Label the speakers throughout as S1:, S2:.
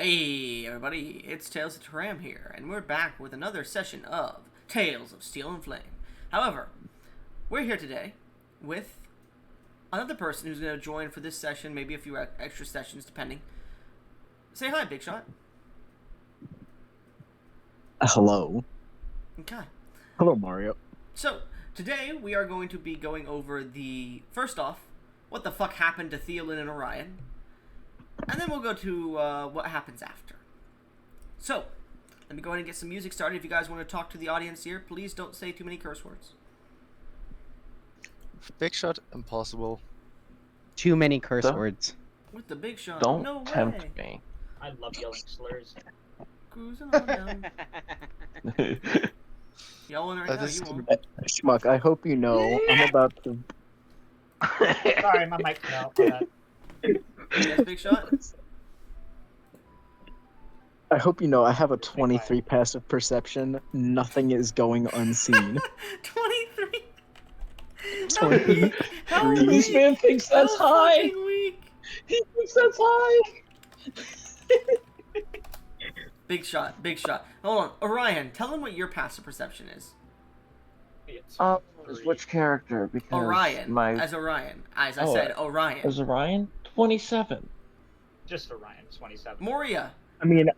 S1: Hey everybody, it's Tales of Turam here, and we're back with another session of Tales of Steel and Flame. However, we're here today with another person who's going to join for this session, maybe a few extra sessions depending. Say hi, Big Shot.
S2: Hello.
S1: Okay.
S2: Hello, Mario.
S1: So, today we are going to be going over first off, what the fuck happened to Thielen and Orion. And then we'll go to what happens after. So, let me go ahead and get some music started. If you guys want to talk to the audience here, please don't say too many curse words.
S3: Big shot, impossible.
S4: Too many curse words.
S1: With the Big Shot,
S5: Don't
S1: no
S5: tempt
S1: way.
S5: me.
S6: I love yelling slurs.
S1: Cruising on down. Yelling right now, you won't.
S2: Schmuck, I hope you know I'm about to...
S6: Sorry, my mic cut out. My bad.
S1: Yes, Big Shot?
S2: I hope you know I have a 23 passive perception. Nothing is going unseen.
S1: 23?
S2: 23.
S5: This man thinks that's high.
S1: Weak.
S5: He thinks that's high.
S1: Big Shot. Hold on. Orion, tell him what your passive perception is.
S6: It's
S5: Which character? Because
S1: Orion.
S5: my
S1: As Orion. As I
S5: Oh,
S1: said, Orion.
S5: as Orion 27.
S6: just for Ryan, 27.
S1: Moria.
S2: I mean,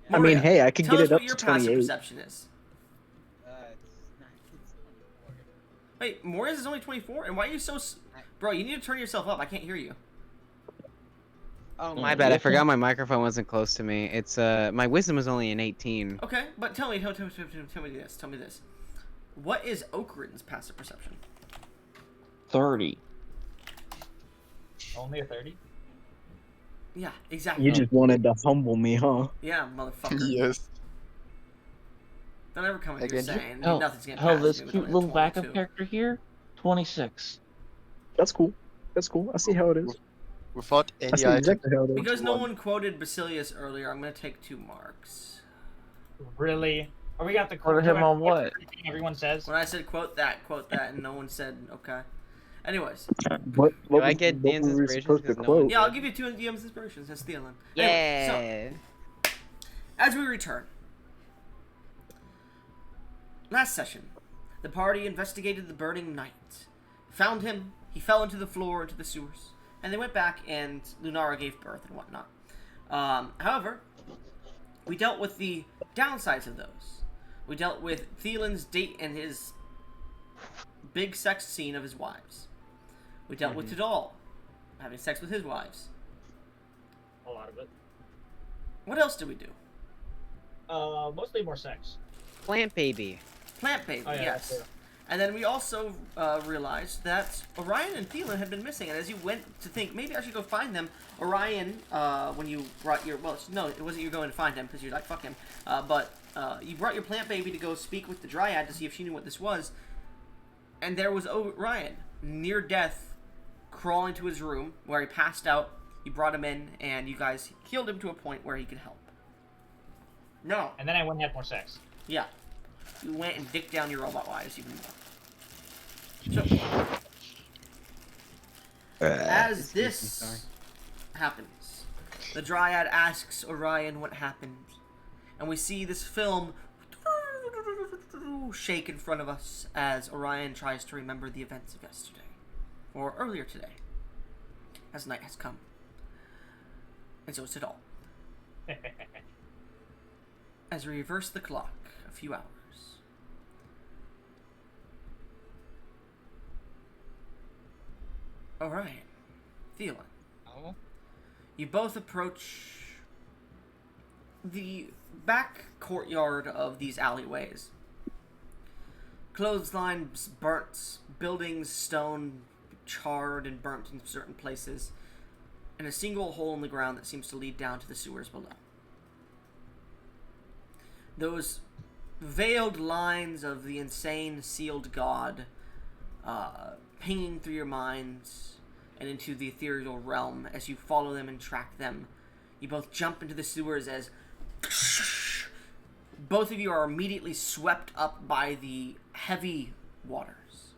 S1: Moria,
S2: hey, I could
S1: tell
S2: get
S1: us
S2: it up
S1: what your
S2: to
S1: passive
S2: 28.
S1: perception is. Wait, Moria's is only 24? And why are you so... Bro, you need to turn yourself up. I can't hear you.
S4: Oh, my bad. I forgot my microphone wasn't close to me. It's my wisdom was only an 18.
S1: Okay, but tell me this. What is Okrin's passive perception?
S5: 30.
S6: Only a 30?
S1: Yeah, exactly.
S2: You just wanted to humble me, huh?
S1: Yeah, motherfucker.
S3: Yes.
S1: Don't ever come in here
S3: Again,
S1: saying
S5: Hell,
S1: nothing's gonna
S5: hell,
S1: pass
S5: this
S1: me with
S5: cute
S1: only a
S5: little backup
S1: 22.
S5: character here, 26.
S2: That's cool. That's cool. I see how it is.
S3: Without
S2: I
S3: any
S2: see
S3: item.
S2: exactly how it is.
S1: Because no one quoted Basilius earlier, I'm gonna take 2 marks.
S6: Really? Are we got the
S5: Quoted him on what?
S6: everything everyone says?
S1: When I said quote that, and no one said okay. Anyways,
S2: What
S4: Do I
S2: was-
S4: get
S2: what
S4: Dan's
S2: were we
S4: inspirations
S2: supposed to
S4: 'cause no one
S2: quote?
S1: yeah, I'll give you 2 DM's inspirations. That's stealing.
S4: Yeah.
S1: Anyway, so, as we return, last session, the party investigated the burning knight. Found him. He fell into the floor, into the sewers, and they went back, and Lunara gave birth and whatnot. However, we dealt with the downsides of those. We dealt with Thielen's date and his big sex scene of his wives. We dealt with Tidal having sex with his wives.
S6: A lot of it.
S1: What else did we do?
S6: Mostly more sex.
S4: Plant baby.
S1: Plant baby,
S6: Oh, yeah,
S1: yes.
S6: that's true.
S1: And then we also realized that Orion and Thielen had been missing, and as you went to think, maybe I should go find them, Orion, when you brought your, well, no, it wasn't you going to find him, because you're like, fuck him, but you brought your plant baby to go speak with the Dryad to see if she knew what this was, and there was Orion, near death, crawling to his room, where he passed out. You brought him in, and you guys healed him to a point where he could help. No.
S6: And then I went and had more sex.
S1: Yeah. You went and dicked down your robot wives even more. So, as this happens, the Dryad asks Orion what happened, and we see this film shake in front of us as Orion tries to remember the events of yesterday, or earlier today, as night has come. And so is it all. As we reverse the clock a few hours. Orion, Thielen,
S4: Oh.
S1: you both approach the back courtyard of these alleyways. Clotheslines burnt, buildings stone charred and burnt in certain places, and a single hole in the ground that seems to lead down to the sewers below. Those veiled lines of the insane sealed god pinging through your minds and into the ethereal realm as you follow them and track them. You both jump into the sewers as both of you are immediately swept up by the heavy waters.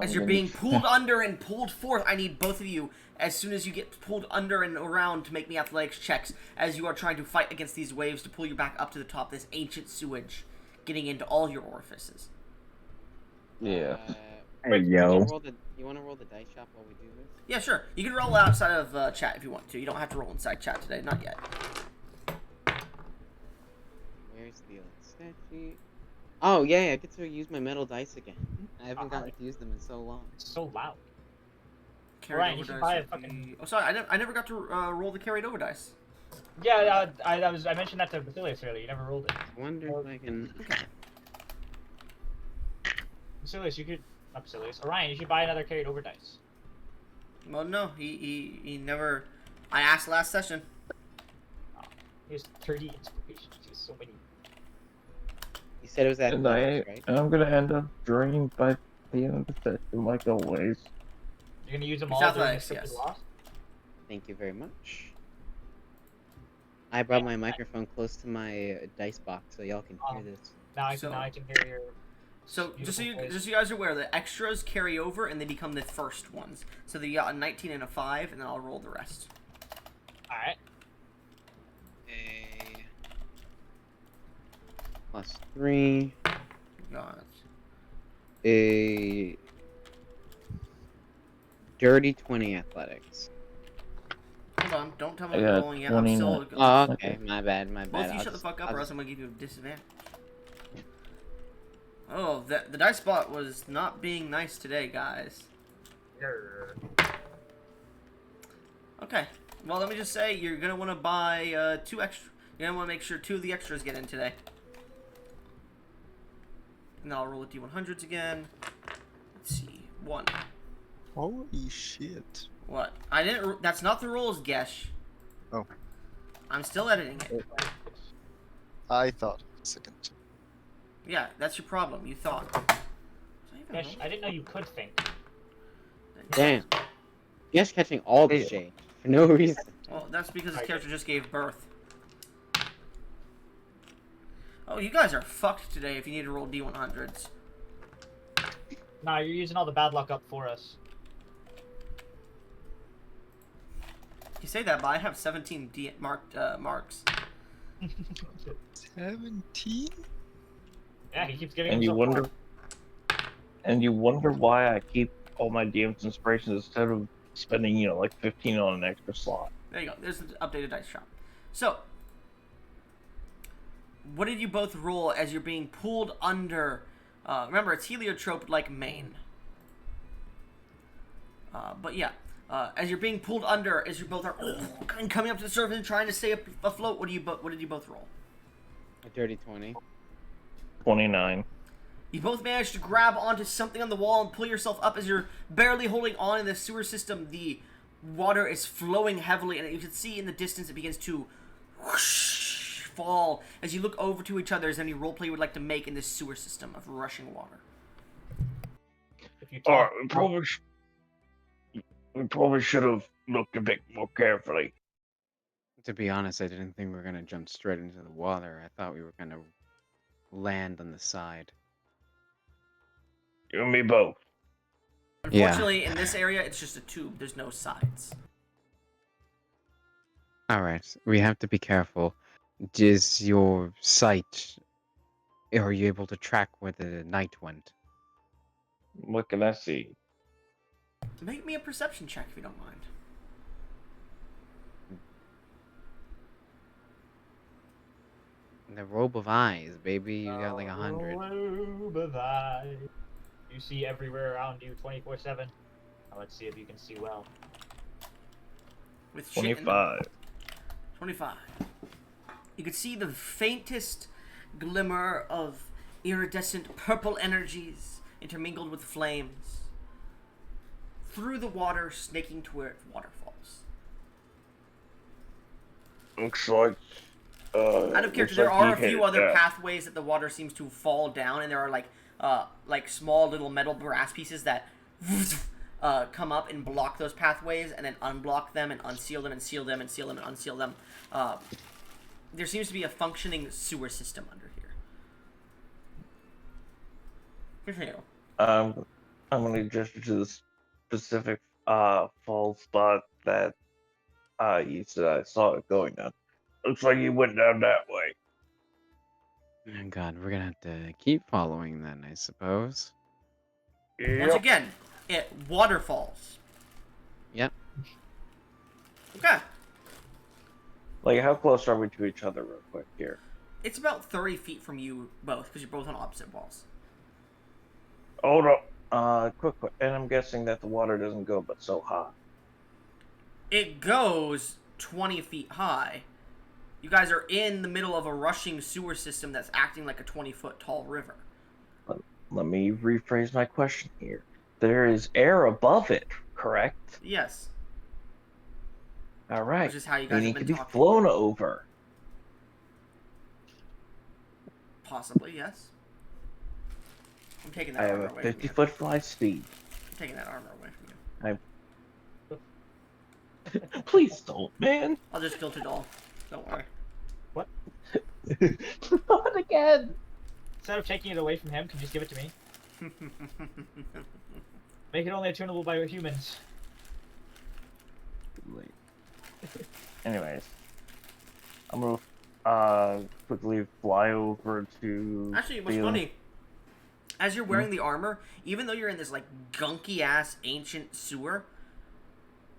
S1: As you're being pulled under and pulled forth, I need both of you, as soon as you get pulled under and around, to make me athletics checks as you are trying to fight against these waves to pull you back up to the top of this ancient sewage, getting into all your orifices.
S5: Yeah.
S2: Hey,
S4: You
S2: yo.
S4: want to roll the dice shop while we do this?
S1: Yeah, sure. You can roll outside of chat if you want to. You don't have to roll inside chat today. Not yet.
S4: Where's the stat sheet? Oh, yeah, I get to use my metal dice again. I haven't gotten to use them in so long.
S6: It's so loud.
S1: Carried
S6: Ryan,
S1: over
S6: you should
S1: dice
S6: buy a
S1: would
S6: fucking-
S1: be- Oh, sorry. I never got to roll the carried over dice.
S6: Yeah, I mentioned that to Basilius earlier. You never rolled it.
S4: I wonder if I can...
S6: Basilius, you could. Not Basilius. Orion, you should buy another carried over dice.
S1: Well, no. He never... I asked last session.
S6: He has 30 inspirations. He has so many.
S4: You said it was at
S5: And
S4: levels, right?
S5: I'm gonna end up drained by the end of the session, like always.
S6: You're gonna use them
S1: It's
S6: all during the
S1: athletics,
S6: scripted
S1: yes.
S6: loss?
S4: Thank you very much. I brought my microphone close to my dice box so y'all can hear this.
S6: Now I
S1: So-
S6: can hear your.
S1: So just so
S6: beautiful voice.
S1: you guys are aware, the extras carry over and they become the first ones. So you got a 19 and a 5, and then I'll roll the rest.
S6: Alright.
S4: A +3.
S1: Got
S4: A dirty 20 athletics.
S1: Hold on, don't tell me
S5: I
S1: I'm
S5: got
S1: rolling yet. I'm still.
S5: 29.
S4: Oh, okay. My bad. My
S1: Both
S4: bad.
S1: of you
S4: I'll
S1: shut the
S4: just-
S1: fuck up,
S4: I'll
S1: or else
S4: just-
S1: I'm gonna give you a disadvantage. Oh, the dice spot was not being nice today, guys.
S6: Grr.
S1: Okay. Well, let me just say, you're gonna want to buy 2 extra. You're gonna want to make sure 2 of the extras get in today. And I'll roll the D100s again. Let's see. 1.
S3: Holy shit.
S1: What? I didn't. That's not the rolls, Gesh.
S3: Oh.
S1: I'm still editing it.
S3: I thought. Second.
S1: Yeah, that's your problem. You thought. Was I even
S6: Gosh,
S1: rolling?
S6: I didn't know you could think.
S4: Damn. Yes, catching all the
S5: Hey.
S4: shade for no reason.
S1: Well, that's because his
S6: I
S1: character just gave birth. Oh, you guys are fucked today if you need to roll D100s.
S6: Nah, you're using all the bad luck up for us.
S1: You say that, but I have 17 marks.
S3: 17?
S6: Yeah, he keeps getting
S5: And you
S6: himself
S5: wonder, why I keep all my DM's inspirations instead of spending, like 15 on an extra slot.
S1: There you go. There's the updated dice shop. So, what did you both roll as you're being pulled under? Remember, it's heliotrope-like main. But yeah, as you're being pulled under, as you both are and coming up to the surface and trying to stay afloat, what did you both roll?
S4: A dirty 20.
S5: 29.
S1: You both manage to grab onto something on the wall and pull yourself up as you're barely holding on in the sewer system. The water is flowing heavily, and you can see in the distance it begins to whoosh, fall as you look over to each other. Is there any roleplay you would like to make in this sewer system of rushing water?
S6: If you
S5: Alright,
S6: talk,
S5: we probably should have looked a bit more carefully.
S4: To be honest, I didn't think we were gonna jump straight into the water. I thought we were gonna land on the side.
S5: You and me both.
S1: Unfortunately, in this area, it's just a tube. There's no sides.
S4: Alright, we have to be careful. Is your sight... Are you able to track where the night went?
S5: What can I see?
S1: Make me a perception check if you don't mind.
S4: The robe of eyes, baby. You got like 100.
S6: robe of eyes. You see everywhere around you 24/7. Now let's see if you can see well.
S1: With shit in them.
S5: 25.
S1: 25. You could see the faintest glimmer of iridescent purple energies intermingled with flames through the water, snaking to where the water falls.
S5: Looks like.
S1: Out of character, there are a few other pathways that the water seems to fall down, and there are like small little metal brass pieces that come up and block those pathways, and then unblock them and unseal them and seal them and seal them and unseal them. There seems to be a functioning sewer system under here. Continue.
S5: I'm gonna gesture to the specific fall spot that you said I saw it going down. Looks like you went down that way.
S4: Oh God, we're gonna have to keep following then, I suppose.
S1: Once
S5: Yep.
S1: again, it waterfalls.
S4: Yep.
S1: Okay.
S5: Like, how close are we to each other, real quick here?
S1: It's about 30 feet from you both, because you're both on opposite walls.
S5: Hold up. Quick. And I'm guessing that the water doesn't go but so high.
S1: It goes 20 feet high. You guys are in the middle of a rushing sewer system that's acting like a 20-foot tall river.
S5: Let me rephrase my question here. There is air above it, correct?
S1: Yes.
S5: All right.
S1: Which is how you
S5: We
S1: guys have
S5: need
S1: been
S5: to be
S1: talking.
S5: flown over.
S1: Possibly, yes. I'm taking
S5: I
S1: that
S5: have
S1: armor
S5: a
S1: away from you.
S5: 50-foot fly speed.
S1: I'm taking that armor away from you.
S5: Please don't, man.
S1: I'll just kill Tudal. Don't worry.
S5: Not again.
S6: Instead of taking it away from him, can you just give it to me? Make it only attunable by humans.
S5: Anyways, I'm gonna quickly fly over to.
S1: Actually, what's funny, as you're wearing the armor, even though you're in this like gunky ass ancient sewer,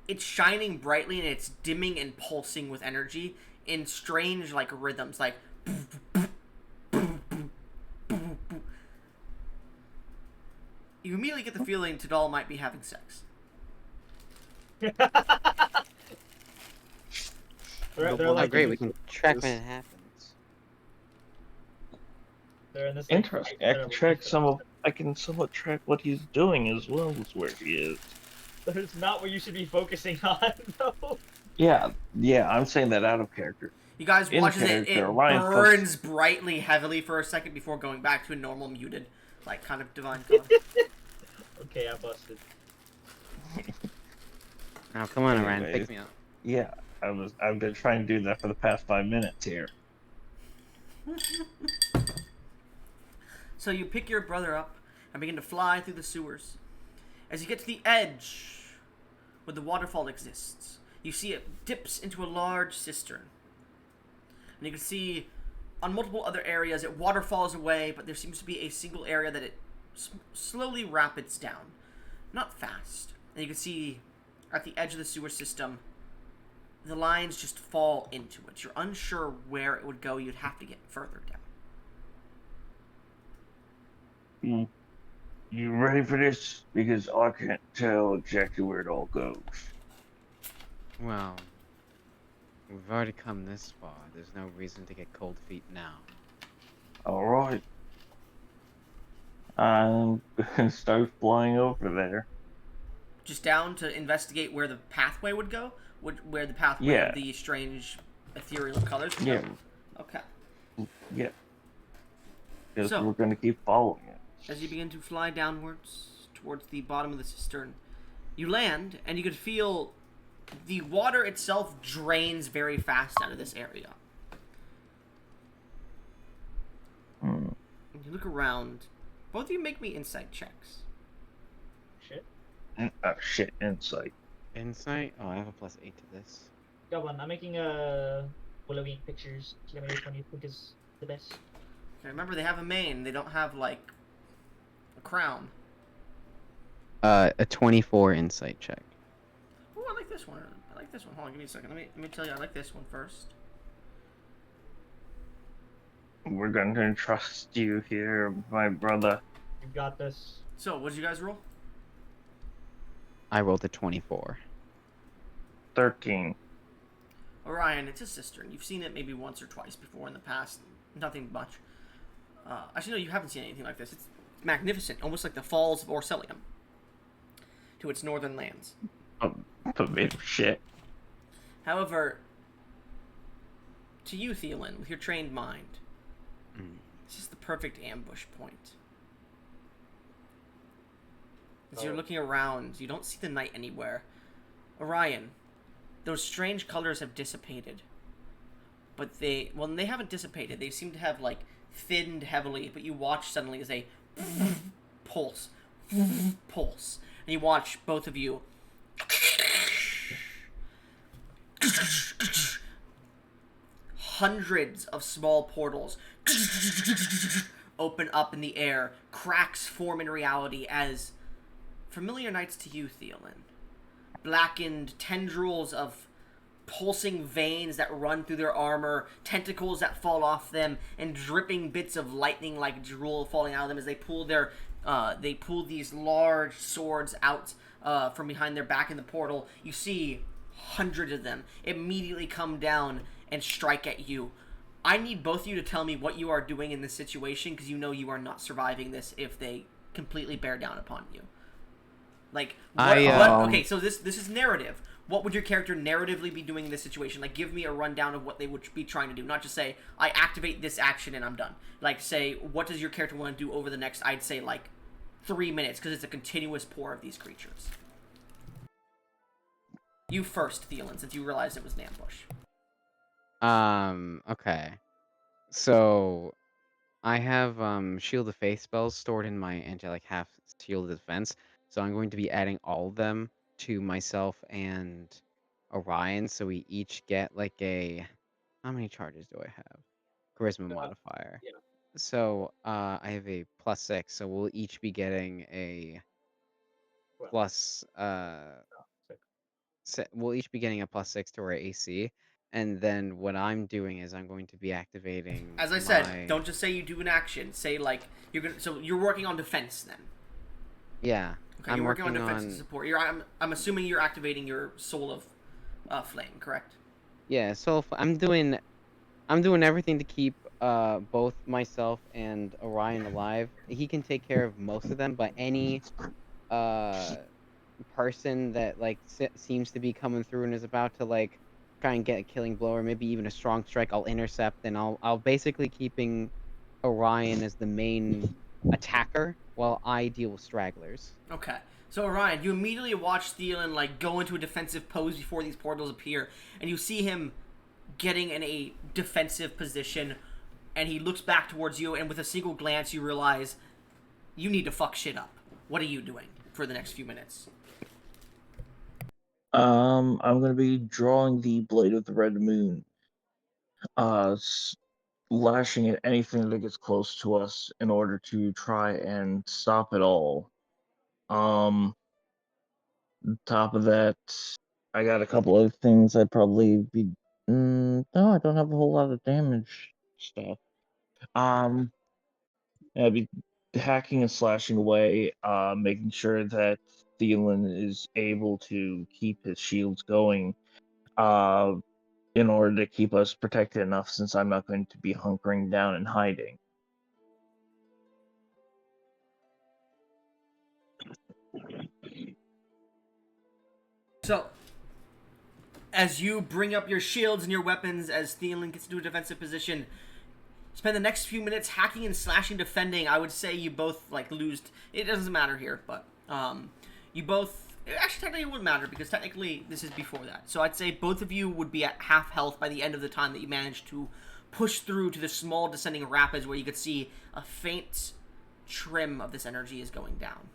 S1: it's shining brightly and it's dimming and pulsing with energy in strange like rhythms, like. You immediately get the feeling Tudal might be having sex.
S6: They're
S4: Oh,
S6: like
S4: great,
S6: in-
S4: we can track when it happens.
S6: They're in this. Like,
S5: Interesting.
S6: fight
S5: I
S6: that
S5: can
S6: are
S5: track
S6: really-
S5: some of. I can somewhat track what he's doing as well as where he is.
S6: That is not what you should be focusing on, though.
S5: Yeah. I'm saying that out of character.
S1: You guys
S5: In
S1: watch as it
S5: character, Ryan
S1: burns brightly heavily for a second before going back to a normal muted, like kind of divine color.
S6: Okay, I busted.
S4: Oh, come on, Orion,
S5: Anyways.
S4: pick me up.
S5: Yeah. I've been trying to do that for the past 5 minutes here.
S1: So you pick your brother up and begin to fly through the sewers. As you get to the edge where the waterfall exists, you see it dips into a large cistern. And you can see on multiple other areas it waterfalls away, but there seems to be a single area that it slowly rapids down. Not fast. And you can see at the edge of the sewer system, the lines just fall into it. You're unsure where it would go. You'd have to get further down.
S5: You ready for this? Because I can't tell exactly where it all goes.
S4: Well, we've already come this far. There's no reason to get cold feet now.
S5: Alright. I'm gonna start flying over there.
S1: Just down to investigate where the pathway would go? Where the pathway
S5: Yeah.
S1: of the strange ethereal colors would
S5: Yeah.
S1: go? Okay.
S5: Yeah. Because
S1: So-
S5: we're gonna keep following it.
S1: As you begin to fly downwards towards the bottom of the cistern, you land and you can feel the water itself drains very fast out of this area.
S5: Hmm.
S1: And you look around. Both of you make me insight checks.
S6: Shit.
S5: Shit, insight.
S4: Insight? Oh, I have a +8 to this.
S6: Goblin, I'm making Halloween pictures. Tell me which one you think is the best.
S1: Okay, remember they have a mane. They don't have like a crown.
S4: A 24 insight check.
S1: Oh, I like this one. I like this one. Hold on, give me a second. Let me tell you, I like this one first.
S5: We're gonna trust you here, my brother.
S6: You got this.
S1: So, what did you guys roll?
S4: I rolled a 24.
S5: 13.
S1: Orion, it's a cistern. You've seen it maybe once or twice before in the past. Nothing much. Actually, no, you haven't seen anything like this. It's magnificent, almost like the Falls of Orcelium to its northern lands.
S5: A bit of shit.
S1: However, to you, Thielen, with your trained mind, it's just the perfect ambush point. As you're looking around, you don't see the night anywhere. Orion, those strange colors have dissipated. But they haven't dissipated. They seem to have, like, thinned heavily, but you watch suddenly as they pulse pulse, and you watch both of you hundreds of small portals open up in the air. Cracks form in reality as familiar nights to you, Thielen. Blackened tendrils of pulsing veins that run through their armor, tentacles that fall off them, and dripping bits of lightning like drool falling out of them as they pull these large swords out from behind their back in the portal. You see hundreds of them immediately come down and strike at you. I need both of you to tell me what you are doing in this situation, because you know you are not surviving this if they completely bear down upon you. Like, okay, so this is narrative. What would your character narratively be doing in this situation? Like, give me a rundown of what they would be trying to do. Not just say, I activate this action and I'm done. Like, say, what does your character want to do over the next, I'd say, like, 3 minutes, because it's a continuous pour of these creatures. You first, Thielen, since you realized it was an ambush.
S4: Okay. So, I have, Shield of Faith spells stored in my Angelic Half Shield of Defense, so I'm going to be adding all of them to myself and Orion, so we each get, like, a... How many charges do I have? Charisma modifier.
S6: yeah.
S4: So, I have a +6, so we'll each be getting a
S6: Well,
S4: plus, we'll each be getting a +6 to our AC, and then what I'm doing is I'm going to be activating.
S1: As I said, don't just say you do an action. Say, like, you're gonna. So you're working on defense then.
S4: Yeah.
S1: Okay, you're working on defense and support. I'm assuming you're activating your Soul of Flame, correct?
S4: Yeah, so I'm doing everything to keep both myself and Orion alive. He can take care of most of them, but any uh person that like seems to be coming through and is about to like try and get a killing blow or maybe even a strong strike, I'll intercept, and I'll basically keeping Orion as the main attacker while I deal with stragglers.
S1: Okay. So Orion, you immediately watch Thielen like go into a defensive pose before these portals appear, and you see him getting in a defensive position, and he looks back towards you, and with a single glance you realize you need to fuck shit up. What are you doing for the next few minutes?
S5: I'm gonna be drawing the Blade of the Red Moon, lashing at anything that gets close to us in order to try and stop it all. Top of that, I got a couple other things I'd probably be. No, I don't have a whole lot of damage stuff. I'd be hacking and slashing away, making sure that Thielen is able to keep his shields going, in order to keep us protected enough, since I'm not going to be hunkering down and hiding.
S1: So, as you bring up your shields and your weapons, as Thielen gets into a defensive position, spend the next few minutes hacking and slashing, defending. I would say you both like lose. It doesn't matter here, but you both. Actually, technically, it wouldn't matter because technically this is before that. So I'd say both of you would be at half health by the end of the time that you managed to push through to the small descending rapids where you could see a faint trim of this energy is going down.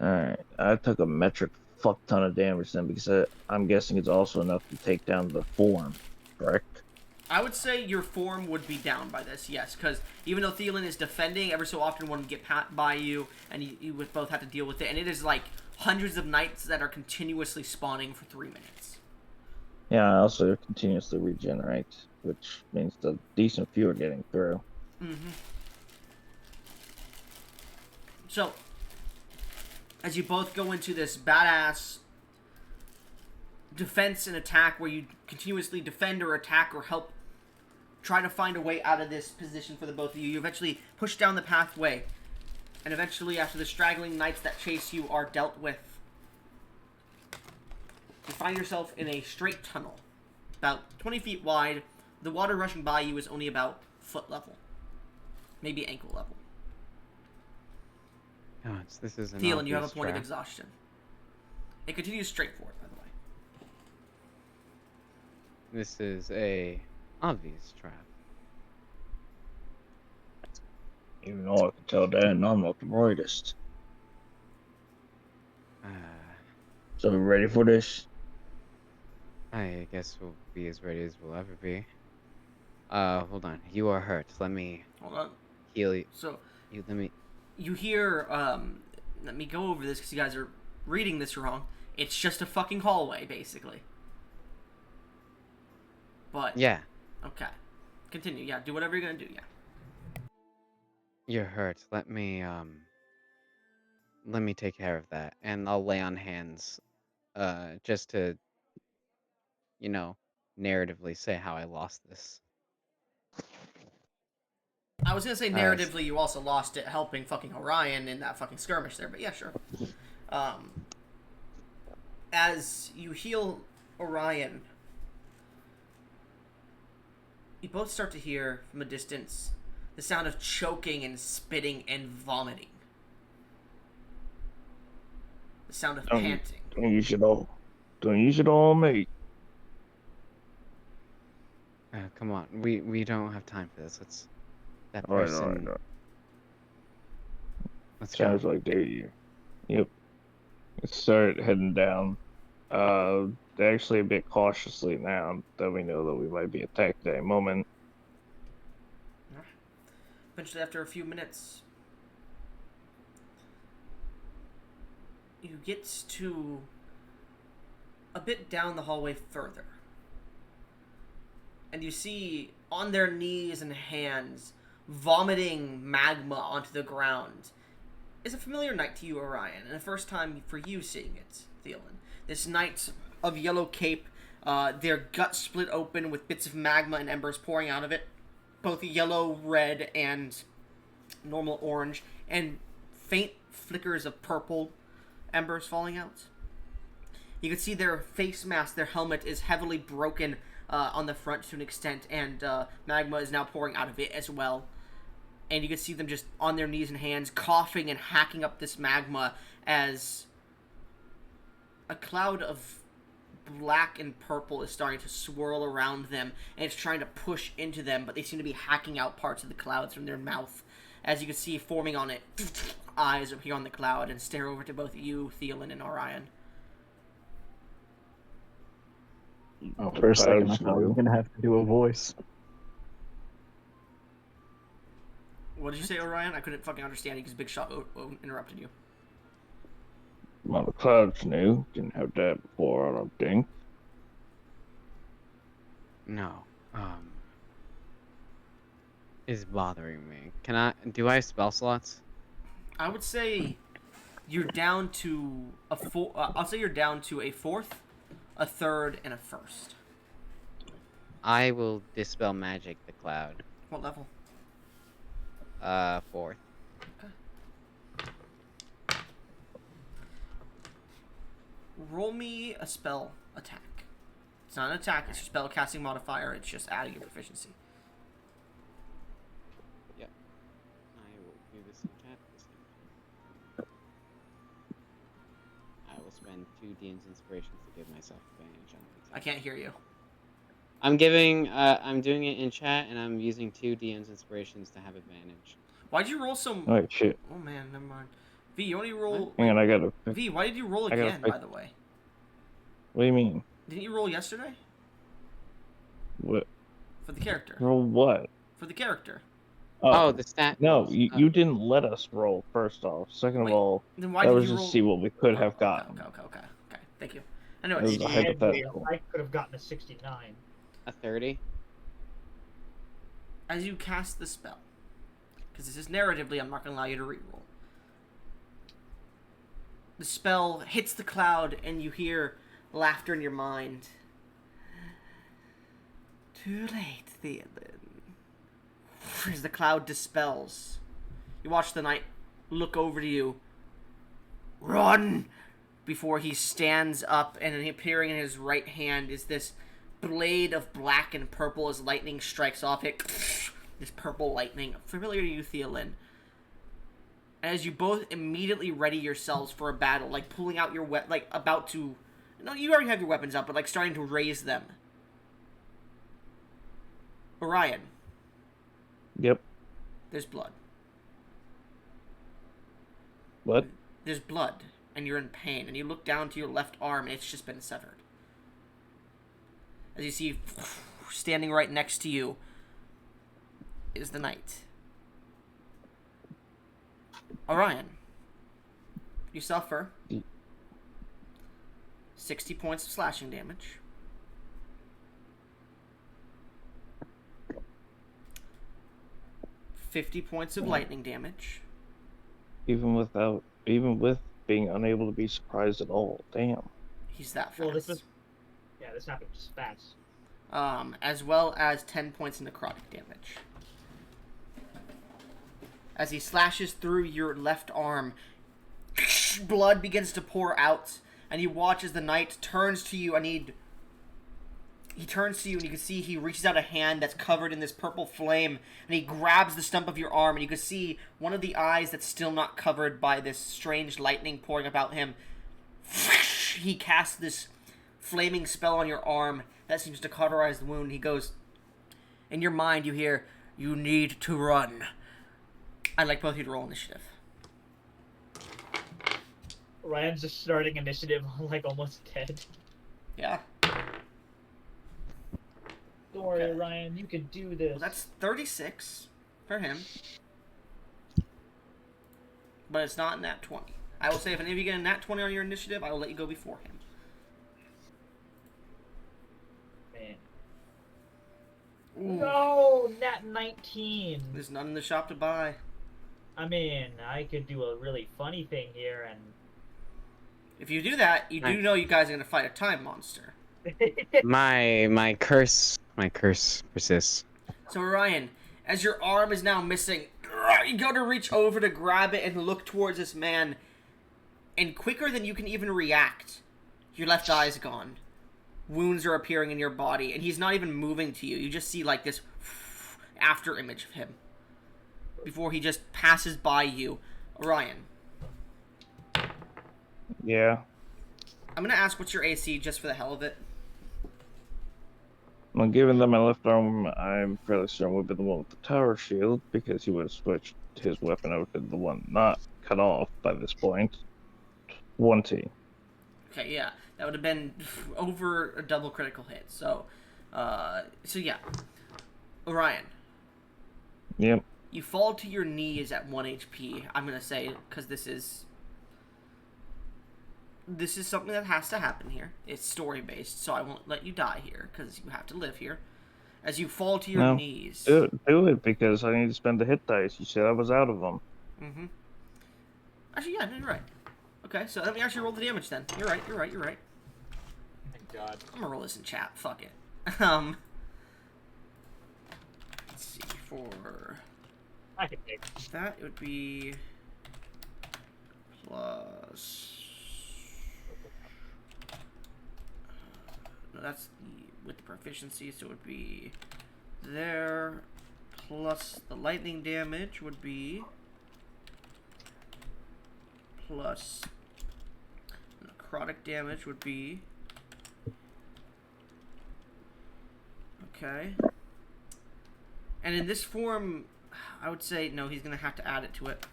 S5: Alright, I took a metric fuck ton of damage then, because I'm guessing it's also enough to take down the form, correct?
S1: I would say your form would be down by this, yes, because even though Thielen is defending, every so often one would get by you, and you would both have to deal with it, and it is like hundreds of knights that are continuously spawning for 3 minutes.
S5: Yeah, I also continuously regenerate, which means a decent few are getting through.
S1: Mm-hmm. So, as you both go into this badass defense and attack where you continuously defend or attack or help try to find a way out of this position for the both of you, you eventually push down the pathway, and eventually after the straggling knights that chase you are dealt with, you find yourself in a straight tunnel about 20 feet wide. The water rushing by you is only about foot level, maybe ankle level.
S4: God, this is an
S1: Thielen, you have a
S4: obvious
S1: point of
S4: trap.
S1: exhaustion. It continues straight forward, by the way.
S4: This is a obvious trap.
S5: Even though I can tell that, and I'm not the brightest.
S4: Uh,
S5: So, we ready for this?
S4: I guess we'll be as ready as we'll ever be. Hold on. You are hurt. Let me
S1: Hold on.
S4: heal you.
S1: So
S4: Let me.
S1: you hear, let me go over this because you guys are reading this wrong. It's just a fucking hallway, basically. But,
S4: Yeah,
S1: okay. Continue, yeah, do whatever you're gonna do, yeah.
S4: you're hurt. Let me take care of that, and I'll lay on hands, just to, you know, narratively say how I lost this.
S1: I was gonna say
S4: S-
S1: narratively you also lost it helping fucking Orion in that fucking skirmish there, but yeah, sure. Um, as you heal Orion, you both start to hear from a distance the sound of choking and spitting and vomiting. The sound of panting.
S5: Don't use it all. Don't use it all on me.
S4: Come on, we don't have time for this. That
S5: All right,
S4: person.
S5: all right.
S4: Let's
S5: Sounds
S4: go.
S5: like they're here. Yep. Let's start heading down. They're actually a bit cautiously now that we know that we might be attacked at any moment.
S1: Eventually, after a few minutes, you get to a bit down the hallway further. And you see on their knees and hands, vomiting magma onto the ground. It's a familiar night to you, Orion, and the first time for you seeing it, Thielen. This knight of yellow cape, their gut split open with bits of magma and embers pouring out of it. Both yellow, red, and normal orange, and faint flickers of purple embers falling out. You can see their face mask, their helmet is heavily broken on the front to an extent, and magma is now pouring out of it as well. And you can see them just on their knees and hands, coughing and hacking up this magma as a cloud of black and purple is starting to swirl around them, and it's trying to push into them, but they seem to be hacking out parts of the clouds from their mouth. As you can see, forming on it, eyes appear on the cloud and stare over to both you, Thielen, and Orion.
S2: Oh, for a second, I
S5: Clouds
S2: thought we were
S5: new.
S2: gonna have to do a voice.
S1: What did you say, Orion? I couldn't fucking understand you because Big Shot interrupted you.
S5: Well, the clouds new. Didn't have that before, I don't think.
S4: No. Is bothering me. Do I have spell slots?
S1: I would say you're down to a four. I'll say you're down to a fourth, a third, and a first.
S4: I will dispel magic the cloud.
S1: What level?
S4: Fourth.
S1: Roll me a spell attack. It's not an attack. It's your spell casting modifier. It's just adding your proficiency.
S4: Yep. I will do this in chat this time. I will spend 2 DM's inspirations to give myself advantage on the attack.
S1: I can't hear you.
S4: I'm doing it in chat, and I'm using 2 DM's inspirations to have advantage.
S1: Why'd you roll so?
S5: Oh shit.
S1: Oh man, never mind. V, you only roll.
S5: Hang on, I gotta.
S1: V, why did you roll
S5: I gotta
S1: again?
S5: fix-
S1: By the way,
S5: What do you mean?
S1: didn't you roll yesterday
S5: What?
S1: for the character?
S5: Roll what?
S1: For the character.
S4: Oh, the stat.
S5: No,
S4: rolls.
S5: you didn't let us roll, first off. Second
S1: Wait,
S5: of all,
S1: Then why
S5: that
S1: did
S5: was
S1: you
S5: just
S1: roll?
S5: to see what we could have
S1: Okay,
S5: gotten.
S1: Okay. Thank you.
S5: It was
S1: Anyways,
S5: a
S6: Yeah,
S5: hypothetical.
S6: I could have gotten a 69.
S4: A 30.
S1: as you cast the spell, because this is narratively, I'm not going to allow you to reroll. The spell hits the cloud, and you hear laughter in your mind. Too late, Theoden. As the cloud dispels, you watch the knight look over to you. Run! Before he stands up, and appearing in his right hand is this blade of black and purple as lightning strikes off it. This purple lightning, familiar to you, Theoden. As you both immediately ready yourselves for a battle, like pulling out your about to. No, you already have your weapons up, but like starting to raise them. Orion,
S5: Yep.
S1: there's blood.
S5: What?
S1: There's blood, and you're in pain, and you look down to your left arm, and it's just been severed. As you see, standing right next to you is the knight. Orion, you suffer 60 points of slashing damage. $50 points of lightning damage.
S5: Even with being unable to be surprised at all. Damn.
S1: He's that fast.
S6: Well, this happened just fast.
S1: As well as 10 points of necrotic damage. As he slashes through your left arm, blood begins to pour out, and you watch as the knight turns to you, and he turns to you, and you can see he reaches out a hand that's covered in this purple flame, and he grabs the stump of your arm, and you can see one of the eyes that's still not covered by this strange lightning pouring about him. He casts this flaming spell on your arm that seems to cauterize the wound. He goes, in your mind you hear, "You need to run." I'd like both of you to roll initiative.
S6: Ryan's just starting initiative, like almost dead.
S1: Yeah.
S6: Don't worry,
S1: Okay.
S6: Ryan, you can do this.
S1: Well, that's 36 for him. But it's not nat 20. I will say if any of you get a nat 20 on your initiative, I will let you go before him.
S6: Man.
S1: Ooh.
S6: No, nat 19.
S1: There's none in the shop to buy.
S6: I mean, I could do a really funny thing here and...
S1: If you do that, you do
S4: Nice.
S1: know you guys are going to fight a time monster.
S4: My curse persists.
S1: So, Ryan, as your arm is now missing, you go to reach over to grab it and look towards this man, and quicker than you can even react, your left eye is gone. Wounds are appearing in your body, and he's not even moving to you. You just see, like, this after image of him before he just passes by you. Orion,
S5: Yeah.
S1: I'm going to ask what's your AC just for the hell of it.
S5: Well, given that my left arm, I'm fairly certain would be the one with the tower shield, because he would have switched his weapon over to the one not cut off by this point. 20.
S1: Okay, yeah, that would have been over a double critical hit. So yeah, Orion,
S5: Yep.
S1: you fall to your knees at 1 HP. I'm gonna say because this is something that has to happen here. It's story based, so I won't let you die here because you have to live here. As you fall to your
S5: No.
S1: knees.
S5: Do it, because I need to spend the hit dice. You said I was out of them.
S1: Mm-hmm. Actually, yeah, you're right. Okay, so let me actually roll the damage then. You're right.
S6: Thank God.
S1: I'm gonna roll this in chat. Fuck it. Let's see. For
S6: I can take
S1: that, it would be plus. No, that's with the proficiency, so it would be there plus the lightning damage would be plus necrotic damage would be okay. And in this form, I would say no. He's gonna have to add it to it.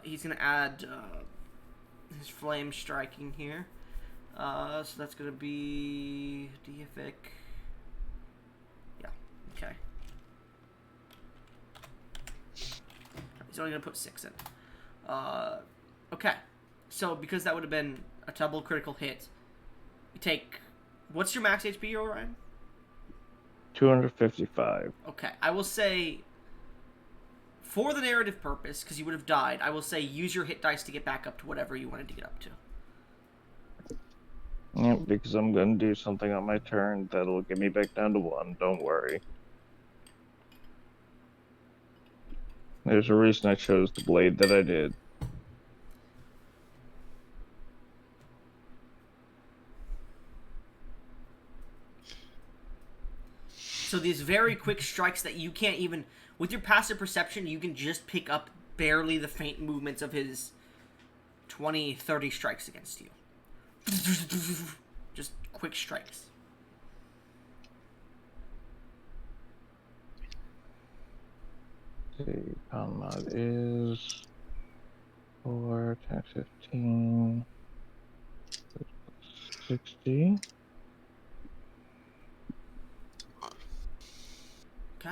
S1: He's gonna add his flame striking here. So that's gonna be deific. Yeah. Okay. He's only gonna put 6 in. Okay. So because that would have been a double critical hit, you take. What's your max HP, Orion?
S5: 255.
S1: Okay, I will say, for the narrative purpose, because you would have died, I will say use your hit dice to get back up to whatever you wanted to get up to.
S5: Yep, because I'm going to do something on my turn that'll get me back down to 1. Don't worry. There's a reason I chose the blade that I did.
S1: So these very quick strikes that you can't even, with your passive perception, you can just pick up barely the faint movements of his 20, 30 strikes against you. Just quick strikes.
S5: See, con mod is 4 times 15. 60.
S1: Okay.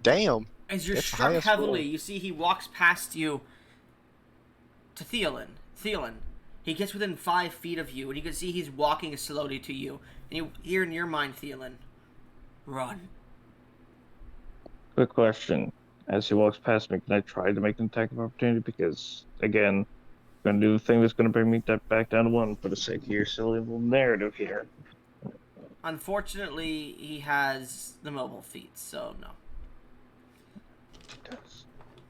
S3: Damn.
S1: As you're
S3: That's the
S1: struck
S3: highest
S1: heavily,
S3: roll.
S1: you see he walks past you to Thielen. Thielen. He gets within 5 feet of you, and you can see he's walking slowly to you. And you hear in your mind, Thielen, run.
S5: Quick question. As he walks past me, can I try to make an attack of opportunity? Because, again, I'm going to do the thing that's going to bring me back down to 1 for the sake of your silly little narrative here.
S1: Unfortunately, he has the mobile feet, so no.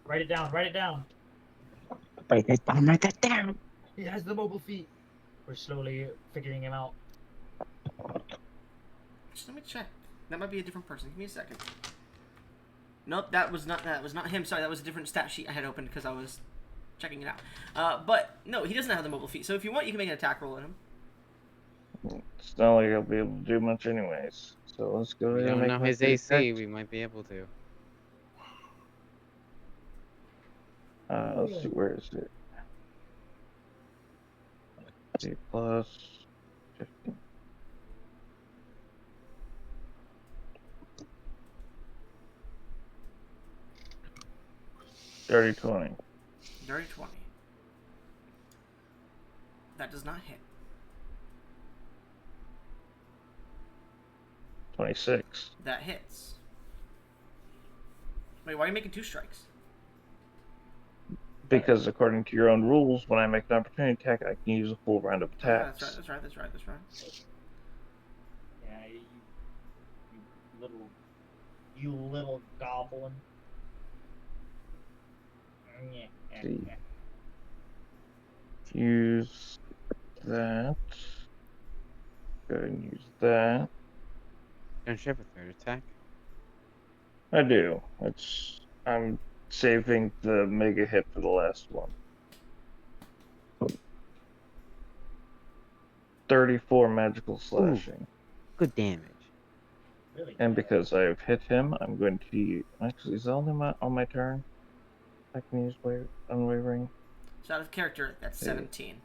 S6: Write it down. Write it down.
S2: Write that down, write that down.
S6: He has the mobile feet. We're slowly figuring him out.
S1: Just let me check. That might be a different person. Give me a second. Nope, that was not him. Sorry, that was a different stat sheet I had opened because I was checking it out. But no, he doesn't have the mobile feet. So if you want, you can make an attack roll on him.
S5: It's not like I'll be able to do much anyways. So let's go
S4: We
S5: ahead and
S4: don't
S5: make
S4: know
S5: my
S4: his
S5: three
S4: AC.
S5: attacks.
S4: We might be able to.
S5: Let's see, where is it? 8 plus 15. Dirty 20.
S1: Dirty 20. That does not hit.
S5: 26.
S1: That hits. Wait, why are you making 2 strikes?
S5: Because according to your own rules, when I make an opportunity attack, I can use a full round of
S1: Oh, yeah, that's right,
S5: attacks.
S1: that's right, that's right, that's right.
S6: Yeah, you little goblin. Yeah,
S5: See.
S6: yeah.
S5: Use that. Go ahead and use that.
S4: Don't you have a third attack?
S5: I do. I'm saving the mega hit for the last one. 34 magical slashing.
S4: Good damage.
S6: Really?
S5: And because I've hit him, I'm going to actually, is that only on my turn? I can use unwavering.
S1: So out of character, that's 17.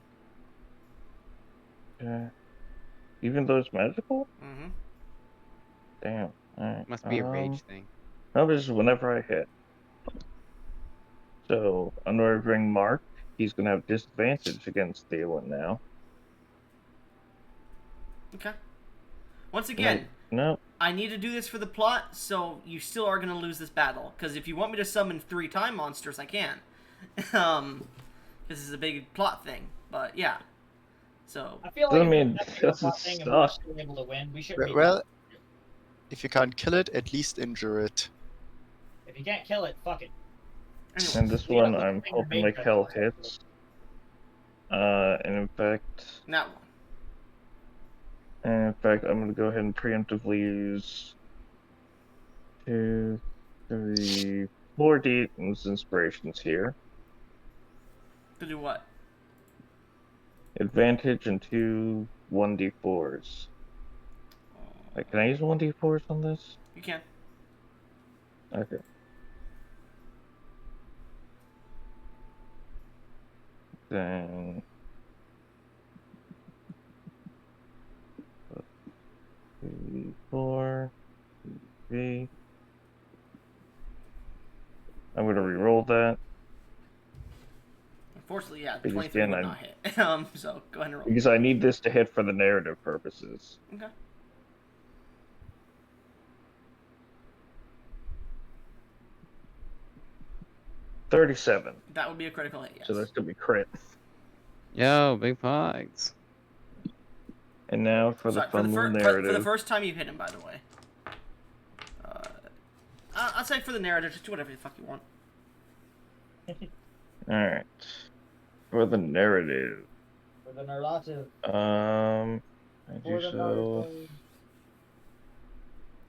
S5: Even though it's magical?
S1: Mm-hmm.
S5: Damn. Alright.
S4: Must be a rage thing.
S5: No, this is whenever I hit. So, unwavering mark, he's gonna have disadvantage against Thielen now.
S1: Okay. Once
S5: And
S1: again,
S5: no,
S1: I need to do this for the plot, so you still are going to lose this battle. Because if you want me to summon 3 time monsters, I can. This is a big plot thing. But yeah. So,
S6: I feel
S5: I
S6: like
S5: mean,
S6: if it's
S5: that's
S6: a
S5: a
S6: plot thing and we're
S5: suck.
S6: still able to win, we shouldn't be
S3: Well, if you can't kill it, at least injure it.
S6: If you can't kill it, fuck it.
S1: anyway.
S5: And this
S6: Leave it
S5: one,
S6: with
S5: I'm
S6: the
S5: hoping
S6: finger
S5: like hell
S6: maker.
S5: hits. And
S1: That one.
S5: in fact, I'm gonna go ahead and preemptively use 2, 3, 4 Deaton's inspirations here.
S1: To do what?
S5: Advantage and 2 1d4s. Like, can I use 1d4s on this?
S1: You can.
S5: Okay. Then 3, 4, 3. I'm gonna re-roll that
S1: Unfortunately, yeah,
S5: because
S1: 23
S5: again,
S1: would not hit. So, go ahead and roll.
S5: because I need this to hit for the narrative purposes.
S1: Okay.
S5: 37.
S1: That would be a critical hit, yes.
S5: So that's gonna be crit.
S4: Yo, big pogs.
S5: And now for the
S1: Sorry,
S5: fun little
S1: for the
S5: narrative.
S1: first time you hit him, by the way. I'll say for the narrative, just do whatever the fuck you want.
S5: Alright. For the narrative.
S6: For the narrative.
S5: I
S6: For
S5: do
S6: the
S5: so.
S6: narrative.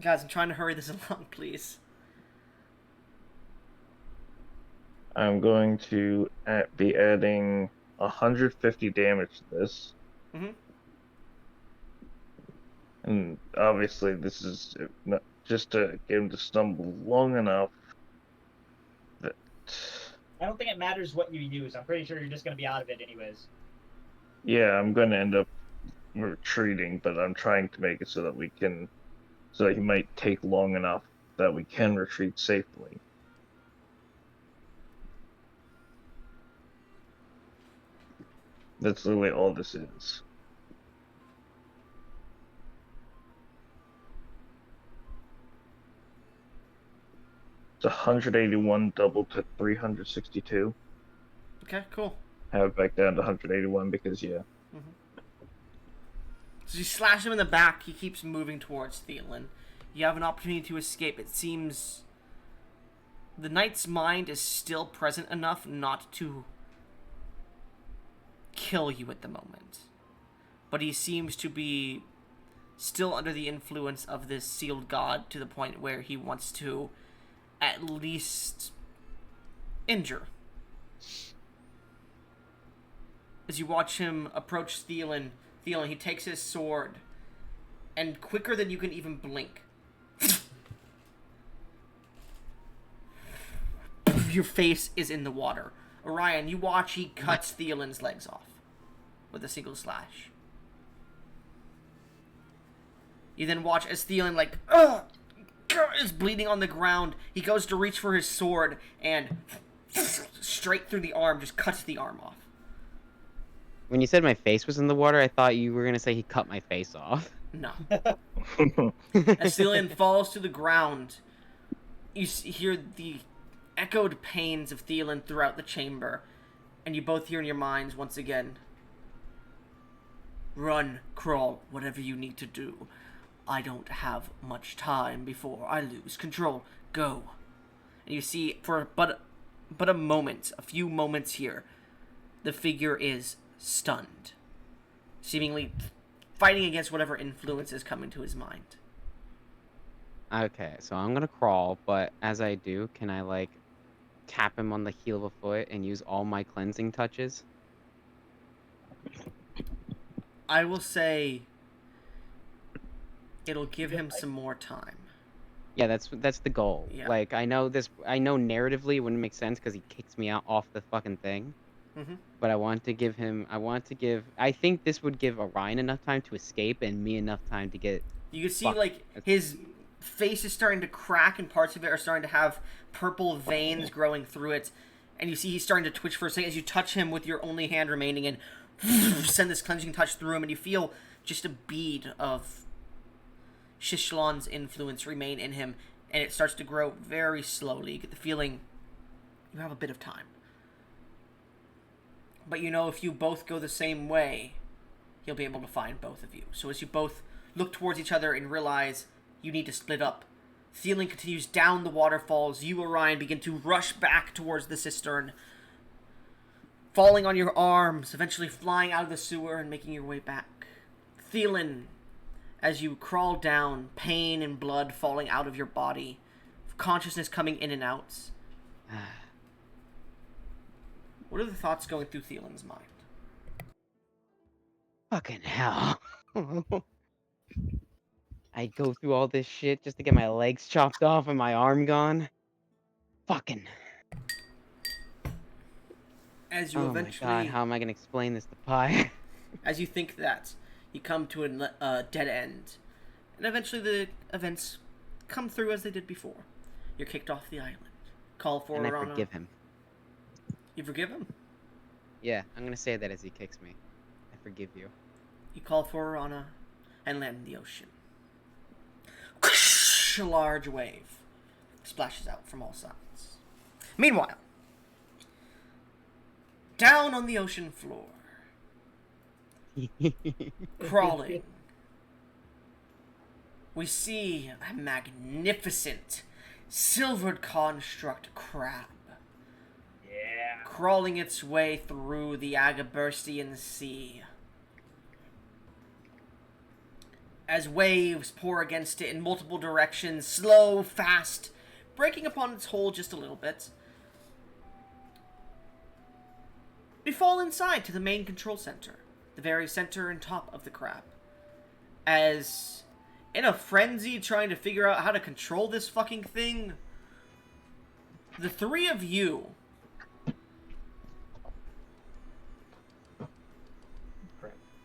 S1: Guys, I'm trying to hurry this along, please.
S5: I'm going to be adding 150 damage to this.
S1: Mhm.
S5: And obviously, this is not just to get him to stumble long enough that
S6: I don't think it matters what you use. I'm pretty sure you're just gonna be out of it anyways.
S5: Yeah, I'm going to end up retreating, but I'm trying to make it so that he might take long enough that we can retreat safely. That's literally all this is. It's 181 doubled to 362.
S1: Okay, cool.
S5: Have it back down to 181 because, yeah.
S1: So you slash him in the back. He keeps moving towards Thielen. You have an opportunity to escape. It seems the knight's mind is still present enough not to kill you at the moment. But he seems to be still under the influence of this sealed god to the point where he wants to at least injure. As you watch him approach Thielen, he takes his sword, and quicker than you can even blink, your face is in the water. Orion, you watch he cuts Thielen's legs off with a single slash. You then watch as Thielen, like, is bleeding on the ground. He goes to reach for his sword, and straight through the arm, just cuts the arm off.
S4: When you said my face was in the water, I thought you were gonna say he cut my face off.
S1: No. As Thielen falls to the ground, you hear the echoed pains of Thielen throughout the chamber, and you both hear in your minds once again, run, crawl, whatever you need to do. I don't have much time before I lose control. Go. And you see, for but a moment, a few moments here, the figure is stunned, seemingly fighting against whatever influence is coming to his mind.
S4: Okay, so I'm gonna crawl, but as I do, can I, like, tap him on the heel of a foot and use all my cleansing touches?
S1: I will say it'll give him some more time.
S4: Yeah, that's the goal.
S1: Yeah.
S4: Like, I know narratively it wouldn't make sense because he kicks me out off the fucking thing.
S1: Mhm.
S4: But I think this would give Orion enough time to escape and me enough time to get...
S1: You can see,
S4: Fuck.
S1: like, his face is starting to crack and parts of it are starting to have purple veins growing through it. And you see he's starting to twitch for a second as you touch him with your only hand remaining and send this cleansing touch through him. And you feel just a bead of Shishlan's influence remain in him. And it starts to grow very slowly. You get the feeling you have a bit of time. But you know, if you both go the same way, he'll be able to find both of you. So as you both look towards each other and realize you need to split up, Thielen continues down the waterfalls. You, Orion, begin to rush back towards the cistern, falling on your arms, eventually flying out of the sewer and making your way back. Thielen, as you crawl down, pain and blood falling out of your body, consciousness coming in and out. What are the thoughts going through Thielen's mind?
S4: Fucking hell. I go through all this shit just to get my legs chopped off and my arm gone. Fucking.
S1: As you
S4: Oh
S1: eventually,
S4: my god, how am I gonna explain this to Pi?
S1: as you think that, you come to a dead end, and eventually the events come through as they did before. You're kicked off the island. Call for
S4: And I
S1: Orana.
S4: forgive him.
S1: You forgive him?
S4: Yeah, I'm gonna say that as he kicks me. I forgive you.
S1: You call for Orana and land in the ocean. A large wave splashes out from all sides. Meanwhile, down on the ocean floor, crawling, we see a magnificent silvered construct crab
S6: Yeah.
S1: crawling its way through the Agaburstian Sea. As waves pour against it in multiple directions, slow, fast, breaking upon its hull just a little bit. We fall inside to the main control center, the very center and top of the crab. As, in a frenzy trying to figure out how to control this fucking thing, the three of you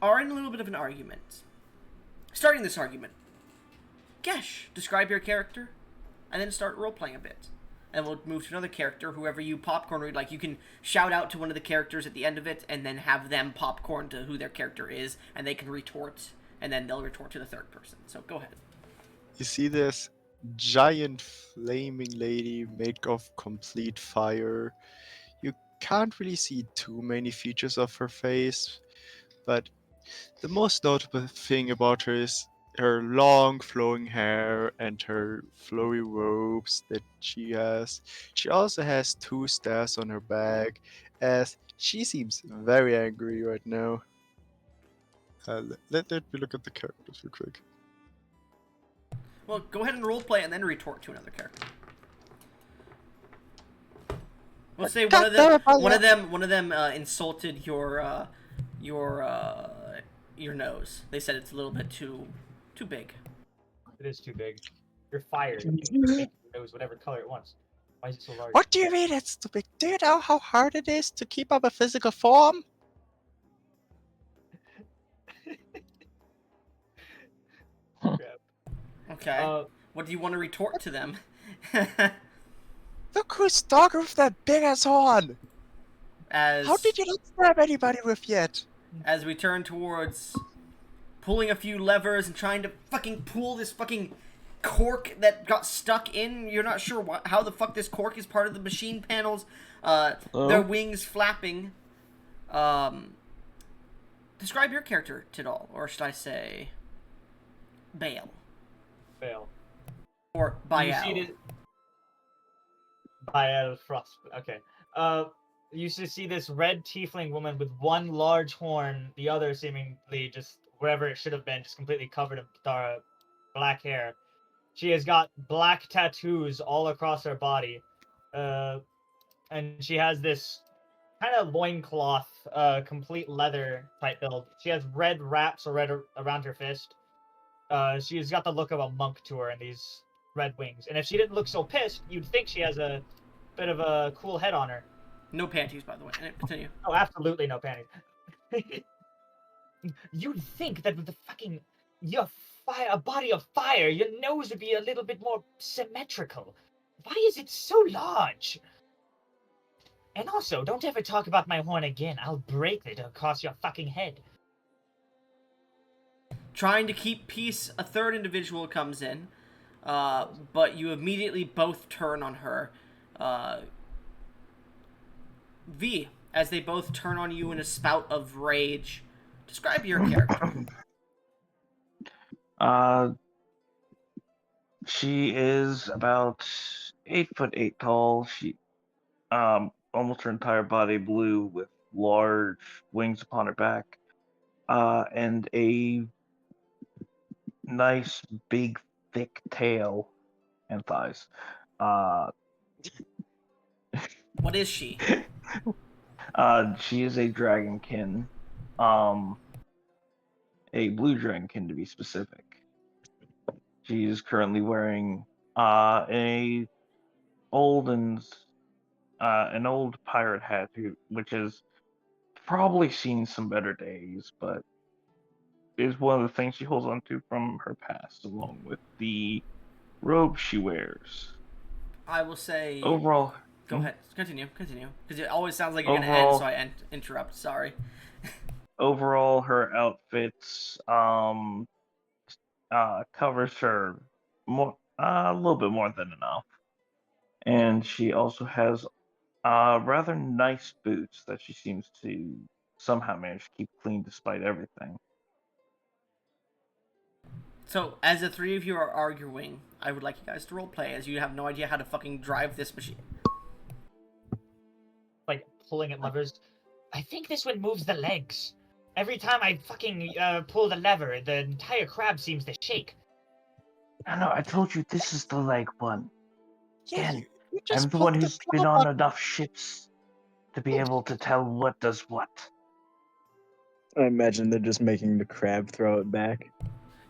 S1: are in a little bit of an argument. Starting this argument, Gesh, describe your character, and then start role-playing a bit. And we'll move to another character, whoever you popcorn read. Like, you can shout out to one of the characters at the end of it, and then have them popcorn to who their character is, and they can retort, and then they'll retort to the third person. So, go ahead.
S3: You see this giant flaming lady made of complete fire. You can't really see too many features of her face, but the most notable thing about her is her long flowing hair and her flowy robes that she has. She also has 2 stars on her back, as she seems very angry right now. Let me look at the characters real quick.
S1: Well, go ahead and roleplay, and then retort to another character. Let's say one of them insulted your nose. They said it's a little bit too big.
S6: It is too big. You're fired. You can make your nose whatever color it wants. Why is it so large?
S3: What do you mean it's too big? Do you know how hard it is to keep up a physical form?
S6: Crap.
S1: Okay. What do you want to retort to them?
S3: Look who's talking with that big ass horn!
S1: As
S3: How did you not stab anybody with yet?
S1: as we turn towards pulling a few levers and trying to fucking pull this fucking cork that got stuck in. You're not sure how the fuck this cork is part of the machine panels. Their wings flapping. Describe your character, Tidal, or should I say, Bale,
S6: Fail.
S1: or
S6: You see
S1: Bael.
S6: this... Bael Frost. Okay. You should see this red tiefling woman with one large horn, the other seemingly just wherever it should have been, just completely covered in black hair. She has got black tattoos all across her body. And she has this kind of loincloth, complete leather type build. She has red wraps around her fist. She's got the look of a monk to her and these red wings. And if she didn't look so pissed, you'd think she has a bit of a cool head on her.
S1: No panties, by the way. Continue.
S6: Oh, absolutely no panties. You'd think that with the fucking a body of fire, your nose would be a little bit more symmetrical. Why is it so large? And also, don't ever talk about my horn again. I'll break it across your fucking head.
S1: Trying to keep peace, a third individual comes in, but you immediately both turn on her. V, as they both turn on you in a spout of rage. Describe your character.
S5: She is about 8'8" tall. She, almost her entire body blue with large wings upon her back, and a nice big thick tail and thighs.
S1: What is she?
S5: She is a dragonkin, a blue dragonkin to be specific. She is currently wearing an old pirate hat, which has probably seen some better days, but is one of the things she holds on to from her past, along with the robe she wears.
S1: I will say...
S5: Overall...
S1: Go ahead. Continue. Because it always sounds like you're going to end, so I interrupt. Sorry.
S5: Overall, her outfits covers her more a little bit more than enough, and she also has rather nice boots that she seems to somehow manage to keep clean despite everything.
S1: So, as the three of you are arguing, I would like you guys to roleplay, as you have no idea how to fucking drive this machine.
S6: Like, pulling at levers. I think this one moves the legs. Every time I fucking pull the lever, the entire crab seems to shake.
S5: No, I told you this is the leg one.
S3: Yeah,
S5: Again,
S3: you just
S5: I'm the one
S3: pulled
S5: who's
S3: the
S5: been
S3: plug
S5: on
S3: button.
S5: enough ships to be able to tell what does what.
S2: I imagine they're just making the crab throw it back.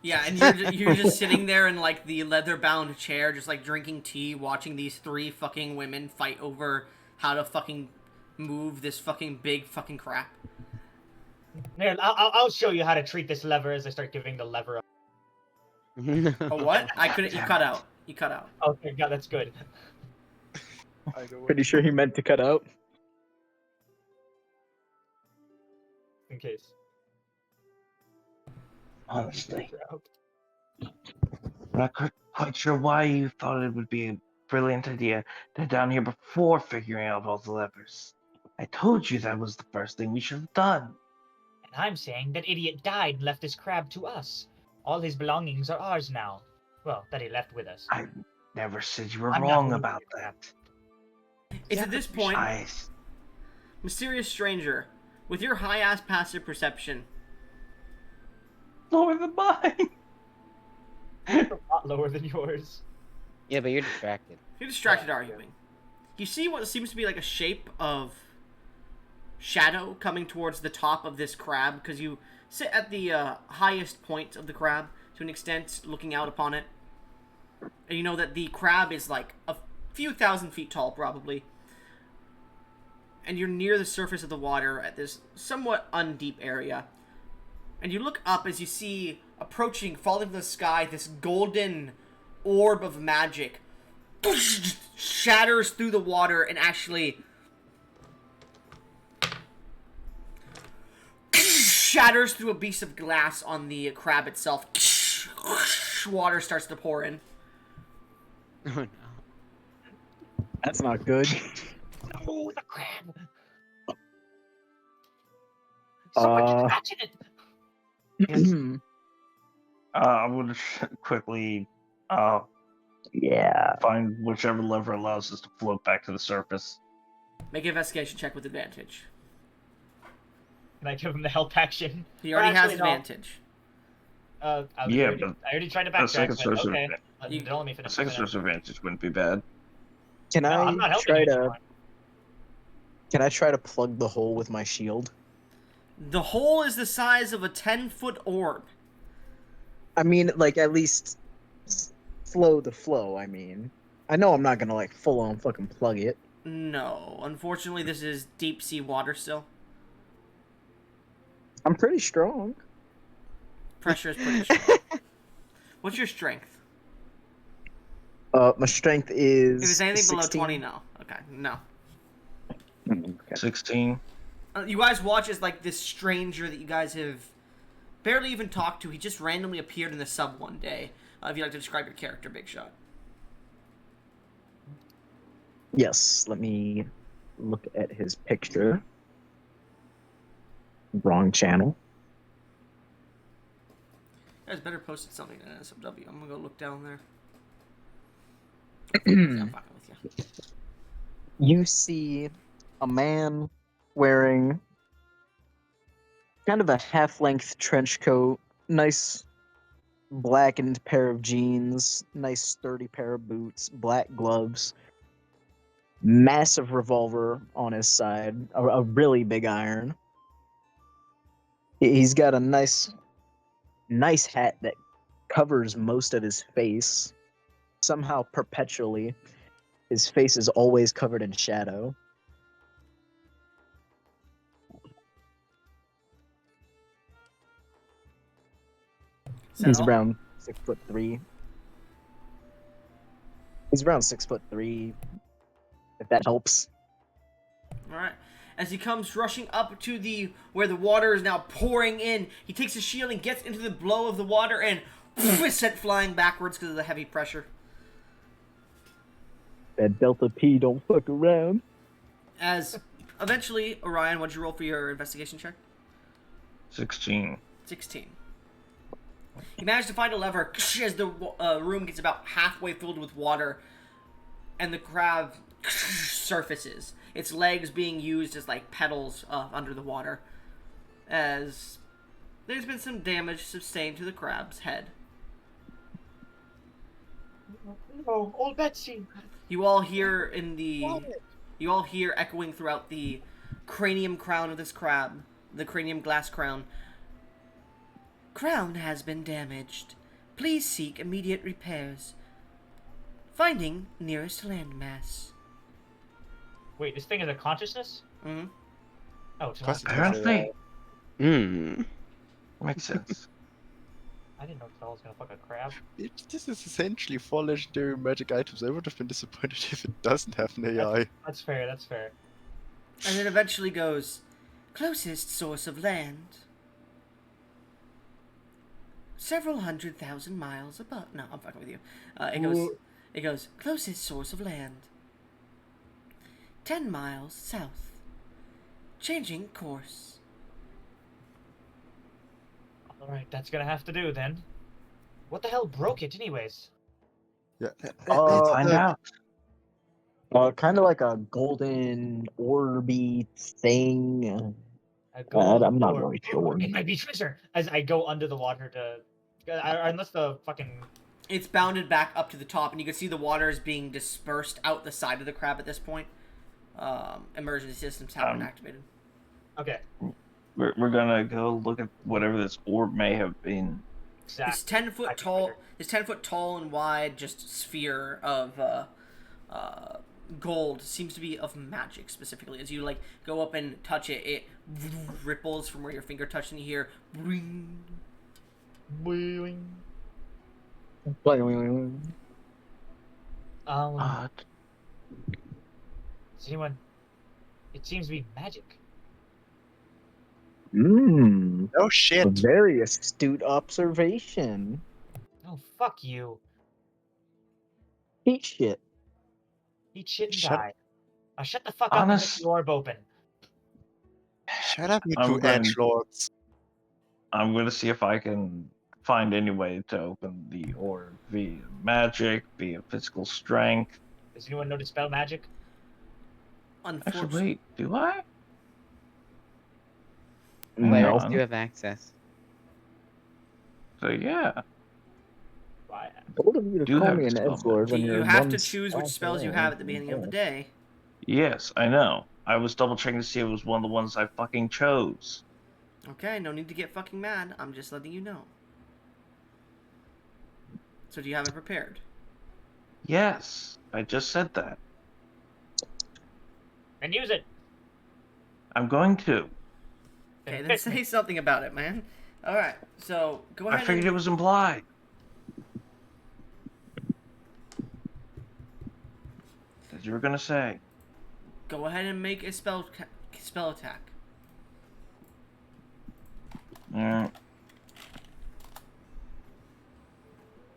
S1: Yeah, and you're just sitting there in, like, the leather-bound chair, just, like, drinking tea, watching these three fucking women fight over how to fucking move this fucking big fucking crap.
S6: Here, I'll show you how to treat this lever as I start giving the lever up.
S1: A what? I couldn't. You cut out. You cut out.
S6: Okay, yeah, that's good.
S3: I don't
S2: Pretty sure he meant to cut out.
S6: In case.
S5: Honestly, I'm not quite sure why you thought it would be a brilliant idea to head down here before figuring out all the levers. I told you that was the first thing we should have done.
S6: And I'm saying that idiot died and left his crab to us. All his belongings are ours now. Well, that he left with us.
S5: I never said you were
S6: I'm not
S5: wrong
S6: moving
S5: about
S6: your crab.
S5: that.
S1: It's at this point,
S5: I
S1: mysterious stranger, with your high-ass passive perception,
S5: lower than mine.
S6: A lot lower than yours.
S4: Yeah, but you're distracted.
S1: you're distracted
S6: Yeah,
S1: arguing. You see what seems to be like a shape of shadow coming towards the top of this crab, because you sit at the highest point of the crab to an extent, looking out upon it. And you know that the crab is like a few thousand feet tall, probably. And you're near the surface of the water at this somewhat undeep area. And you look up as you see approaching, falling from the sky, this golden orb of magic shatters through the water and actually shatters through a piece of glass on the crab itself. Water starts to pour in.
S4: Oh no.
S2: That's not good.
S6: Oh, the crab! Someone catching it!
S5: I would quickly
S2: Yeah.
S5: find whichever lever allows us to float back to the surface.
S1: Make an investigation check with advantage.
S6: Can I give him the help action?
S1: He already has
S6: Actually, no.
S1: advantage.
S6: I
S5: Yeah,
S6: already,
S5: but
S6: I already tried to
S5: a second
S6: backtrack,
S5: source
S6: but
S5: of
S6: okay. Don't let me
S5: a
S6: finish.
S5: second source of advantage wouldn't be bad.
S2: Can
S6: No, I'm not
S2: I
S6: helping
S2: try
S6: you
S2: to
S6: anymore.
S2: can I try to plug the hole with my shield?
S1: The hole is the size of a 10-foot orb.
S2: I mean, like at least slow the flow. I mean, I know I'm not gonna like full on fucking plug it.
S1: No, unfortunately, this is deep sea water still.
S2: I'm pretty strong.
S1: Pressure is pretty strong. What's your strength?
S2: My strength is.
S1: If it's anything
S2: 16.
S1: below 20, no. Okay, no.
S2: Okay.
S5: 16.
S1: You guys watch as like this stranger that you guys have barely even talked to. He just randomly appeared in the sub one day. If you'd like to describe your character, Big Shot.
S2: Yes, let me look at his picture. Wrong channel.
S1: You guys better posted something in SMW. I'm gonna go look down there. Yeah, I'm fucking with you.
S2: You see a man wearing kind of a half-length trench coat, nice blackened pair of jeans, nice sturdy pair of boots, black gloves, massive revolver on his side, a really big iron. He's got a nice hat that covers most of his face. Somehow, perpetually, his face is always covered in shadow.
S1: Is that
S2: He's
S1: all?
S2: around 6'3". He's around 6'3", if that helps.
S1: All right. As he comes rushing up to the where the water is now pouring in, he takes his shield and gets into the blow of the water and is sent flying backwards because of the heavy pressure.
S2: That Delta P don't fuck around.
S1: As eventually, Orion, what'd you roll for your investigation check?
S5: 16.
S1: 16. He managed to find a lever as the room gets about halfway filled with water, and the crab surfaces. Its legs being used as like pedals under the water, as there's been some damage sustained to the crab's head.
S6: Oh, old Betsy.
S1: You all hear you all hear echoing throughout the cranium crown of this crab, the cranium glass crown. Crown has been damaged. Please seek immediate repairs. Finding nearest landmass.
S6: Wait, this thing is a consciousness?
S1: Mm-hmm.
S6: Oh, it's
S3: Plus,
S6: not.
S5: Apparently.
S4: Hmm.
S5: Makes sense.
S6: I didn't know Thrall was gonna fuck a crab.
S3: This is essentially 4 legendary magic items. I would have been disappointed if it doesn't have an AI.
S6: That's fair. That's fair.
S1: And it eventually goes, closest source of land. Several 100,000 miles above. No, I'm fucking with you. It goes, closest source of land. 10 miles south. Changing course.
S6: All right, that's gonna have to do then. What the hell broke it, anyways?
S3: Yeah.
S2: Uh,
S5: Find out.
S2: Kind of like a golden orby thing.
S6: I go
S2: I'm not
S6: for-
S2: really sure.
S6: It might be treasure. As I go under the water to, unless the fucking.
S1: It's bounded back up to the top, and you can see the water is being dispersed out the side of the crab at this point. Emergency systems have been activated.
S6: Okay.
S5: We're gonna go look at whatever this orb may have been.
S6: Exactly.
S1: This 10-foot tall, and wide, just sphere of gold seems to be of magic specifically. As you like go up and touch it, it ripples from where your finger touched, and you hear ring.
S5: Odd.
S6: Does anyone? It seems to be magic.
S2: Mmm.
S3: Oh shit.
S2: Very astute observation.
S6: Oh fuck you!
S2: Eat shit.
S6: Eat shit and
S3: Shut-
S6: die. Now shut the fuck up and
S5: Honest-
S6: let the orb open.
S3: Shut up, you
S5: I'm
S3: two
S5: going-
S3: edgelords.
S5: I'm gonna see if I can find any way to open the orb via magic, via physical strength.
S6: Does anyone know to spell magic?
S5: Actually,
S1: Unfortunately,
S5: wait, do I?
S4: Players
S5: No.
S4: do have access.
S5: So yeah.
S6: Why?
S2: Bold of you to
S5: Do
S2: call
S5: have
S2: me an
S5: spell
S2: edgelord when
S1: you
S2: you're
S1: have
S2: one
S1: to choose which
S2: spot
S1: spells you
S2: away.
S1: have at the beginning of the day.
S5: Yes, I know. I was double checking to see if it was one of the ones I fucking chose.
S1: Okay, no need to get fucking mad. I'm just letting you know. So do you have it prepared?
S5: Yes, I just said that.
S6: And use it.
S5: I'm going to.
S1: Okay, then say something about it, man. All right, so go
S5: I
S1: ahead.
S5: figured it was implied. As you were gonna say.
S1: Go ahead and make a spell attack.
S5: Alright.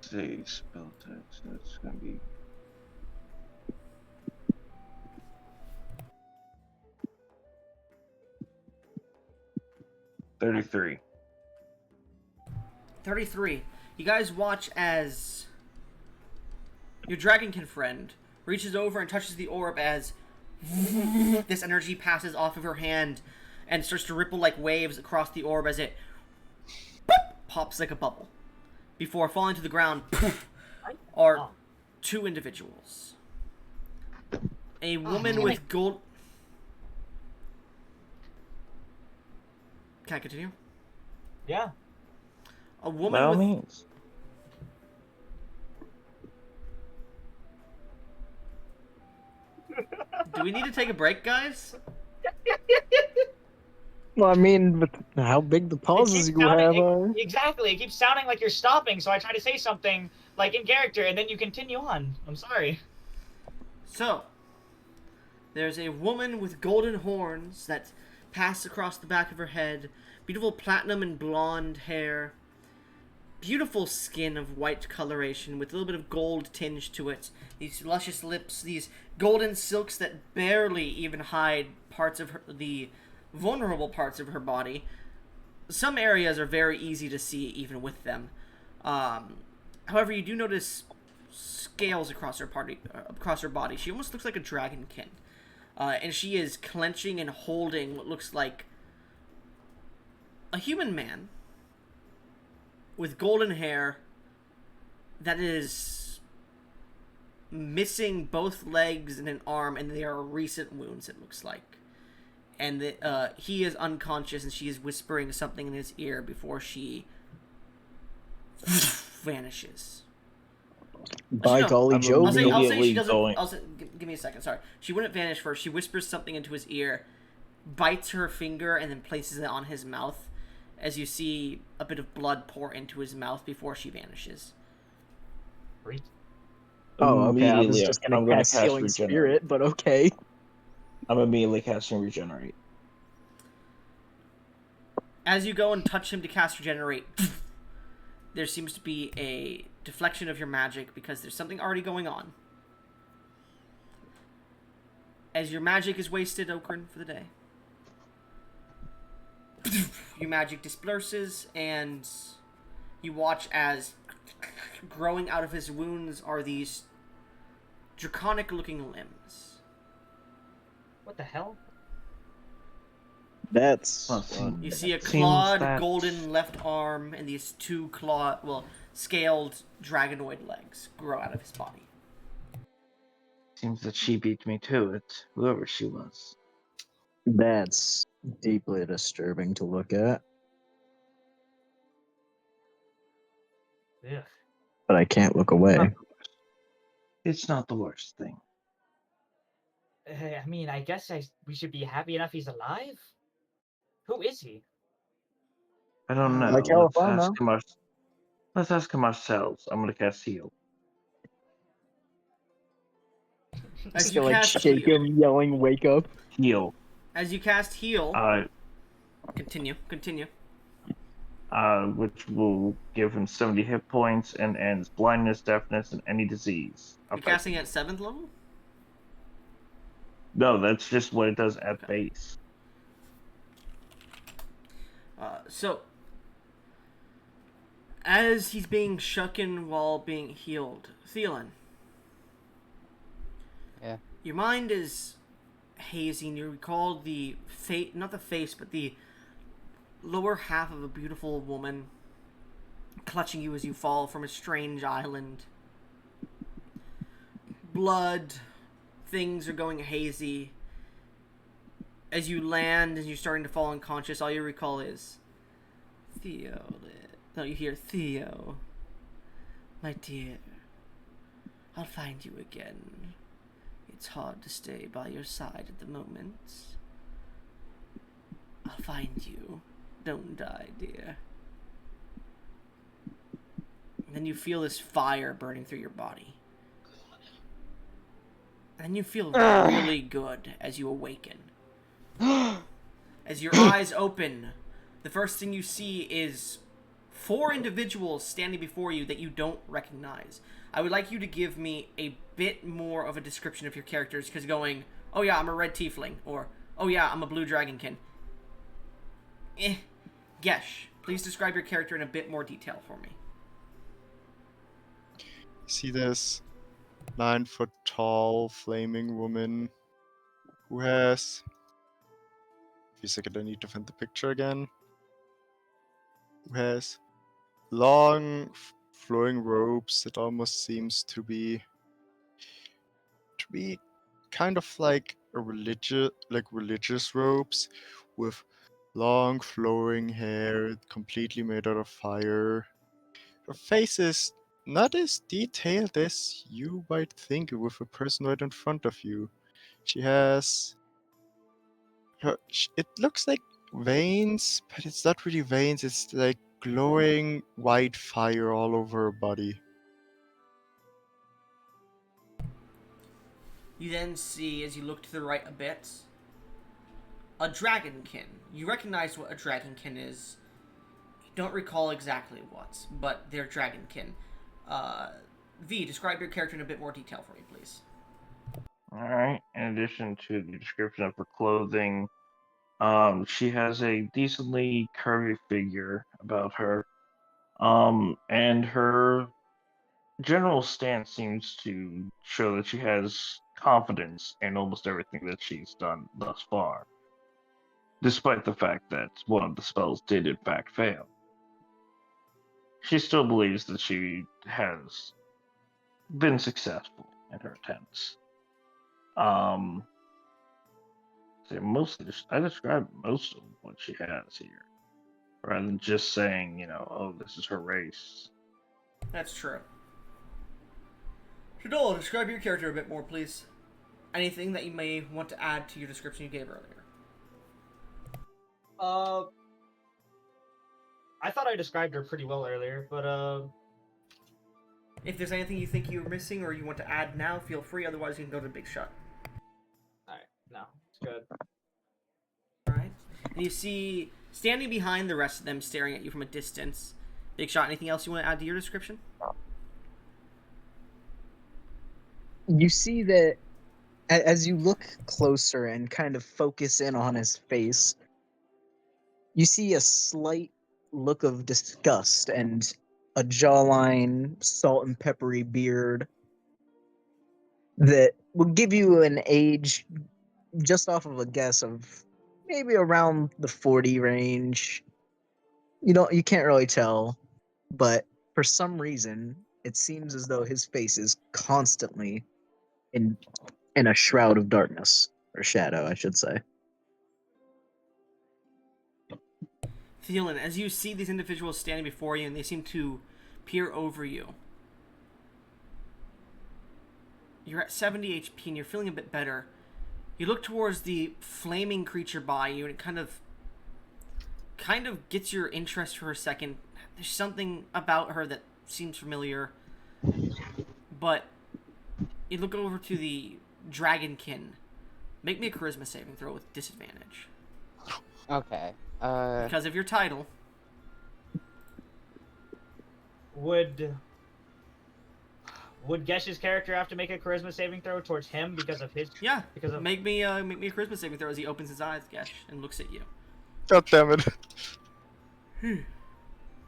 S5: Let's see, spell text. That's gonna be. $33.
S1: 33. You guys watch as your dragonkin friend reaches over and touches the orb as this energy passes off of her hand and starts to ripple like waves across the orb as it pops like a bubble. Before falling to the ground are two individuals. A woman with gold... Can I continue?
S6: Yeah.
S1: A woman
S5: By all
S1: with...
S5: means.
S1: Do we need to take a break, guys?
S2: Well, I mean, with how big the pauses you have are.
S6: Exactly. It keeps sounding like you're stopping, so I try to say something like in character, and then you continue on. I'm sorry.
S1: So, there's a woman with golden horns that pass across the back of her head, beautiful platinum and blonde hair, beautiful skin of white coloration with a little bit of gold tinge to it, these luscious lips, these golden silks that barely even hide parts of the vulnerable parts of her body. Some areas are very easy to see even with them. However, you do notice scales across her body. She almost looks like a dragonkin. And she is clenching and holding what looks like a human man with golden hair that is missing both legs and an arm, and they are recent wounds, it looks like. And he is unconscious, and she is whispering something in his ear before she vanishes.
S2: By
S1: No,
S2: golly,
S5: I'm
S2: Joe.
S1: I'll say she
S5: Immediately
S1: doesn't.
S5: going-
S1: Give me a second. Sorry, she wouldn't vanish first. She whispers something into his ear, bites her finger, and then places it on his mouth. as you see a bit of blood pour into his mouth before she vanishes.
S6: Great.
S2: Oh, okay. I was
S5: Immediately,
S2: just gonna
S5: I'm gonna
S2: cast
S5: cast
S2: Healing
S5: regenerate.
S2: Spirit, but okay.
S5: I'm immediately casting regenerate.
S1: As you go and touch him to cast Regenerate, there seems to be a deflection of your magic because there's something already going on. As your magic is wasted, Okran, for the day. Your magic disperses, and you watch as growing out of his wounds are these draconic-looking limbs.
S6: What the hell?
S2: That's
S5: Well, see,
S1: You see a
S5: seems
S1: clawed
S5: that-
S1: golden left arm and these two scaled dragonoid legs grow out of his body.
S5: Seems that she beat me to it, whoever she was.
S2: that's deeply disturbing to look at,
S6: Ugh.
S2: but I can't look away.
S5: It's not the worst thing.
S6: I mean, I guess we should be happy enough he's alive. Who is he?
S5: I don't know.
S2: Like hell if I know.
S5: Let's ask him ourselves. I'm gonna cast heal.
S1: As
S2: Just
S1: you
S2: to like
S1: cast
S2: shake
S1: heal,
S2: him, yelling, "Wake up!"
S5: Heal.
S1: as you cast heal, continue.
S5: Which will give him 70 hit points and ends blindness, deafness, and any disease.
S1: You're casting at 7th level?
S5: No, that's just what it does at
S1: Okay.
S5: base.
S1: So, as he's being shooken while being healed, Thielen.
S4: Yeah.
S1: Your mind is hazy, and you recall the not the face, but the lower half of a beautiful woman clutching you as you fall from a strange island. Blood, things are going hazy. As you land and you're starting to fall unconscious, all you recall is Theo. No, you hear Theo. My dear, I'll find you again. It's hard to stay by your side at the moment. I'll find you. Don't die, dear. And then you feel this fire burning through your body. And then you feel really good as you awaken. As your eyes open, the first thing you see is 4 individuals standing before you that you don't recognize. I would like you to give me a bit more of a description of your characters, because going, oh yeah, I'm a red tiefling, or oh yeah, I'm a blue dragonkin. Gesh, please describe your character in a bit more detail for me.
S3: See this 9-foot tall flaming woman who has. Wait a second, I need to find the picture again. Who has long flowing robes that almost seems to be kind of like a religious robes with long flowing hair completely made out of fire. Her face is not as detailed as you might think with a person right in front of you. She has it looks like veins, but it's not really veins, it's like glowing white fire all over her body.
S1: You then see, as you look to the right a bit, a dragonkin. You recognize what a dragonkin is. You don't recall exactly what, but they're dragonkin. V, describe your character in a bit more detail for me, please.
S5: Alright, in addition to the description of her clothing, she has a decently curvy figure about her. And her general stance seems to show that she has confidence in almost everything that she's done thus far, despite the fact that one of the spells did in fact fail. She still believes that she has been successful in her attempts. Um, I describe most of what she has here, rather than just saying, oh, this is her race.
S1: That's true. Shadol, describe your character a bit more, please. Anything that you may want to add to your description you gave earlier.
S6: I thought I described her pretty well earlier, but
S1: If there's anything you think you're missing or you want to add now, feel free. Otherwise, you can go to Big Shot.
S6: alright, no, it's good.
S1: All right. And you see standing behind the rest of them, staring at you from a distance. Big Shot. Anything else you want to add to your description?
S2: You see that as you look closer and kind of focus in on his face, you see a slight look of disgust and a jawline, salt and peppery beard that will give you an age just off of a guess of maybe around the 40 range. You can't really tell, but for some reason it seems as though his face is constantly in a shroud of darkness, or shadow, I should say.
S1: Thielen, as you see these individuals standing before you and they seem to peer over you, you're at 70 HP and you're feeling a bit better. You look towards the flaming creature by you and it kind of gets your interest for a second. There's something about her that seems familiar, but you look over to the dragonkin. Make me a charisma saving throw with disadvantage
S4: Okay.
S1: because of your title.
S6: Would Gesh's character have to make a charisma saving throw towards him because of his?
S1: Yeah,
S6: Because of
S1: make me a charisma saving throw as he opens his eyes, Gesh, and looks at you.
S3: God damn it.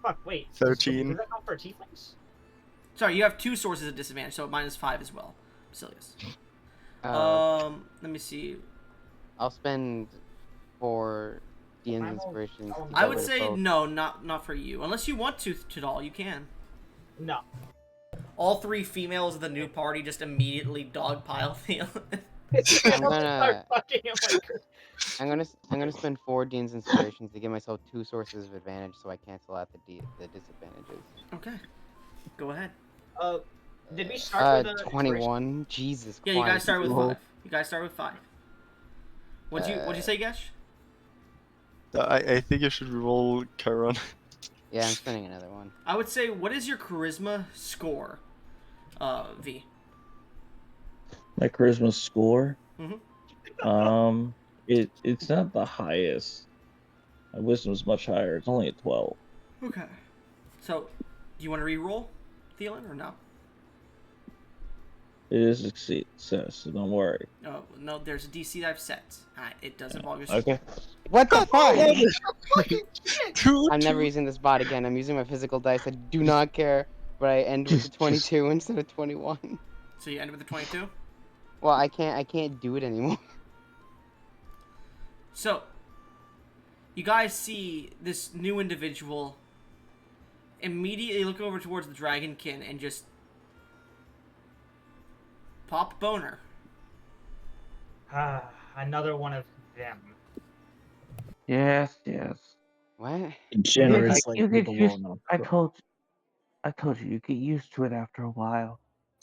S6: fuck. Wait.
S3: 13.
S6: Does that count for tieflings?
S1: Sorry, you have 2 sources of disadvantage, so -5 as well. Basilius. Let me see.
S4: I'll spend 4 DN's inspirations. to
S1: I
S4: get
S1: would
S4: rid of
S1: say
S4: both.
S1: no, not for you. Unless you want to all, you can.
S6: No.
S1: All 3 females of the new party just immediately dogpile Thielen.
S4: I'm gonna-
S6: Start fucking him like
S4: I'm gonna spend 4 Dean's inspirations to give myself 2 sources of advantage, so I cancel out the disadvantages.
S1: Okay, go ahead.
S6: Did we start with a
S4: 21. Jesus
S1: Yeah,
S4: Christ.
S1: you guys start with
S2: Roll.
S1: 5. You guys start with 5. What'd you say, Gesh?
S3: I think you should roll Charon.
S4: Yeah, I'm spending another one.
S1: I would say, what is your charisma score, V?
S5: My charisma score.
S1: Mhm.
S5: It's not the highest. My wisdom is much higher. It's only a 12.
S1: Okay. So, do you want to re-roll, Thielen, or no?
S5: It is a success, so don't worry.
S1: Oh, no, there's a DC that I've set. It does involve your
S5: Okay.
S4: What the fuck?
S3: Two,
S4: I'm never
S3: two.
S4: using this bot again. I'm using my physical dice. I do not care, but I end with the 22 instead of 21.
S1: So you end with the 22?
S4: Well, I can't do it anymore.
S1: So, you guys see this new individual immediately look over towards the dragonkin and just pop boner.
S6: another one of them.
S5: Yes.
S4: What?
S2: Generous,
S5: You get
S2: people
S5: used.
S2: will know.
S5: I told you, you get used to it after a while.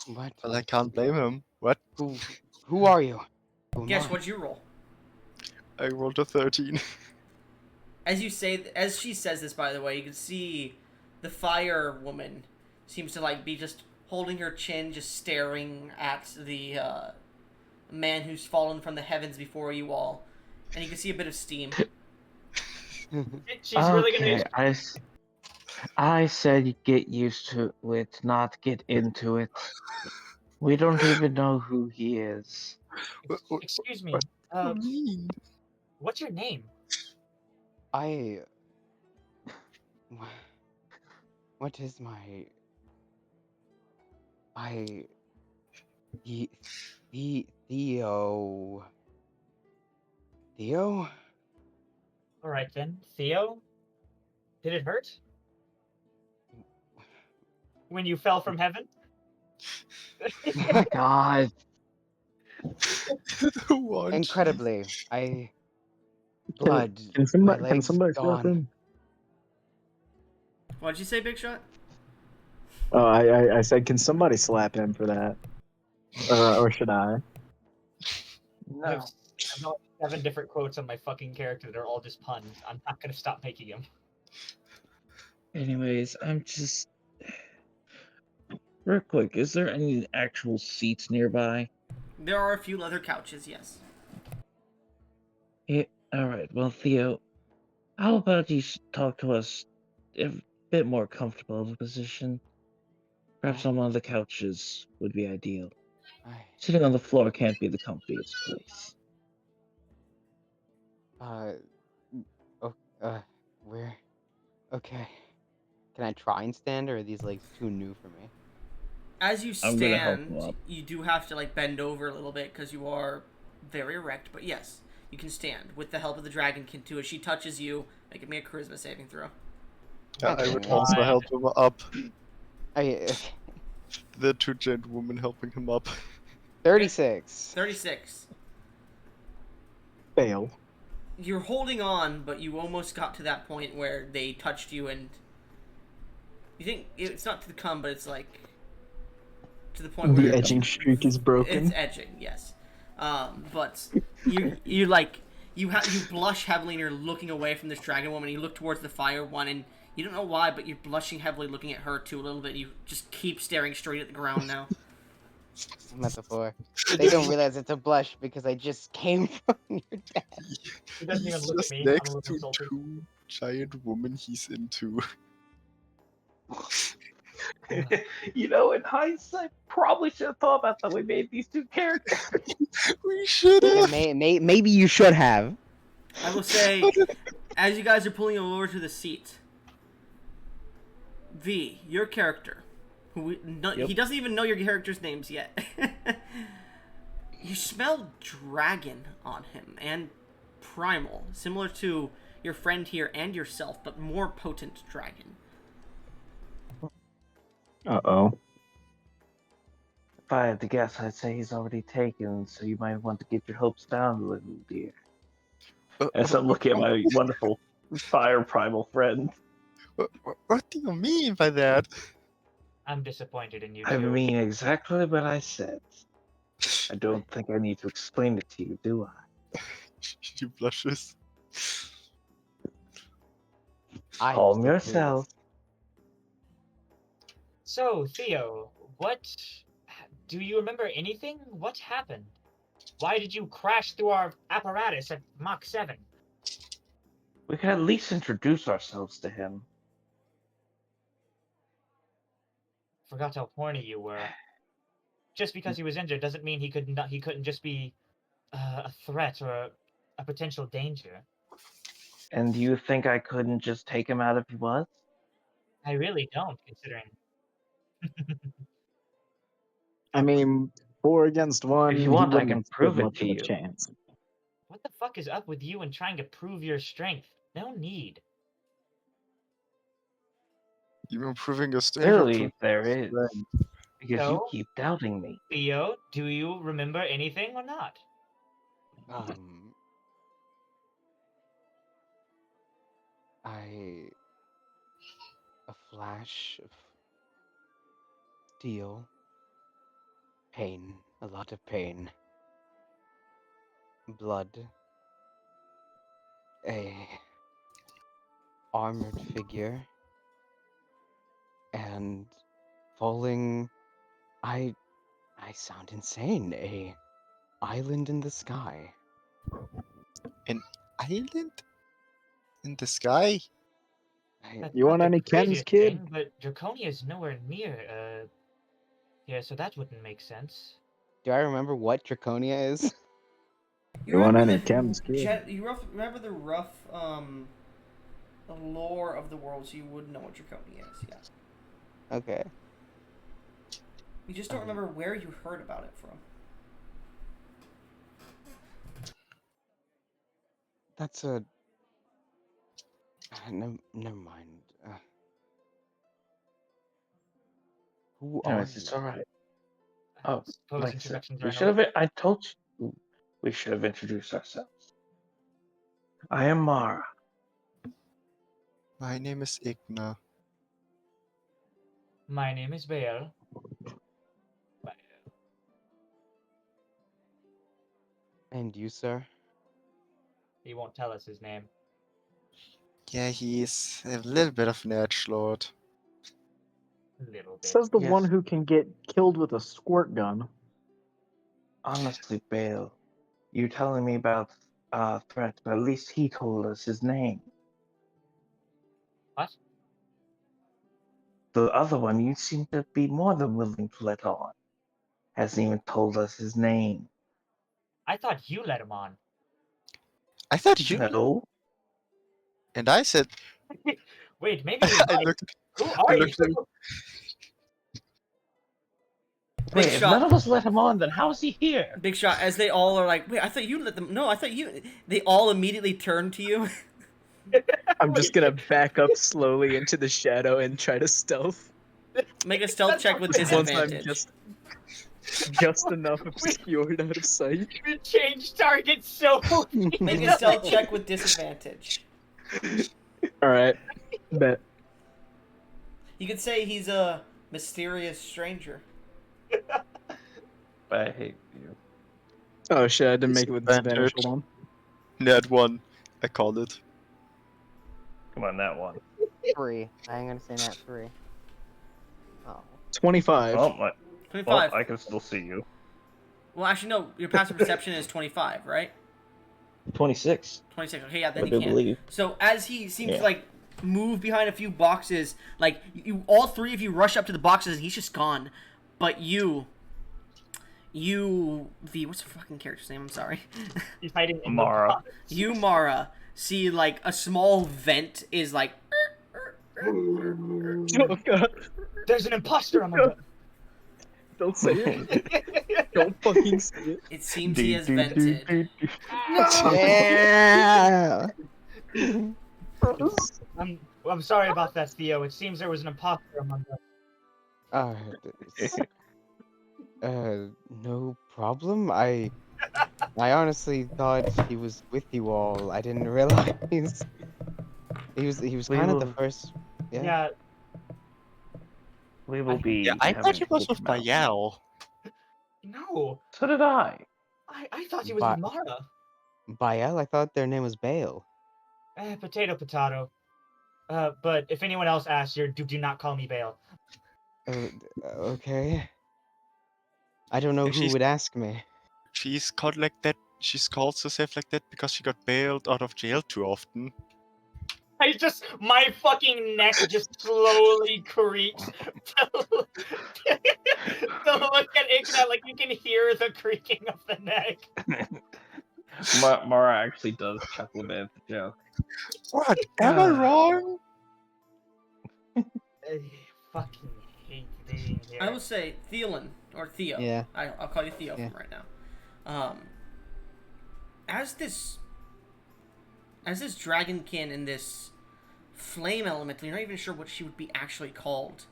S4: What?
S3: Well, I can't blame him. What?
S4: Who are you? Who am
S1: Guess
S4: I?
S1: what'd you roll?
S3: I rolled a 13.
S1: As she says this, by the way, you can see the fire woman seems to be just holding her chin, just staring at the man who's fallen from the heavens before you all, and you can see a bit of steam.
S6: She's really gonna.
S5: I said you get used to it, not get into it. We don't even know who he is.
S6: Excuse me.
S3: What do you mean?
S6: What's your name?
S4: What is my... Theo... Theo?
S6: All right then, Theo. Did it hurt when you fell from heaven?
S5: Oh my god.
S3: What?
S4: Incredibly, blood.
S2: Can
S4: my
S2: somebody
S4: legs
S2: slap
S4: gone.
S2: him?
S1: What'd you say, Big Shot?
S2: Oh, I said, can somebody slap him for that? Or should I?
S6: I have 7 different quotes on my fucking character that are all just puns. I'm not gonna stop making them.
S5: Anyways, I'm just real quick. Is there any actual seats nearby?
S1: There are a few leather couches, yes.
S5: Yeah. All right. Well, Theo, how about you talk to us a bit more comfortable of a position? Perhaps
S4: Oh,
S5: on one of the couches would be ideal.
S4: I,
S5: Sitting on the floor can't be the comfiest place.
S4: uh, oh, where? Okay. Can I try and stand, or are these legs too new for me?
S1: As you
S5: I'm gonna help him
S1: stand,
S5: up.
S1: you do have to like bend over a little bit because you are very erect. But yes, you can stand with the help of the dragonkin too. As she touches you, make me a charisma saving throw.
S3: Yeah,
S4: God
S3: I
S4: dang
S3: would
S4: it.
S3: also help him up.
S4: Okay.
S3: The two giant women helping him up.
S4: 36.
S1: 36.
S2: Fail.
S1: You're holding on, but you almost got to that point where they touched you, and you think it's not to the come, but it's like to the point where
S2: The edging streak is
S1: it's
S2: broken.
S1: edging. Yes, but you like you blush heavily, and you're looking away from this dragon woman. You look towards the fire one, and you don't know why, but you're blushing heavily, looking at her too a little bit. You just keep staring straight at the ground now.
S4: I'm at the floor. They don't realize it's a blush because I just came from your dad.
S6: He doesn't even
S3: He's
S6: look at
S3: just
S6: me. I'm a
S3: next
S6: little
S3: to
S6: insulted.
S3: two giant women he's into.
S5: You know, in hindsight, probably should have thought about that. We made these two characters.
S3: We should
S4: Yeah,
S3: have.
S4: maybe you should have.
S1: I will say, as you guys are pulling him over to the seat, V, your character,
S5: Yep.
S1: he doesn't even know your character's names yet. You smell dragon on him and primal, similar to your friend here and yourself, but more potent dragon.
S2: Uh-oh.
S5: If I had to guess, I'd say he's already taken, so you might want to get your hopes down a little, dear. As I'm looking at my wonderful fire primal friend.
S3: What do you mean by that?
S6: I'm disappointed in you
S5: I
S6: too.
S5: mean exactly what I said. I don't think I need to explain it to you, do I?
S3: She blushes.
S4: I'm
S5: Calm
S4: so
S5: yourself.
S4: clueless.
S6: So, Theo, do you remember anything? What happened? Why did you crash through our apparatus at Mach 7?
S5: We can at least introduce ourselves to him.
S6: Forgot how horny you were. Just because he was injured doesn't mean he couldn't just be a threat or a potential danger.
S5: And do you think I couldn't just take him out if he was?
S6: I really don't, considering.
S2: I mean, 4 against 1,
S5: If
S2: he
S5: you want, I
S2: wouldn't
S5: can
S2: have stood
S5: prove it
S2: much
S5: to
S2: of a
S5: you.
S2: chance.
S6: What the fuck is up with you and trying to prove your strength? No need.
S3: You're improving your strength.
S5: Clearly, there is.
S3: strength.
S5: Because you
S6: So,
S5: keep doubting me.
S6: Theo, do you remember anything or not?
S4: I a flash of steel, pain, a lot of pain, blood, a armored figure, and falling. I sound insane. A island in the sky.
S3: An island in the sky?
S6: That's
S2: You
S6: not
S2: want
S6: the
S2: any chems,
S6: craziest
S2: kid?
S6: thing, but Draconia is nowhere near, here, so that wouldn't make sense.
S4: Do I remember what Draconia is?
S2: You want any chems, kid?
S1: Remember the rough the lore of the world, so you would know what Draconia is. Yeah.
S4: Okay.
S1: You just don't remember where you heard about it from.
S4: That's a. No, never mind. Who are
S5: Anyways,
S4: you?
S5: it's alright.
S6: I
S5: Oh,
S6: suppose
S5: like I said,
S6: introductions
S5: we
S6: are in
S5: should
S6: order.
S5: have. I told you we should have introduced ourselves. I am Mara.
S3: My name is Igna.
S6: My name is Bael.
S4: And you, sir?
S6: He won't tell us his name.
S3: Yeah, he's a little bit of an edgelord.
S6: A little bit.
S2: Says the
S5: Yes.
S2: one who can get killed with a squirt gun.
S5: Honestly, Bale, you're telling me about threats, but at least he told us his name.
S6: What?
S5: The other one you seem to be more than willing to let on. Hasn't even told us his name.
S6: I thought you let him on.
S3: I thought you.
S5: No.
S3: And I said,
S6: Wait, maybe you
S3: I
S6: might.
S3: looked,
S6: Who
S3: I
S6: are you?
S3: looked at him.
S1: Big
S5: Wait, if
S1: shot.
S5: none of us let him on, then how is he here?
S1: Big shot. As they all are like, wait, I thought you let them. No, I thought you. They all immediately turn to you.
S2: I'm just gonna back up slowly into the shadow and try to stealth.
S1: Make a stealth
S6: That's
S1: check with
S6: okay.
S2: Once I'm
S1: disadvantage.
S2: just enough obscured out of sight.
S6: We changed targets so.
S1: Make a stealth check with disadvantage.
S2: Alright. Bet.
S1: You could say he's a mysterious stranger.
S5: I hate you.
S2: Oh shit, I didn't make it with disadvantage.
S3: Disadvantage.
S2: Hold on.
S3: Nat 1. I called it.
S5: Come on, that one.
S4: 3. I'm gonna say that 3. Oh.
S2: 25.
S5: Oh, my,
S1: 25.
S5: I can still see you.
S1: Well, actually, no. Your passive perception is 25, right?
S5: 26.
S1: 26. Okay, yeah,
S5: I
S1: then
S5: do
S1: he can.
S5: believe.
S1: So as he seems to
S5: Yeah.
S1: like move behind a few boxes, like you, all three of you rush up to the boxes, and he's just gone. But you, what's the fucking character's name? I'm sorry.
S6: He's hiding in
S5: Mara.
S6: the box.
S1: You, Mara, see like a small vent is like.
S2: Oh god.
S6: There's an imposter among us.
S2: Don't say it. Don't fucking say it.
S1: It seems he has vented.
S4: Yeah.
S6: I'm sorry about that, Theo. It seems there was an imposter among us.
S4: It's- no problem. I honestly thought he was with you all. I didn't realize he was
S5: We
S4: kind of the
S5: will-
S4: first. Yeah.
S6: Yeah,
S5: We will be.
S3: Yeah, I
S5: having
S3: thought he
S5: to
S3: was
S5: take
S3: with
S5: him out.
S3: Bayal.
S6: no.
S5: So did I.
S6: I thought he was
S4: But-
S6: with Mara.
S4: Bael, I thought their name was Bale.
S6: Potato, potato. But if anyone else asks, do not call me Bale.
S4: Okay. I don't know
S3: If
S4: who
S3: she's-
S4: would ask me.
S3: She's called like that. She's called herself like that because she got bailed out of jail too often.
S6: My fucking neck just slowly creaks. So look at Ignat like you can hear the creaking of the neck.
S5: Mara actually does chuckle a bit at the joke.
S3: What? Am I wrong?
S6: I fucking hate being here.
S1: I will say Theolin or Theo.
S4: Yeah.
S1: I'll call you Theo
S4: Yeah.
S1: from right now. As this dragonkin and this flame elemental, you're not even sure what she would be actually called,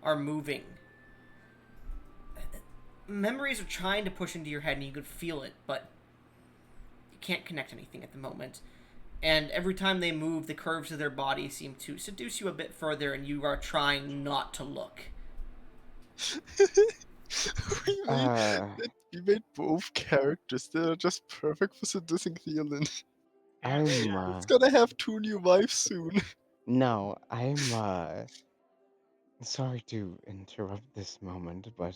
S1: are moving. Memories are trying to push into your head, and you could feel it, but you can't connect anything at the moment. And every time they move, the curves of their body seem to seduce you a bit further, and you are trying not to look.
S3: We made both characters. They're just perfect for seducing Theolin.
S4: I'm
S3: It's gonna have 2 new wives soon.
S4: no, I'm sorry to interrupt this moment, but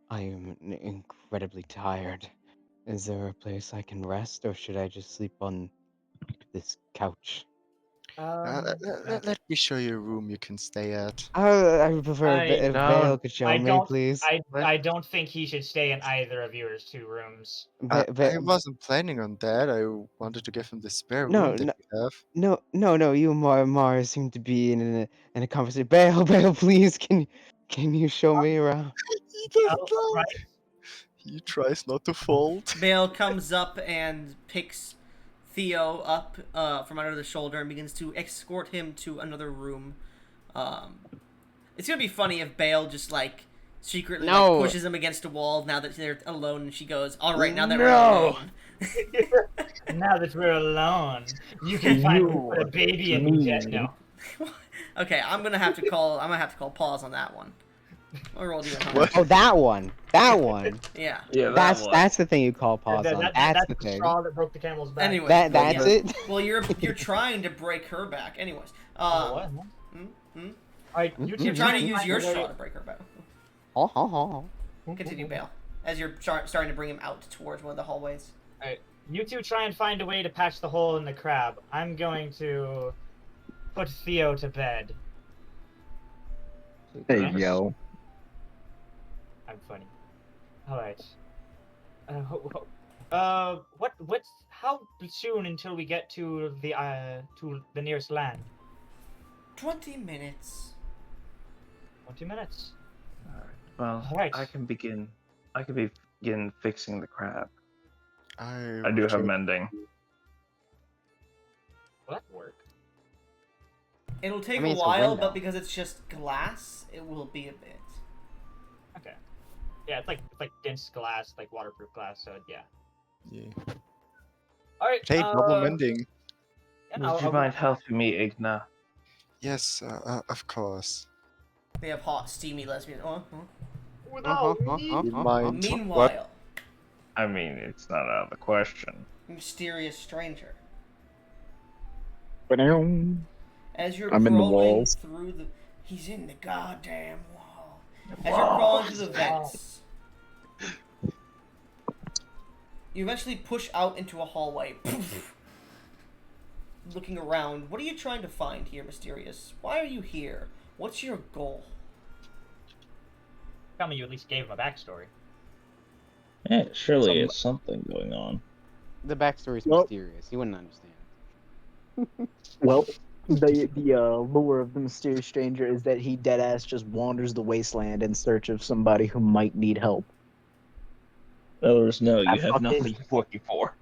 S4: I am incredibly tired. Is there a place I can rest, or should I just sleep on this couch?
S3: Let me show you a room you can stay at.
S4: I would prefer if
S5: No,
S4: Vale could show
S6: I
S4: me,
S6: don't-
S4: please.
S6: I don't think he should stay in either of yours 2 rooms.
S3: I wasn't planning on that. I wanted to give him the spare
S4: No,
S3: room that we have.
S4: No, you and Mara seem to be in a conversation. Bale, please, can you show me around?
S3: He doesn't
S6: Oh,
S3: like.
S6: right.
S3: He tries not to fold.
S1: Bale comes up and picks Theo up from under the shoulder and begins to escort him to another room. It's gonna be funny if Bale just like secretly like,
S4: No.
S1: pushes him against a wall now that they're alone, and she goes, "All right, now that we're
S4: No.
S1: alone."
S6: Now that we're alone, you can find
S5: You
S6: put a baby in
S5: mean-
S6: jet. No.
S1: Okay, I'm gonna have to call pause on that one. I'll roll you a
S3: What?
S4: Oh, that one. That one.
S1: Yeah.
S5: Yeah, that
S4: That's
S5: one.
S4: that's the thing you call pause on. That's
S6: That's
S4: the
S6: the
S4: thing.
S6: straw that broke the camel's back.
S1: Anyway,
S4: That's
S1: yeah.
S4: it.
S1: Well, you're trying to break her back. Anyways.
S6: Oh, what?
S1: Hmm?
S6: Alright, you two
S1: You're trying to use
S6: find
S1: your
S6: a way-
S1: straw to break her back.
S4: Oh, oh, oh, oh.
S1: Continue, Bale. As you're starting to bring him out towards one of the hallways.
S6: You two try and find a way to patch the hole in the crab. I'm going to put Theo to bed.
S2: Hey,
S6: Okay.
S2: yo.
S6: I'm funny. Alright. How soon until we get to the nearest land?
S1: 20 minutes.
S6: 20 minutes.
S5: Well,
S6: Alright.
S5: I can begin fixing the crab. I
S3: will
S5: do have
S3: try-
S5: mending.
S6: Will that work?
S1: It'll take
S4: I mean,
S1: a
S4: it's a
S1: while,
S4: window.
S1: but because it's just glass, it will be a bit.
S6: Okay. Yeah, it's like dense glass, like waterproof glass, so yeah.
S3: Yeah.
S6: Alright,
S3: Hey, double mending.
S6: yeah,
S5: Would you mind helping me, Igna?
S3: Yes, of course.
S1: They have hot, steamy lesbian.
S3: You mind?
S1: Meanwhile,
S3: What?
S5: I mean, it's not out of the question.
S1: mysterious stranger.
S2: Ba-dum.
S1: As you're
S2: I'm in the
S1: crawling
S2: walls.
S1: through the, he's in the goddamn wall. As you're crawling through the vents, you eventually push out into a hallway. Looking around, what are you trying to find here, Mysterious? Why are you here? What's your goal?
S6: Tell me you at least gave him a backstory.
S5: Yeah, surely
S2: Some-
S5: it's something going on.
S4: The backstory's
S2: Well-
S4: mysterious. You wouldn't understand.
S2: Well, the lure of the mysterious stranger is that he deadass just wanders the wasteland in search of somebody who might need help.
S5: In other words, no,
S2: I
S5: you have
S2: fucking-
S5: nothing you're looking for.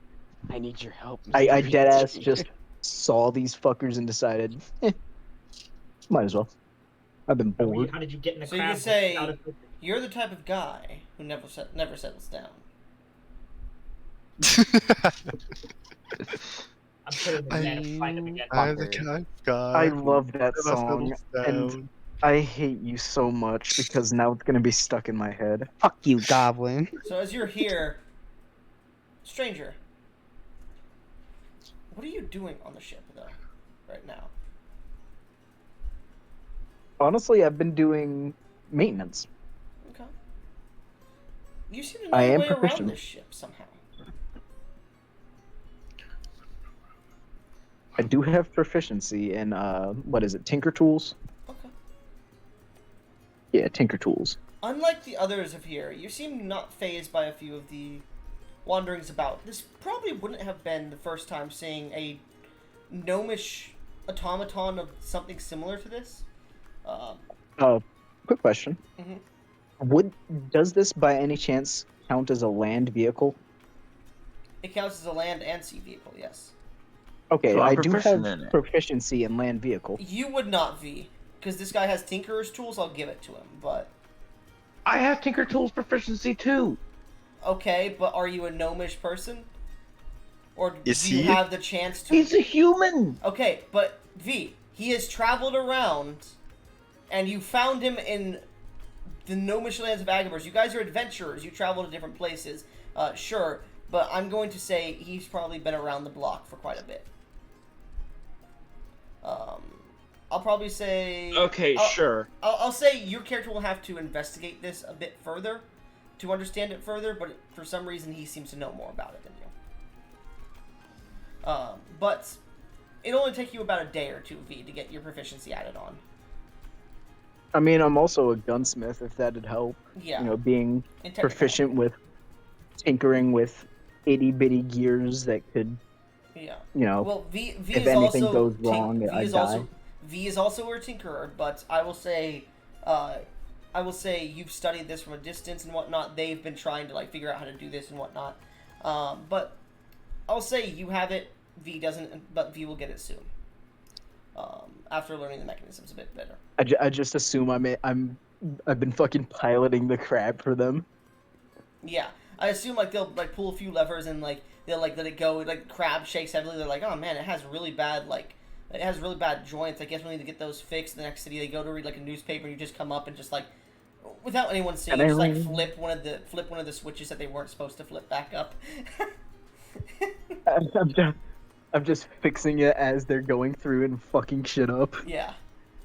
S4: I need your help.
S2: I
S4: mysterious
S2: deadass
S4: stranger.
S2: just saw these fuckers and decided, might as well. I've been bored.
S6: How did you get in the
S1: So you
S6: crab?
S1: could say-
S6: out of-
S1: You're the type of guy who never settles down.
S6: I'm putting the man and find him again.
S3: I'm the
S4: Fucker.
S3: kind of guy.
S2: I
S3: who
S2: love that
S3: never
S2: song,
S3: settles
S2: and
S3: down.
S2: I hate you so much because now it's gonna be stuck in my head.
S4: Fuck you, Goblin.
S1: So as you're here, stranger, what are you doing on the ship though, right now?
S2: Honestly, I've been doing maintenance.
S1: Okay. You seem to know
S2: I
S1: your
S2: am
S1: way around
S2: proficient.
S1: this ship somehow.
S2: I do have proficiency in what is it, Tinker Tools?
S1: Okay.
S2: Yeah, Tinker Tools.
S1: Unlike the others of here, you seem not phased by a few of the wanderings about. This probably wouldn't have been the first time seeing a gnomish automaton of something similar to this.
S2: Quick question.
S1: Mhm.
S2: Does this by any chance count as a land vehicle?
S1: It counts as a land and sea vehicle, yes.
S2: Okay,
S5: So I'm
S2: I do
S5: proficient
S2: have
S5: in it.
S2: proficiency in land vehicle.
S1: You would not, V. Because this guy has Tinkerer's tools, I'll give it to him. But,
S5: I have Tinker Tools proficiency too.
S1: okay, but are you a gnomish person? Or
S3: Is
S1: do you
S3: he?
S1: have the chance to...
S5: He's a human.
S1: Okay, but V, he has traveled around, and you found him in the gnomish lands of Agabers. You guys are adventurers. You travel to different places. Sure, but I'm going to say he's probably been around the block for quite a bit. I'll probably say...
S5: Okay, sure.
S1: I'll say your character will have to investigate this a bit further to understand it further, but for some reason he seems to know more about it than you. But it'll only take you about a day or two, V, to get your proficiency added on.
S2: I mean, I'm also a gunsmith, if that'd help.
S1: Yeah.
S2: You know, being
S1: in technical.
S2: proficient with tinkering with itty-bitty gears that could,
S1: Yeah.
S2: you know,
S1: Well, V
S2: if
S1: is
S2: anything
S1: also
S2: goes wrong,
S1: V
S2: I
S1: is
S2: die.
S1: also V is also a tinkerer, but I will say you've studied this from a distance and whatnot. They've been trying to like figure out how to do this and whatnot. But I'll say you have it. V doesn't, but V will get it soon. After learning the mechanisms a bit better.
S2: I just assume I've been fucking piloting the crab for them.
S1: Yeah, I assume like they'll like pull a few levers and like they'll like let it go. Like crab shakes heavily. They're like, oh man, it has really bad joints. I guess we need to get those fixed. The next city they go to read like a newspaper, and you just come up and just like Without anyone seeing, just like flip one of the switches that they weren't supposed to flip back up.
S2: I'm just fixing it as they're going through and fucking shit up.
S1: Yeah.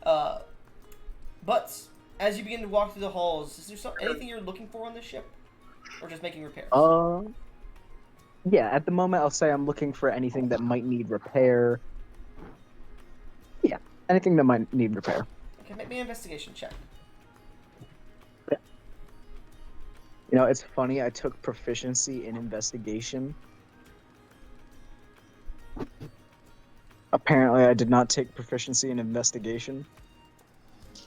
S1: But as you begin to walk through the halls, is there anything you're looking for on this ship, or just making repairs?
S2: Yeah. At the moment, I'll say I'm looking for anything that might need repair. Yeah, anything that might need repair.
S1: Okay, make me an investigation check.
S2: You know, it's funny. I took proficiency in investigation. Apparently, I did not take proficiency in investigation.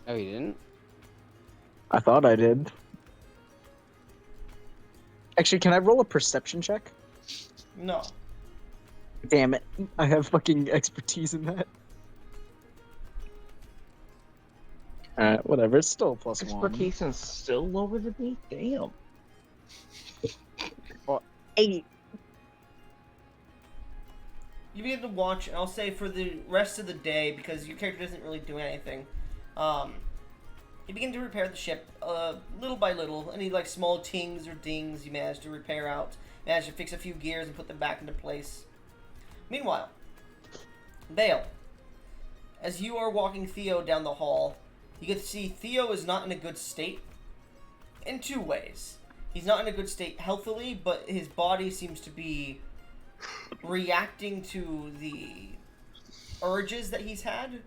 S4: Oh, you didn't?
S2: I thought I did. Actually, can I roll a perception check?
S1: No.
S2: Damn it. I have fucking expertise in that. Whatever. It's still a +1.
S5: Expertise is still lower than me? Damn.
S2: Well, 8.
S1: You begin to watch, and I'll say for the rest of the day, because your character doesn't really do anything, you begin to repair the ship, little by little. Any, like, small tings or dings you manage to repair out. Manage to fix a few gears and put them back into place. Meanwhile, Vale, as you are walking Theo down the hall, you get to see Theo is not in a good state in 2 ways. He's not in a good state healthily, but his body seems to be reacting to the urges that he's had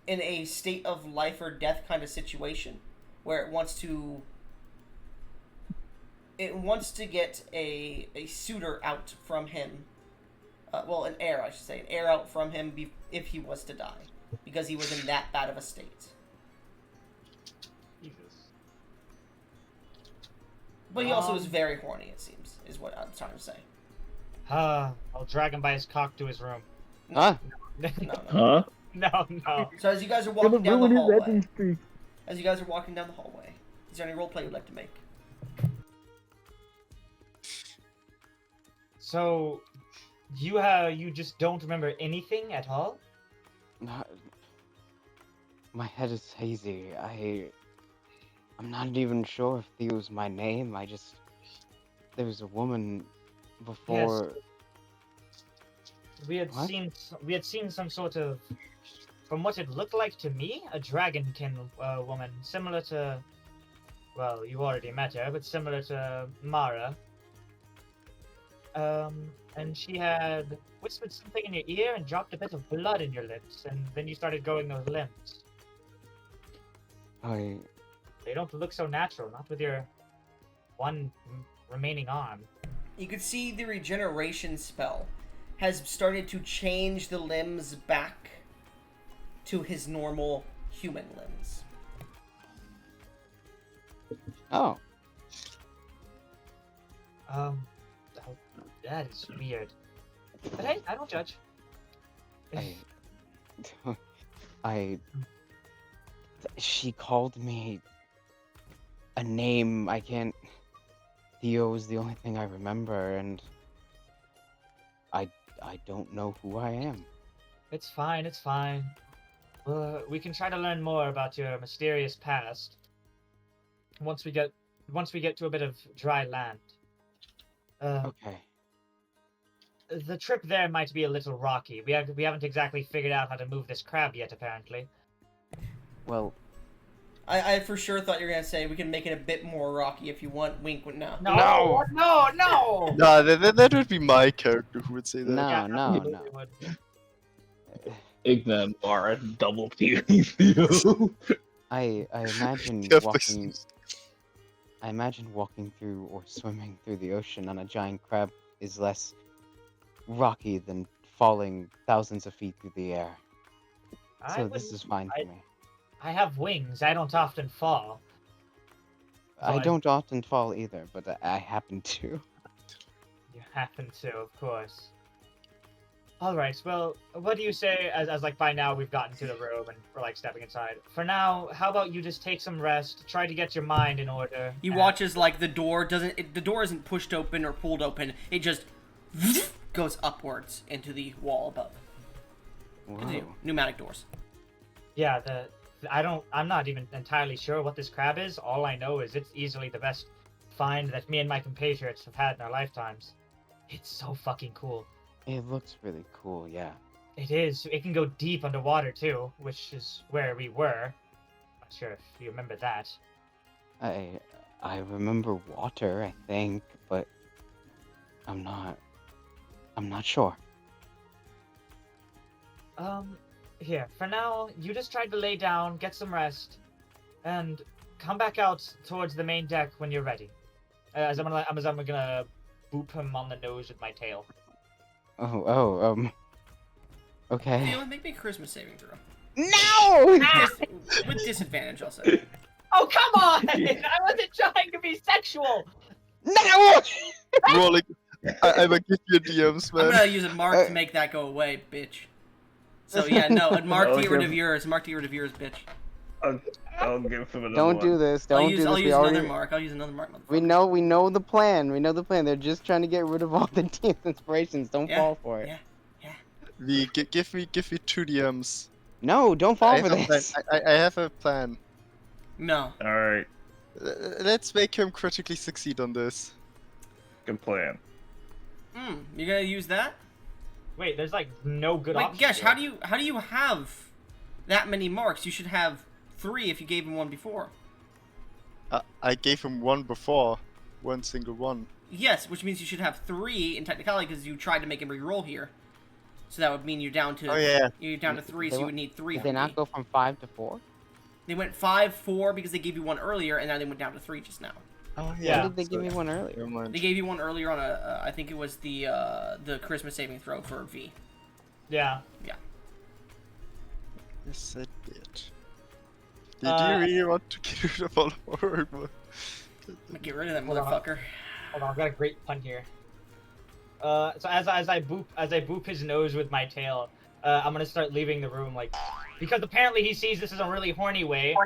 S1: in a state of life or death kind of situation, where it wants to get a suitor out from him. An heir, I should say, an heir out from him if he was to die, because he was in that bad of a state.
S6: Jesus.
S1: But he also is very horny, it seems, is what I'm trying to say.
S6: I'll drag him by his cock to his room.
S4: Huh?
S1: No.
S5: Huh?
S6: No.
S1: So as you guys are walking down the hallway, is there any roleplay you'd like to make?
S6: So, you just don't remember anything at all?
S4: Not... My head is hazy. I'm not even sure if Theo's my name. There was a woman before.
S6: Yes. We had seen some sort of, from what it looked like to me, a dragonkin woman, similar to, well, you already met her, but similar to Mara. And she had whispered something in your ear and dropped a bit of blood in your lips, and then you started growing those limbs. They don't look so natural, not with your one remaining arm.
S1: You could see the regeneration spell has started to change the limbs back to his normal human limbs.
S4: Oh.
S6: That is weird. But hey, I don't judge.
S4: She called me a name I can't. Theo is the only thing I remember, and I don't know who I am.
S6: It's fine. We can try to learn more about your mysterious past once we get to a bit of dry land.
S4: Okay.
S6: The trip there might be a little rocky. We haven't exactly figured out how to move this crab yet, apparently.
S4: Well,
S1: I for sure thought you were gonna say we can make it a bit more rocky if you want. Wink, no.
S6: No!
S3: No, that would be my character who would say that.
S4: no.
S5: Igna and Mara double teaming you.
S4: I imagine
S3: Yeah,
S4: walking. I imagine walking through or swimming through the ocean on a giant crab is less rocky than falling thousands of feet through the air. So this is fine for me.
S6: I have wings. I don't often fall.
S4: I don't often fall either, but I happen to.
S6: You happen to, of course. All right. Well, what do you say? As like by now we've gotten to the room and we're like stepping inside. For now, how about you just take some rest, try to get your mind in order.
S1: You watch as like the door isn't pushed open or pulled open. It just goes upwards into the wall above.
S4: Whoa.
S1: Continue. Pneumatic doors.
S6: Yeah, the I'm not even entirely sure what this crab is. All I know is it's easily the best find that me and my compatriots have had in our lifetimes. It's so fucking cool.
S4: It looks really cool, yeah.
S6: It is. It can go deep underwater too, which is where we were. Not sure if you remember that.
S4: I remember water, I think, but I'm not sure.
S6: Here, for now, you just try to lay down, get some rest, and come back out towards the main deck when you're ready. As I'm gonna boop him on the nose with my tail.
S4: Okay.
S1: Thielen, make me a Christmas saving throw.
S4: No!
S1: With disadvantage, I'll say.
S6: Oh, come on! I wasn't trying to be sexual!
S4: No!
S3: Rolling. I might give you DMs,
S1: I'm
S3: man.
S1: gonna use a mark to make that go away, bitch. So yeah, no, a mark to get rid of yours. Mark to get rid of yours, bitch.
S5: I'll give him another
S4: Don't
S5: one.
S4: do this.
S1: I'll
S4: Don't
S1: use
S4: do this.
S1: I'll
S4: We
S1: use
S4: already-
S1: another mark. I'll use another mark.
S4: We
S1: motherfucker.
S4: know the plan. We know the plan. They're just trying to get rid of all the team's inspirations. Don't
S1: Yeah,
S4: fall for it.
S1: yeah.
S3: Give me 2 DMs.
S4: No, don't
S3: I
S4: fall
S3: have
S4: for
S3: a plan.
S4: this.
S3: I have a plan.
S1: No.
S5: Alright,
S3: Let's make him critically succeed on this.
S5: good plan.
S1: You're gonna use that?
S6: Wait, there's like no good
S1: Wait,
S6: option.
S1: Gesh,
S6: here.
S1: how do you have that many marks? You should have 3 if you gave him one before.
S3: I gave him 1 before. 1 single one.
S1: Yes, which means you should have 3 in technicality because you tried to make him re-roll here. So that would mean you're down to
S3: Oh, yeah.
S1: you're down to 3, so you would need 3.
S4: Did they not go from 5 to 4?
S1: They went 5, 4 because they gave you one earlier, and now they went down to 3 just now.
S3: Oh,
S6: Yeah.
S4: When did they give me one earlier?
S3: Never mind.
S1: They gave you one earlier on a, I think it was the Christmas saving throw for V.
S6: Yeah.
S3: Yes, I did. Did you really want to get rid of all of our
S1: Get rid of that
S6: Hold on.
S1: motherfucker.
S6: Hold on, I've got a great pun here. So as I boop his nose with my tail, I'm gonna start leaving the room, like, because apparently he sees this as a really horny way.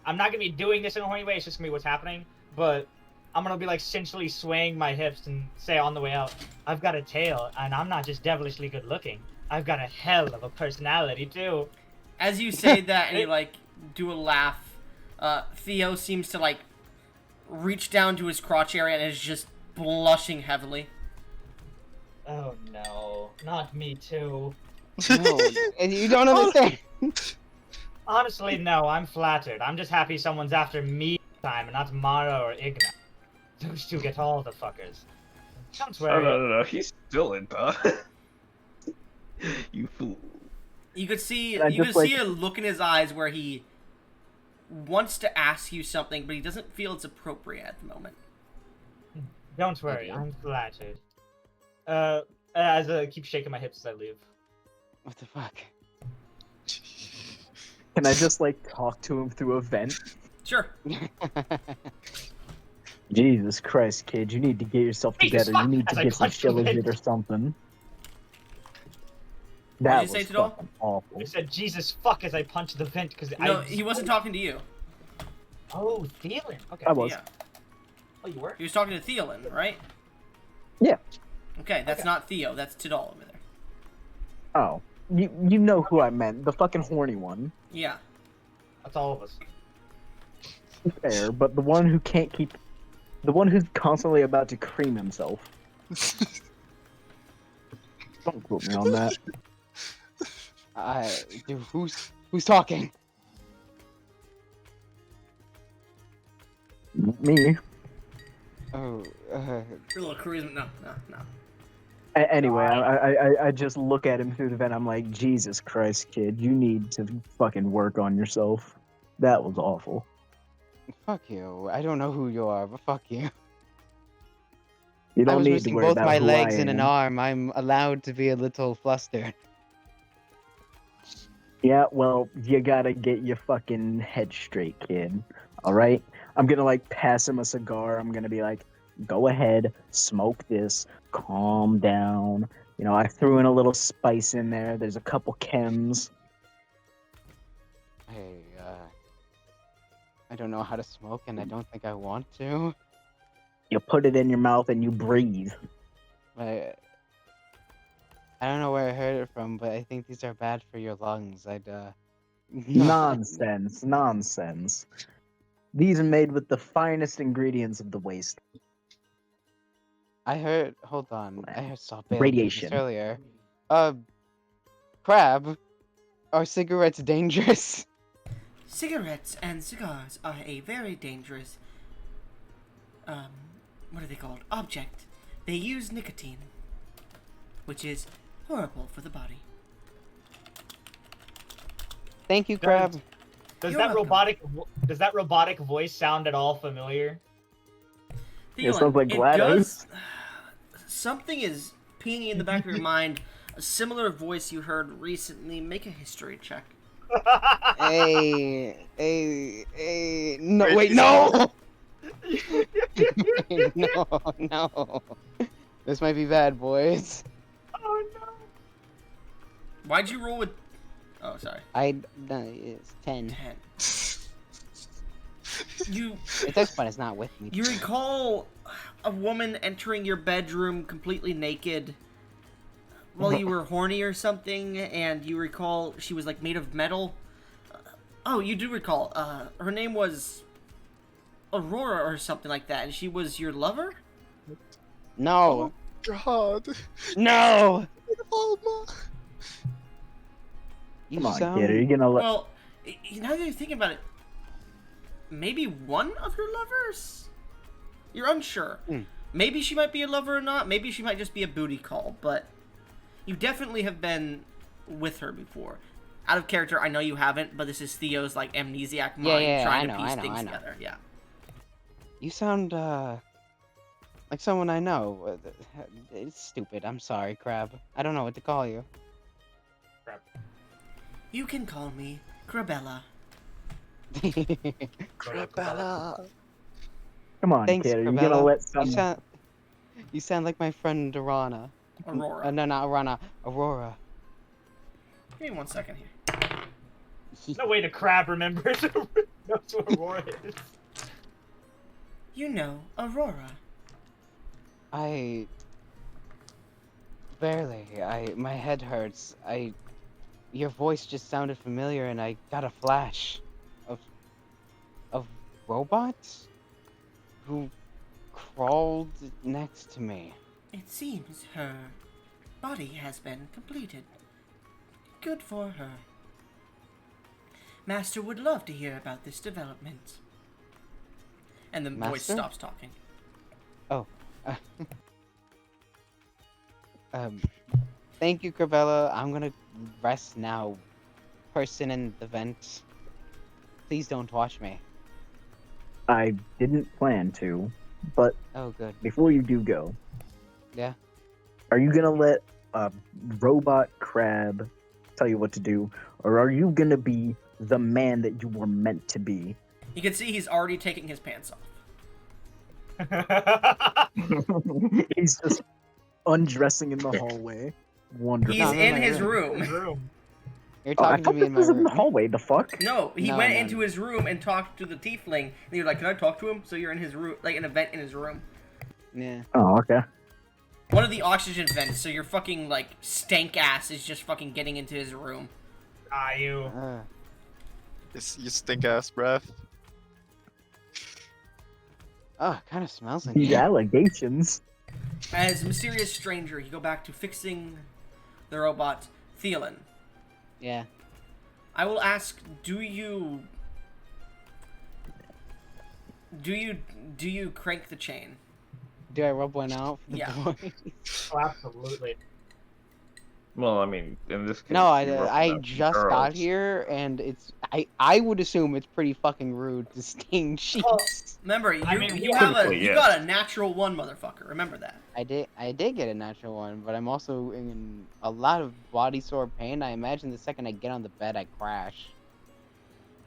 S6: I'm not gonna be doing this in a horny way. It's just gonna be what's happening. But I'm gonna be like sensually swaying my hips and say on the way out, I've got a tail, and I'm not just devilishly good looking. I've got a hell of a personality too.
S1: As you say that and you like do a laugh, Theo seems to like reach down to his crotch area and is just blushing heavily.
S6: Oh no, not me too.
S4: No, and you don't understand.
S6: Honestly, no, I'm flattered. I'm just happy someone's after me this time and not Mara or Igna. Those two get all the fuckers. Don't
S5: Oh,
S6: worry.
S5: no, he's still in top. You fool.
S1: You could see
S2: I
S1: you could
S2: just, like-
S1: see a look in his eyes where he wants to ask you something, but he doesn't feel it's appropriate at the moment.
S6: Don't worry,
S4: Okay.
S6: I'm flattered. As I keep shaking my hips as I leave.
S4: What the fuck?
S2: Can I just like talk to him through a vent?
S1: Sure.
S2: Jesus Christ, kid, you need to get yourself
S6: Jesus
S2: together.
S6: fuck!
S2: You need
S6: As
S2: to
S6: I
S2: get some
S6: punch the vent.
S2: shilajit or something.
S1: What
S2: That
S1: did you
S2: was
S1: say, Tidal?
S2: fucking awful.
S6: I said, Jesus fuck, as I punched the vent because
S1: No, he wasn't talking to you.
S6: Oh, Thielen. Okay.
S2: I was.
S1: Yeah.
S6: Oh, you were?
S1: He was talking to Thielen, right?
S2: Yeah.
S1: Okay, that's
S6: Okay.
S1: not Theo. That's Tidal over there.
S2: Oh, you know who I meant, the fucking horny one.
S1: Yeah.
S6: That's all of us.
S2: Fair, but the one who can't keep, the one who's constantly about to cream himself. Don't quote me on that.
S4: Dude, who's talking?
S2: Me.
S4: Oh,
S1: Your little charisma. No.
S2: Anyway, I just look at him through the vent. I'm like, Jesus Christ, kid, you need to fucking work on yourself. That was awful.
S4: fuck you. I don't know who you are, but fuck you.
S2: You
S4: I
S2: don't
S4: was
S2: need to
S4: missing
S2: worry
S4: both
S2: about
S4: my
S2: who
S4: legs
S2: I
S4: and an
S2: am.
S4: arm. I'm allowed to be a little flustered.
S2: Yeah, well, you gotta get your fucking head straight, kid. All right? I'm gonna like pass him a cigar. I'm gonna be like, go ahead, smoke this, calm down. You know, I threw in a little spice in there. There's a couple chems.
S4: Hey, I don't know how to smoke, and I don't think I want to.
S2: You put it in your mouth and you breathe.
S4: I don't know where I heard it from, but I think these are bad for your lungs.
S2: Nonsense, nonsense. These are made with the finest ingredients of the waste.
S4: I heard. Hold on. I saw Bale
S2: Radiation.
S4: this earlier. Crab, are cigarettes dangerous?
S1: Cigarettes and cigars are a very dangerous, what are they called? Object. They use nicotine, which is horrible for the body.
S4: Thank you, Crab.
S6: Does
S1: You're
S6: that
S1: welcome.
S6: robotic voice sound at all familiar?
S2: It sounds like
S1: it
S2: GLaDOS.
S1: does. Something is pinging in the back of your mind. A similar voice you heard recently. Make a history check.
S4: Hey. No,
S3: Wait,
S4: wait,
S3: is
S4: no! No. This might be bad, boys.
S6: Oh no.
S1: Why'd you roll with? Oh, sorry.
S4: No, it's 10.
S1: 10. You
S4: It's X, but it's not with me.
S1: you recall a woman entering your bedroom completely naked while you were horny or something, and you recall she was like made of metal. Oh, you do recall. Her name was Aurora or something like that, and she was your lover?
S4: No.
S3: God.
S4: No!
S3: Alma.
S4: You
S2: Come on,
S4: sound...
S2: kid. Are you gonna let?
S1: Well, now that you're thinking about it, maybe one of your lovers? You're unsure. Maybe she might be a lover or not. Maybe she might just be a booty call, but you definitely have been with her before. Out of character, I know you haven't, but this is Theo's like amnesiac mind
S4: Yeah,
S1: trying
S4: I
S1: to piece
S4: know.
S1: things together. Yeah.
S4: You sound, like someone I know. It's stupid. I'm sorry, Crab. I don't know what to call you.
S1: You can call me Crabella.
S3: Crabella.
S2: Come on,
S4: Thanks,
S2: kid. Are you
S4: Crabella.
S2: gonna let some?
S4: You sound like my friend Arana.
S1: Aurora.
S4: No, not Arana. Aurora.
S1: Give me 1 second here.
S6: No way the crab remembers knows who Aurora is.
S1: You know Aurora.
S4: Barely. My head hurts. Your voice just sounded familiar, and I got a flash of robots who crawled next to me.
S1: It seems her body has been completed. Good for her. Master would love to hear about this development. And the voice
S4: Master?
S1: stops talking.
S4: Oh. Thank you, Crabella. I'm gonna rest now. Person in the vent. Please don't watch me.
S2: I didn't plan to, but
S4: Oh, good.
S2: before you do go,
S4: Yeah.
S2: are you gonna let a robot crab tell you what to do, or are you gonna be the man that you were meant to be?
S1: You can see he's already taking his pants off.
S2: He's just undressing in the hallway. Wonderful.
S1: He's
S4: No,
S1: in
S4: no,
S1: his
S4: no.
S1: room.
S4: You're
S2: Oh, I
S4: talking to
S2: thought
S4: me
S2: this
S4: in my
S2: was in the
S4: room.
S2: hallway. The fuck?
S1: No, he
S4: No,
S1: went
S4: no,
S1: into
S4: no.
S1: his room and talked to the tiefling. And you're like, can I talk to him? So you're in his room, like an event in his room.
S4: Yeah.
S2: Oh, okay.
S1: One of the oxygen vents, so your fucking, like, stank ass is just fucking getting into his room.
S6: You.
S3: You stink ass breath.
S4: Oh, kind of smells like
S2: These
S4: it.
S2: allegations.
S1: As a mysterious stranger, you go back to fixing the robot, Thielen.
S4: Yeah.
S1: I will ask, do you crank the chain?
S4: Do I rub one out for the
S1: Yeah.
S4: boys?
S6: Oh, absolutely.
S5: Well, I mean, in this case,
S4: No,
S5: you were
S4: I
S5: one of the
S4: just got
S5: girls.
S4: here, and I would assume it's pretty fucking rude to stain sheets.
S1: Remember, you
S6: mean,
S1: you have a
S5: typically,
S1: you
S5: yes.
S1: got a natural one, motherfucker. Remember that.
S4: I did get a natural one, but I'm also in a lot of body sore pain. I imagine the second I get on the bed, I crash.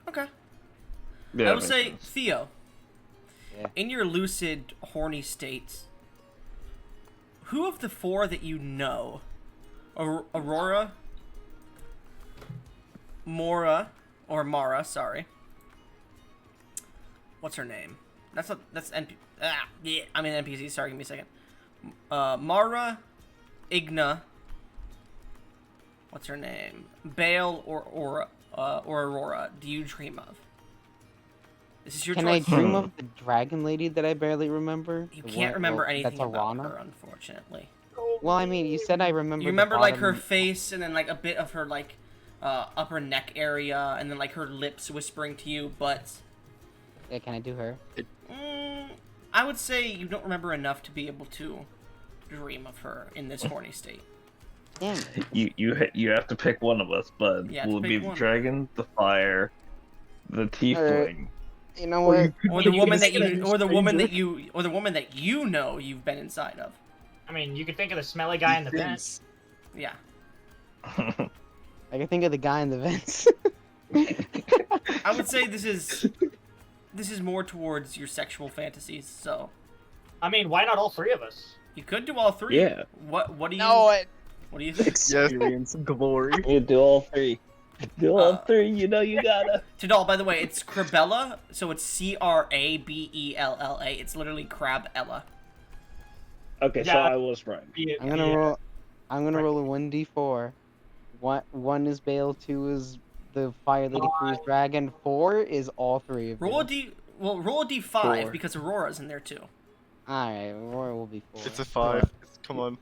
S1: Okay.
S5: Yeah,
S1: I will
S5: makes
S1: say,
S5: sense.
S1: Theo.
S4: Yeah.
S1: In your lucid, horny state, who of the four that you know, Aurora, Mara, sorry. What's her name? That's NPC. Sorry, give me a second. Mara, Igna. What's her name? Bale or or Aurora do you dream of? This is your
S4: Can I
S1: choice.
S4: dream of the dragon lady that I barely remember?
S1: You
S4: The
S1: can't
S4: one-
S1: remember
S4: well,
S1: anything
S4: that's
S1: about
S4: Arana?
S1: her, unfortunately.
S4: Well, I mean, you said I remember.
S1: You
S4: the
S1: remember like her
S4: bottom-
S1: face and then like a bit of her like upper neck area and then like her lips whispering to you, but
S4: Yeah, can I do her?
S1: I would say you don't remember enough to be able to dream of her in this horny state.
S4: Damn.
S5: You have to pick one of us, but
S1: Yeah,
S5: will
S1: to
S5: it be
S1: pick
S5: the
S1: one.
S5: dragon, the fire, the tiefling?
S4: You know
S2: Or
S4: what?
S1: Or the
S2: You're
S1: woman
S2: just
S1: that
S2: gonna
S1: you
S2: be
S1: or the woman that
S2: stranger.
S1: you or the woman that you know you've been inside of.
S6: I mean, you could think of the smelly guy in the vent.
S3: Things.
S1: Yeah.
S4: I can think of the guy in the vents.
S1: I would say this is more towards your sexual fantasies, so
S6: I mean, why not all three of us?
S1: you could do all three.
S5: Yeah.
S1: What do you
S4: I...
S1: what do you think?
S2: Experience glory.
S5: You do all three. Do all
S1: Uh,
S5: three. You know you gotta.
S1: Tidal, by the way, it's Crabella, so it's Crabella. It's literally Crabella.
S5: Okay, so
S6: Yeah.
S5: I was right.
S4: I'm gonna roll. I'm gonna roll a 1d4. One is Bale. 2 is the Fire Lady Cruise Dragon. 4 is all three of
S1: Roll a
S4: you.
S1: roll a d5
S5: 4.
S1: because Aurora's in there too.
S4: All right, Aurora will be 4.
S3: It's a 5. Come on.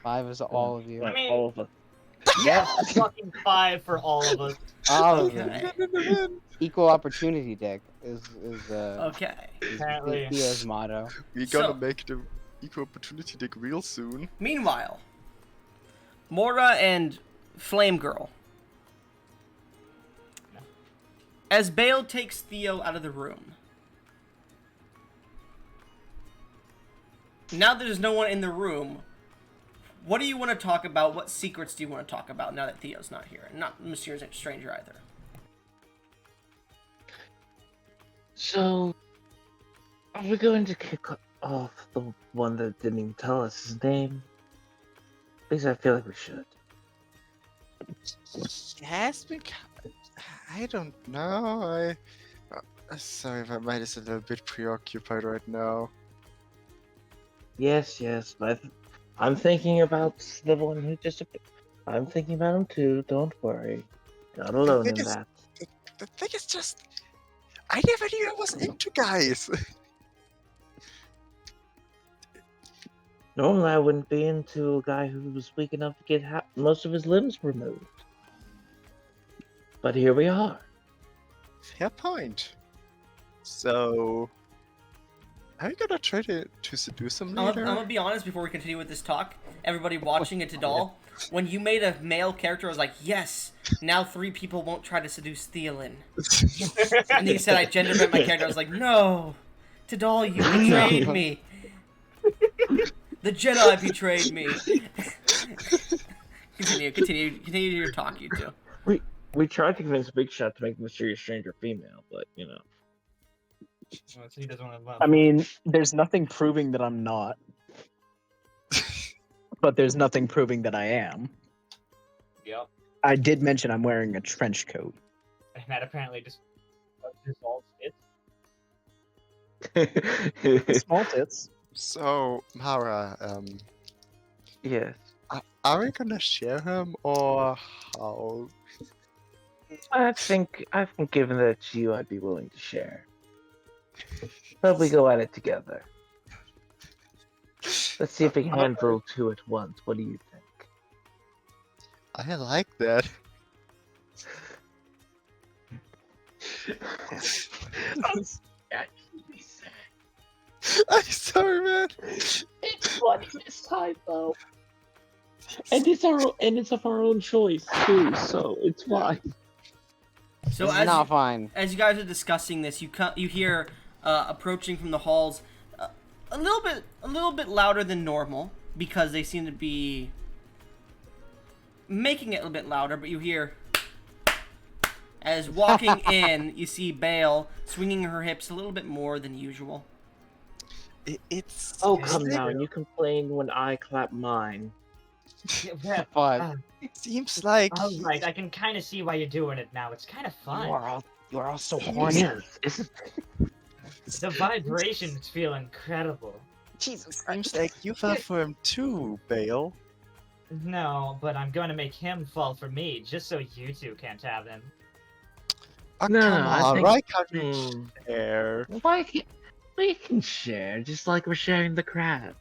S4: 5 is all of you.
S6: I mean-
S5: all of us.
S6: Yeah, fucking 5 for all of us.
S4: All of you.
S1: Okay.
S4: Equal opportunity deck is
S1: Okay.
S6: Apparently.
S4: Theo's motto.
S3: We're
S1: So-
S3: gonna make the equal opportunity deck real soon.
S1: Meanwhile, Mora and Flame Girl. As Bale takes Theo out of the room. Now that there's no one in the room, what do you want to talk about? What secrets do you want to talk about now that Theo's not here? And not Mysterious Stranger either.
S5: So, are we going to kick off the one that didn't even tell us his name? At least I feel like we should.
S3: It has been. I don't know. Sorry, my mind is a little bit preoccupied right now.
S5: Yes, but I'm thinking about the one who just. I'm thinking about him too. Don't worry. Not alone in
S3: thing is-
S5: that.
S3: The thing is just, I never knew I was into guys.
S5: Normally, I wouldn't be into a guy who was weak enough to get most of his limbs removed. But here we are.
S3: Fair point. So, are you gonna try to seduce him
S1: I'm
S3: later?
S1: gonna be honest before we continue with this talk. Everybody watching it to Doll, when you made a male character, I was like, yes, now 3 people won't try to seduce Theolin. And then you said I gender bent my character. I was like, no, Tidal, you betrayed me. The Jedi betrayed me. Continue your talk, you two.
S5: We tried to convince Big Shot to make the Mysterious Stranger female, but you know.
S6: So he doesn't want to.
S2: I mean, there's nothing proving that I'm not. But there's nothing proving that I am.
S6: Yep.
S2: I did mention I'm wearing a trench coat.
S6: And that apparently just resolves it.
S2: Small tits.
S3: So, Mara,
S5: Yes.
S3: are we gonna share him or how?
S5: I think given that it's you, I'd be willing to share. But we go at it together. Let's see if we can handle 2 at once. What do you think?
S3: I like that. I'm sorry, man.
S5: It's funny this time though. And it's of our own choice too, so it's fine.
S1: So
S4: It's
S1: as
S4: not fine.
S1: as you guys are discussing this, you hear approaching from the halls a little bit louder than normal because they seem to be making it a little bit louder. But you hear as walking in, you see Bale swinging her hips a little bit more than usual.
S3: It's.
S5: Oh
S3: it's
S5: come
S3: like-
S5: now, you complain when I clap mine.
S6: Yeah,
S4: Fun.
S3: It seems like.
S6: I was like, I can kind of see why you're doing it now. It's kind of fun.
S2: You're all so horny.
S5: Yes, isn't
S6: The vibrations feel incredible.
S2: Jesus
S3: Seems like you fell for him too, Bale.
S6: No, but I'm going to make him fall for me just so you two can't have him.
S3: Oh,
S5: No,
S3: come
S5: I
S3: on,
S5: think.
S3: why can't we
S5: Hmm,
S3: share?
S5: why can't we can share just like we're sharing the crab?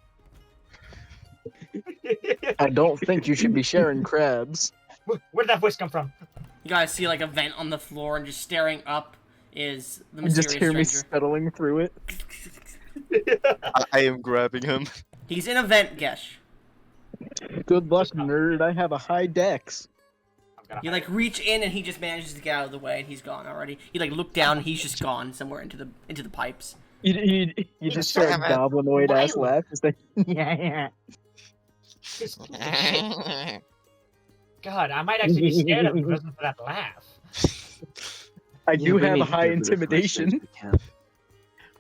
S2: I don't think you should be sharing crabs.
S6: Where did that voice come from?
S1: You guys see like a vent on the floor, and just staring up is the
S2: You just
S1: mysterious
S2: hear me
S1: stranger.
S2: scuttling through it.
S3: I am grabbing him.
S1: He's in a vent, Gesh.
S2: Good luck, nerd. I have a high dex.
S6: I'm gonna
S1: You
S6: hide
S1: like reach in, and he just manages to get out of the way, and he's gone already. You like look down, and he's just gone somewhere into the pipes.
S2: You just hear a
S3: Damn it.
S2: goblinoid ass
S6: Wild.
S2: laugh. It's like, yeah.
S6: This piece of shit. God, I might actually be scared of him if it wasn't for that laugh.
S2: I
S5: Yeah,
S2: do
S5: we
S2: have
S5: need
S2: a
S5: to
S2: high
S5: get rid of him as soon as
S2: intimidation.
S5: we can.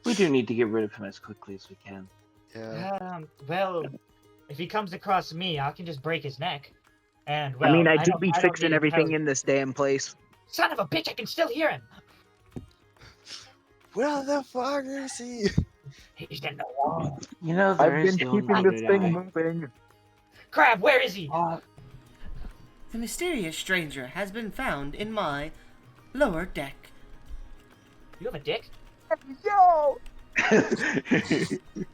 S5: We do need to get rid of him as quickly as we can.
S3: Yeah.
S6: Well, if he comes across me, I can just break his neck. And well,
S2: I mean, I do
S6: don't-
S2: be
S6: don't
S2: fixing
S6: need to
S2: everything
S6: tell-
S2: in this damn place.
S6: Son of a bitch! I can still hear him.
S3: Where the fuck is he?
S6: He's in the wall.
S5: You know, there
S2: I've
S5: is
S2: been
S5: the
S2: keeping this
S5: unlimited
S2: thing
S5: eye.
S2: moving.
S6: Crab, where is he?
S1: The mysterious stranger has been found in my lower deck.
S6: You have a dick?
S2: Yo!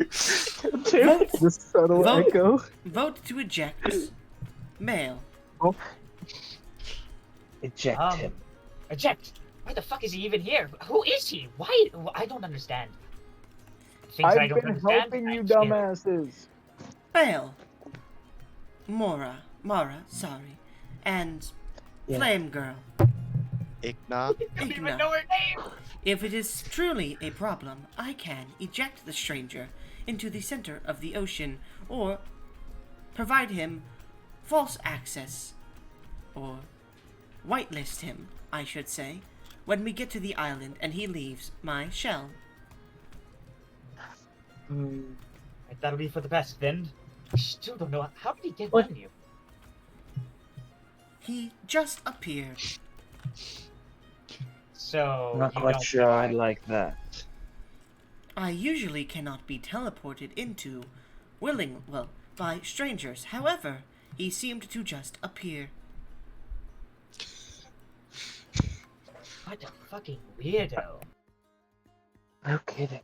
S1: Vote,
S2: The subtle
S1: Vote.
S2: echo.
S1: vote to eject. Male.
S5: Eject
S6: Um,
S5: him.
S6: Eject. Why the fuck is he even here? Who is he? Why? I don't understand. Things I
S2: I've
S6: don't
S2: been
S6: understand.
S2: helping you
S6: I'm scared.
S2: dumbasses.
S1: Male. Mara, sorry. And
S5: Yeah.
S1: Flame Girl.
S3: Igna.
S6: I don't even
S1: Igna.
S6: know her name.
S1: If it is truly a problem, I can eject the stranger into the center of the ocean, or provide him false access, or whitelist him, I should say, when we get to the island and he leaves my shell.
S6: That'll be for the best then. I still don't know. How did he get
S5: What?
S6: on you?
S1: He just appeared.
S6: So
S5: I'm not
S6: you
S5: quite
S6: don't
S5: sure I
S6: fly.
S5: like that.
S1: I usually cannot be teleported into by strangers. However, he seemed to just appear.
S6: What a fucking weirdo.
S5: No kidding.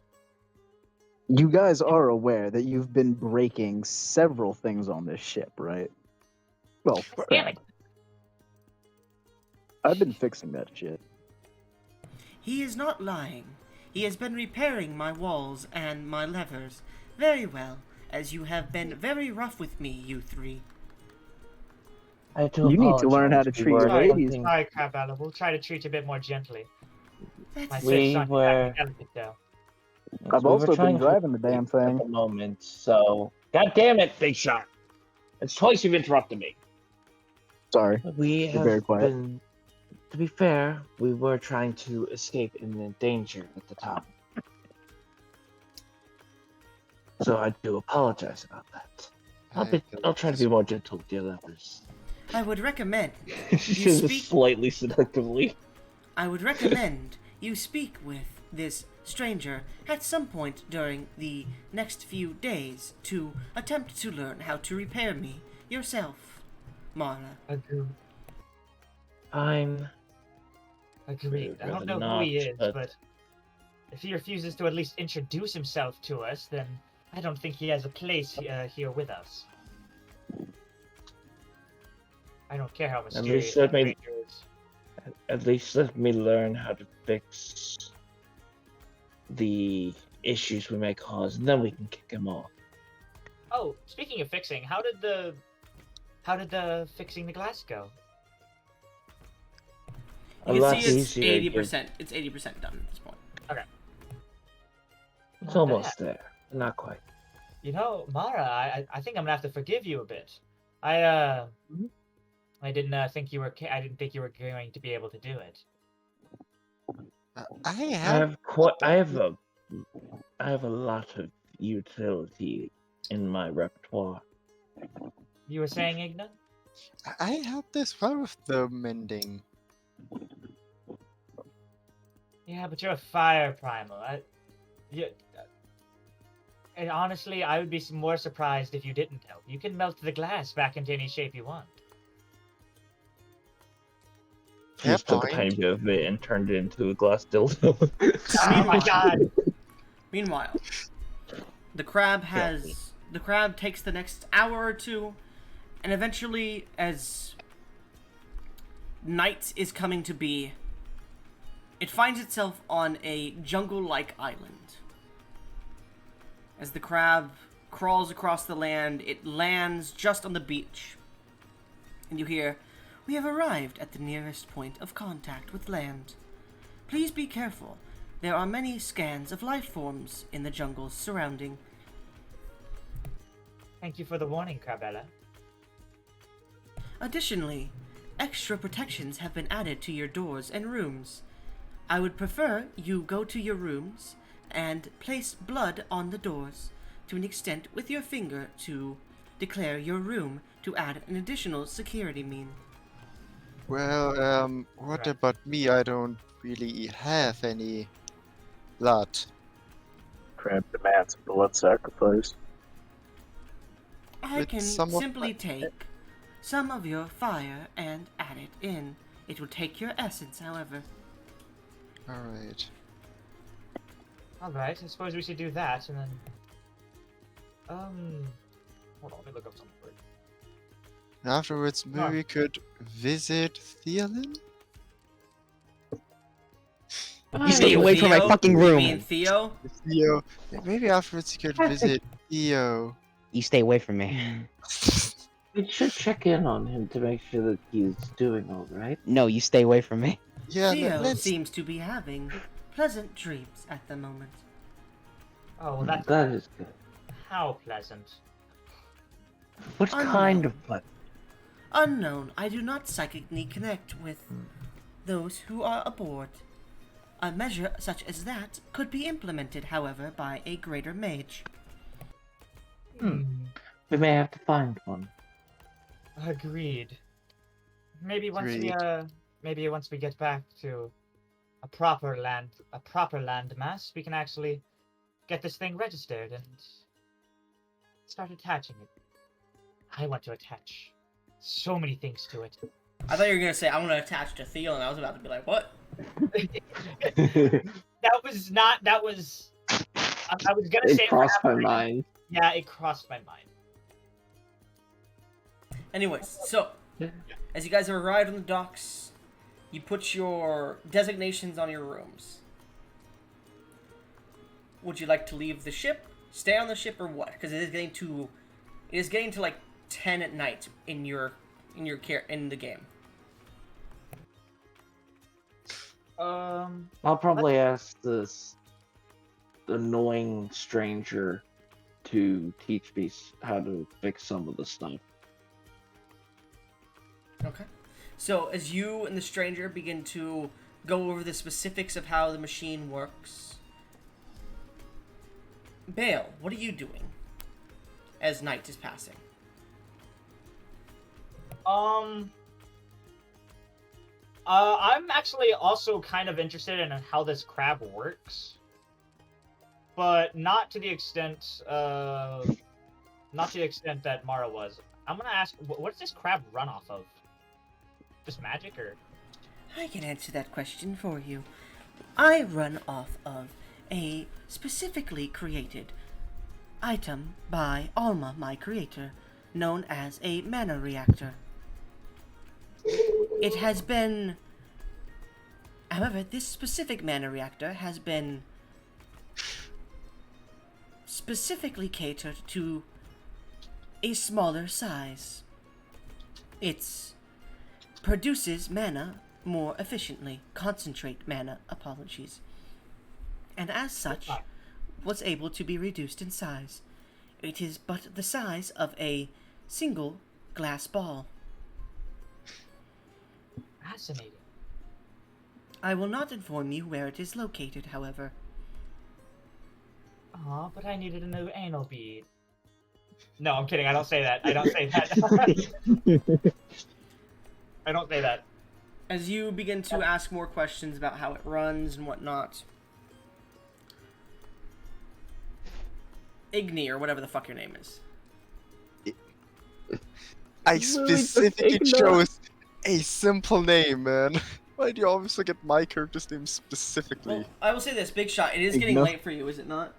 S2: You guys are aware that you've been breaking several things on this ship, right? Well,
S6: Damn it.
S2: I've been fixing that shit.
S1: He is not lying. He has been repairing my walls and my levers very well, as you have been very rough with me, you three.
S5: I do
S2: You need to learn how
S5: apologize.
S2: to
S5: We
S2: treat
S5: were
S2: your ladies.
S5: attempting-
S6: Sorry, Crabella. We'll try to treat you a bit more gently. My
S1: That's
S5: We
S6: son is
S5: were-
S6: acting delicate, though.
S2: I've
S5: we were
S2: also been
S5: trying to
S2: driving the damn
S5: at
S2: thing.
S5: the moment, so God damn it, Big Shot! It's twice you've interrupted me.
S2: Sorry.
S5: We
S2: You're very
S5: have
S2: quiet.
S5: been. To be fair, we were trying to escape imminent danger at the time. So I do apologize about that. I'll try to be more gentle with the others.
S1: I would recommend
S5: She
S1: You
S5: says
S1: speak-
S5: slightly seductively.
S1: I would recommend you speak with this stranger at some point during the next few days to attempt to learn how to repair me yourself, Mara.
S5: Fine.
S6: Agreed. I don't
S5: rather
S6: know who he
S5: not,
S6: is,
S5: but-
S6: but if he refuses to at least introduce himself to us, then I don't think he has a place here with us. I don't care how mysterious
S5: least
S6: the
S5: let me-
S6: stranger is.
S5: At least let me learn how to fix the issues we may cause, and then we can kick him off.
S6: Oh, speaking of fixing, how did the fixing the glass go?
S5: A
S1: You
S5: lot
S1: can see it's
S5: easier.
S1: 80%. It's 80% done at this point.
S5: It's
S6: Not
S5: almost
S6: bad.
S5: there. Not quite.
S6: You know, Mara, I think I'm gonna have to forgive you a bit. I didn't think you were. I didn't think you were going to be able to do it.
S3: I
S5: I
S3: have.
S5: have I have a lot of utility in my repertoire.
S6: You were saying, Igna?
S3: I helped as well with the mending.
S6: Yeah, but you're a fire primal. And honestly, I would be more surprised if you didn't help. You can melt the glass back into any shape you want.
S5: He
S3: Fair
S5: just took a
S3: point.
S5: tiny bit of it and turned it into a glass dildo.
S6: Oh my god!
S1: Meanwhile, the crab takes the next hour or two, and eventually, as night is coming to be, it finds itself on a jungle-like island. As the crab crawls across the land, it lands just on the beach. And you hear, "We have arrived at the nearest point of contact with land. Please be careful. There are many scans of life forms in the jungles surrounding."
S6: Thank you for the warning, Crabella.
S1: Additionally, extra protections have been added to your doors and rooms. I would prefer you go to your rooms and place blood on the doors to an extent with your finger to declare your room to add an additional security mean.
S3: Well, what
S6: Right.
S3: about me? I don't really have any blood.
S2: Crab demands blood sacrifice.
S1: I
S3: With
S1: can
S3: some of
S1: simply
S3: my-
S1: take some of your fire and add it in. It will take your essence, however.
S3: Alright.
S6: Alright, I suppose we should do that, and then... Hold on, let me look up something for you.
S3: Afterwards, maybe
S6: Ah.
S3: we could visit Theolin?
S4: You stay away from my
S1: Theo?
S4: fucking
S1: You
S4: room.
S1: mean Theo?
S3: Theo. Maybe afterwards you could visit Theo.
S4: You stay away from me.
S5: We should check in on him to make sure that he's doing all right.
S4: No, you stay away from me.
S3: Yeah,
S1: Theo
S3: let's.
S1: seems to be having pleasant dreams at the moment.
S6: Oh, well, that's
S5: That is good.
S6: how pleasant.
S5: What
S1: Unknown.
S5: kind of blood?
S1: Unknown, I do not psychically connect with those who are aboard. A measure such as that could be implemented, however, by a greater mage.
S5: We may have to find one.
S6: Agreed. Maybe
S3: Agreed.
S6: once we get back to a proper land mass, we can actually get this thing registered and start attaching it. I want to attach so many things to it.
S1: I thought you were gonna say I want to attach to Theo, and I was about to be like, what?
S6: That was not. That was. I was gonna say
S5: It crossed my
S6: for after-
S5: mind.
S6: Yeah, it crossed my mind.
S1: Anyways, so as you guys have arrived on the docks, you put your designations on your rooms. Would you like to leave the ship, stay on the ship, or what? Because it is getting to like 10 at night in the game.
S5: I'll probably ask this annoying stranger to teach me how to fix some of the stuff.
S1: Okay. So as you and the stranger begin to go over the specifics of how the machine works, Bale, what are you doing as night is passing?
S6: I'm actually also kind of interested in how this crab works, but not to the extent that Mara was. I'm gonna ask, what does this crab run off of? Just magic, or?
S1: I can answer that question for you. I run off of a specifically created item by Alma, my creator, known as a mana reactor. It has been... However, this specific mana reactor has been specifically catered to a smaller size. It produces mana more efficiently. Concentrate mana, apologies. And as such, was able to be reduced in size. It is but the size of a single glass ball.
S6: Fascinating.
S1: I will not inform you where it is located, however.
S6: Aw, but I needed a new anal bead. No, I'm kidding. I don't say that. I don't say that. I don't say that.
S1: As you begin to ask more questions about how it runs and whatnot, Igni, or whatever the fuck your name is.
S3: I specifically chose a simple name, man. Why do you always look at my character's name specifically?
S1: Well, I will say this, Big Shot. It is getting
S2: Igna.
S1: late for you, is it not?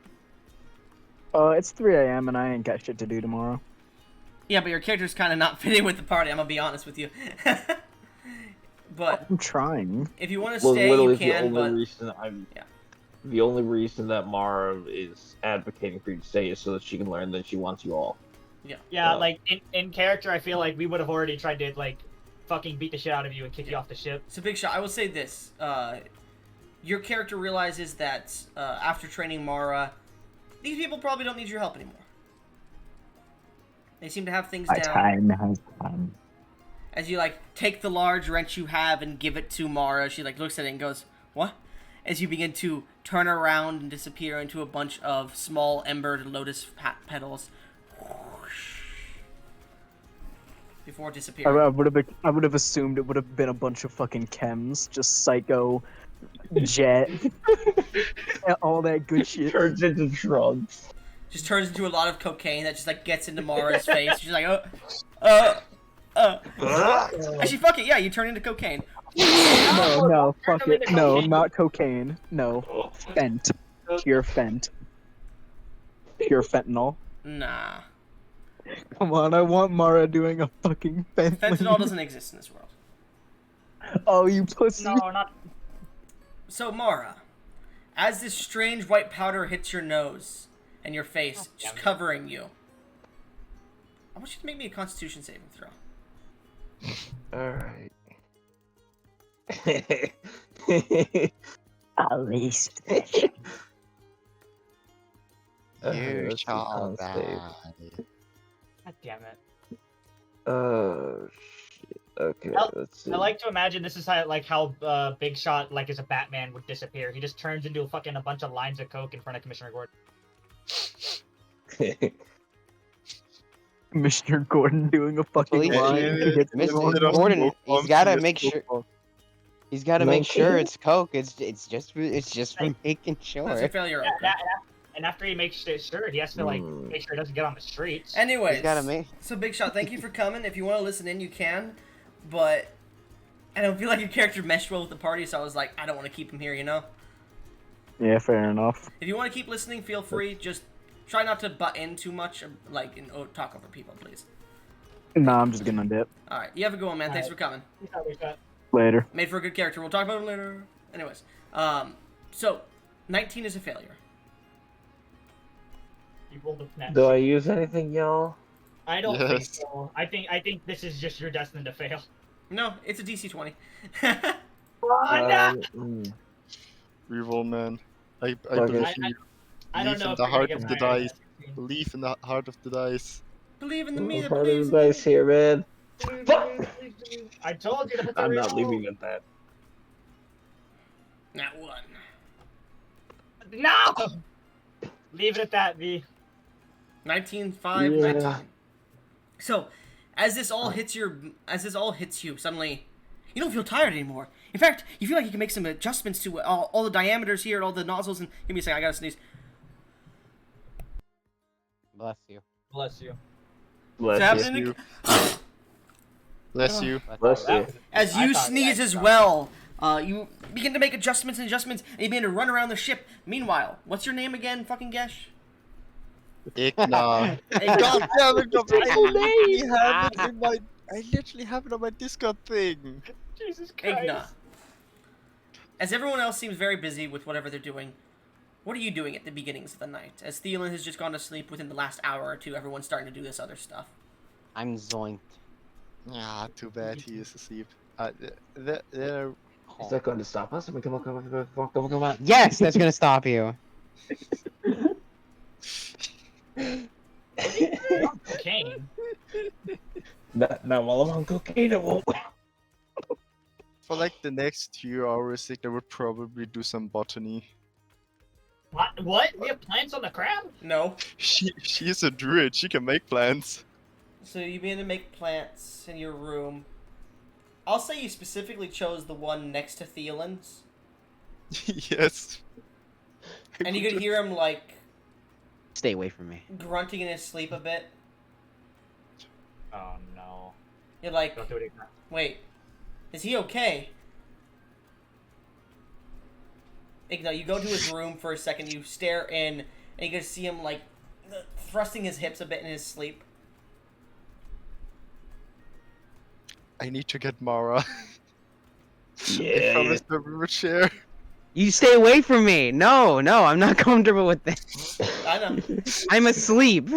S2: It's 3 a.m. and I ain't got shit to do tomorrow.
S1: Yeah, but your character's kind of not fitting with the party. I'm gonna be honest with you. But
S2: I'm trying.
S1: if you want to
S5: Well,
S1: stay,
S5: literally
S1: you can.
S5: the only
S1: But
S5: reason I'm.
S1: Yeah.
S5: The only reason that Mara is advocating for you to stay is so that she can learn that she wants you all.
S1: yeah,
S6: Yeah,
S5: Yeah.
S6: like in character, I feel like we would have already tried to like fucking beat the shit out of you and kick you off the ship.
S1: So Big Shot, I will say this: your character realizes that after training Mara, these people probably don't need your help anymore. They seem to have things
S2: My
S1: down.
S2: time has come.
S1: As you like take the large wrench you have and give it to Mara, she like looks at it and goes, "What?" As you begin to turn around and disappear into a bunch of small embered lotus petals, before disappearing.
S2: I would have assumed it would have been a bunch of fucking chems, just psycho, jet, all that good shit.
S5: Turns into drugs.
S1: Just turns into a lot of cocaine that just like gets into Mara's face. She's like, Actually, fuck it. Yeah, you turn into cocaine.
S2: No, fuck it. No, not cocaine. No, fent. Pure fent. Pure fentanyl.
S1: Nah,
S2: Come on, I want Mara doing a fucking fentanyl.
S1: fentanyl doesn't exist in this world.
S2: Oh, you pussy.
S6: No, not.
S1: So Mara, as this strange white powder hits your nose and your face, just covering you, I want you to make me a Constitution saving throw.
S5: Alright.
S2: At least.
S3: You
S5: let's see,
S3: shall
S5: con save.
S3: die.
S6: God damn it.
S5: Oh shit. Okay, let's see.
S6: I like to imagine this is how Big Shot like as a Batman would disappear. He just turns into a bunch of lines of coke in front of Commissioner Gordon.
S2: Commissioner Gordon doing a fucking
S4: Please,
S2: line.
S3: yeah,
S2: to get
S3: yeah.
S2: them
S4: Mr.
S2: on.
S3: Bit of
S4: Gordon,
S3: smoke
S4: he's
S3: bomb,
S4: gotta
S3: serious
S4: make
S3: smoke
S4: sure.
S3: bomb.
S4: He's got to make sure
S5: 19.
S4: it's coke. It's just for making
S1: That's
S4: sure.
S1: a failure. Okay.
S6: And after he makes sure, he has to like make sure it doesn't get on the streets.
S1: Anyways,
S4: He's gotta make.
S1: so Big Shot, thank you for coming. If you want to listen in, you can, but I don't feel like your character meshed well with the party, so I was like, I don't want to keep him here, you know?
S2: Yeah, fair enough.
S1: If you want to keep listening, feel free. Just try not to butt in too much, like, and talk over people, please.
S2: Nah, I'm just gonna dip.
S1: Alright, you have a good one, man. Thanks for coming.
S2: Later.
S1: Made for a good character. We'll talk about it later. Anyways, so 19 is a failure.
S6: You rolled a net.
S5: Do I use anything, y'all?
S6: I don't think
S3: Yes.
S6: so. I think this is just you're destined to fail.
S1: No, it's a DC 20.
S3: Reroll, man. I
S5: Okay.
S3: believe
S6: I-
S3: you.
S6: I don't
S3: Believe
S6: know
S3: in
S6: if
S3: the
S6: you're gonna
S3: heart
S6: get
S3: of the
S6: higher than
S3: dice.
S6: that.
S3: Believe in the heart of the dice.
S1: Believe in the me that
S5: Part of
S1: believes
S5: the
S1: in me.
S5: dice here, man.
S6: I told you to put the
S5: I'm not
S6: reroll.
S5: leaving at that.
S1: Not one.
S6: No. Leave it at that, V.
S1: 19, 5,
S5: Yeah.
S1: 19. So, as this all hits you, suddenly, you don't feel tired anymore. In fact, you feel like you can make some adjustments to all the diameters here, all the nozzles, and give me a second, I gotta sneeze.
S4: Bless you.
S6: Bless you.
S5: Bless
S1: What's
S5: you.
S1: happening?
S3: Bless you.
S5: Bless you.
S1: As
S6: I
S1: you
S6: thought
S1: sneeze
S6: that
S1: as
S6: sucked.
S1: well, you begin to make adjustments, and you begin to run around the ship. Meanwhile, what's your name again, fucking Gesh?
S3: Igna.
S1: Hey,
S3: God damn it, Gov, I literally have it on my Discord thing.
S6: Jesus Christ.
S1: Igna. As everyone else seems very busy with whatever they're doing, what are you doing at the beginnings of the night? As Thielen has just gone to sleep within the last hour or two, everyone's starting to do this other stuff.
S4: I'm zoinked.
S3: Ah, too bad he is asleep. There.
S5: Is that going to stop us? I mean, come on.
S4: Yes, that's gonna stop you.
S6: Kane.
S5: Not while I'm on cocaine, it won't.
S3: For like the next few hours, I would probably do some botany.
S6: What? We have plants on the crab?
S1: No.
S3: She's a druid. She can make plants.
S1: So you begin to make plants in your room. I'll say you specifically chose the one next to Thielen's.
S3: Yes.
S1: And you could hear him, like,
S4: Stay away from me.
S1: grunting in his sleep a bit.
S6: Oh no.
S1: You're like,
S6: Don't do it again.
S1: wait, is he okay? Igna, you go to his room for a second. You stare in, and you can see him like thrusting his hips a bit in his sleep.
S3: I need to get Mara. I
S5: Yeah.
S3: promised her we would share.
S4: You stay away from me. No, I'm not comfortable with this.
S1: I know.
S4: I'm asleep.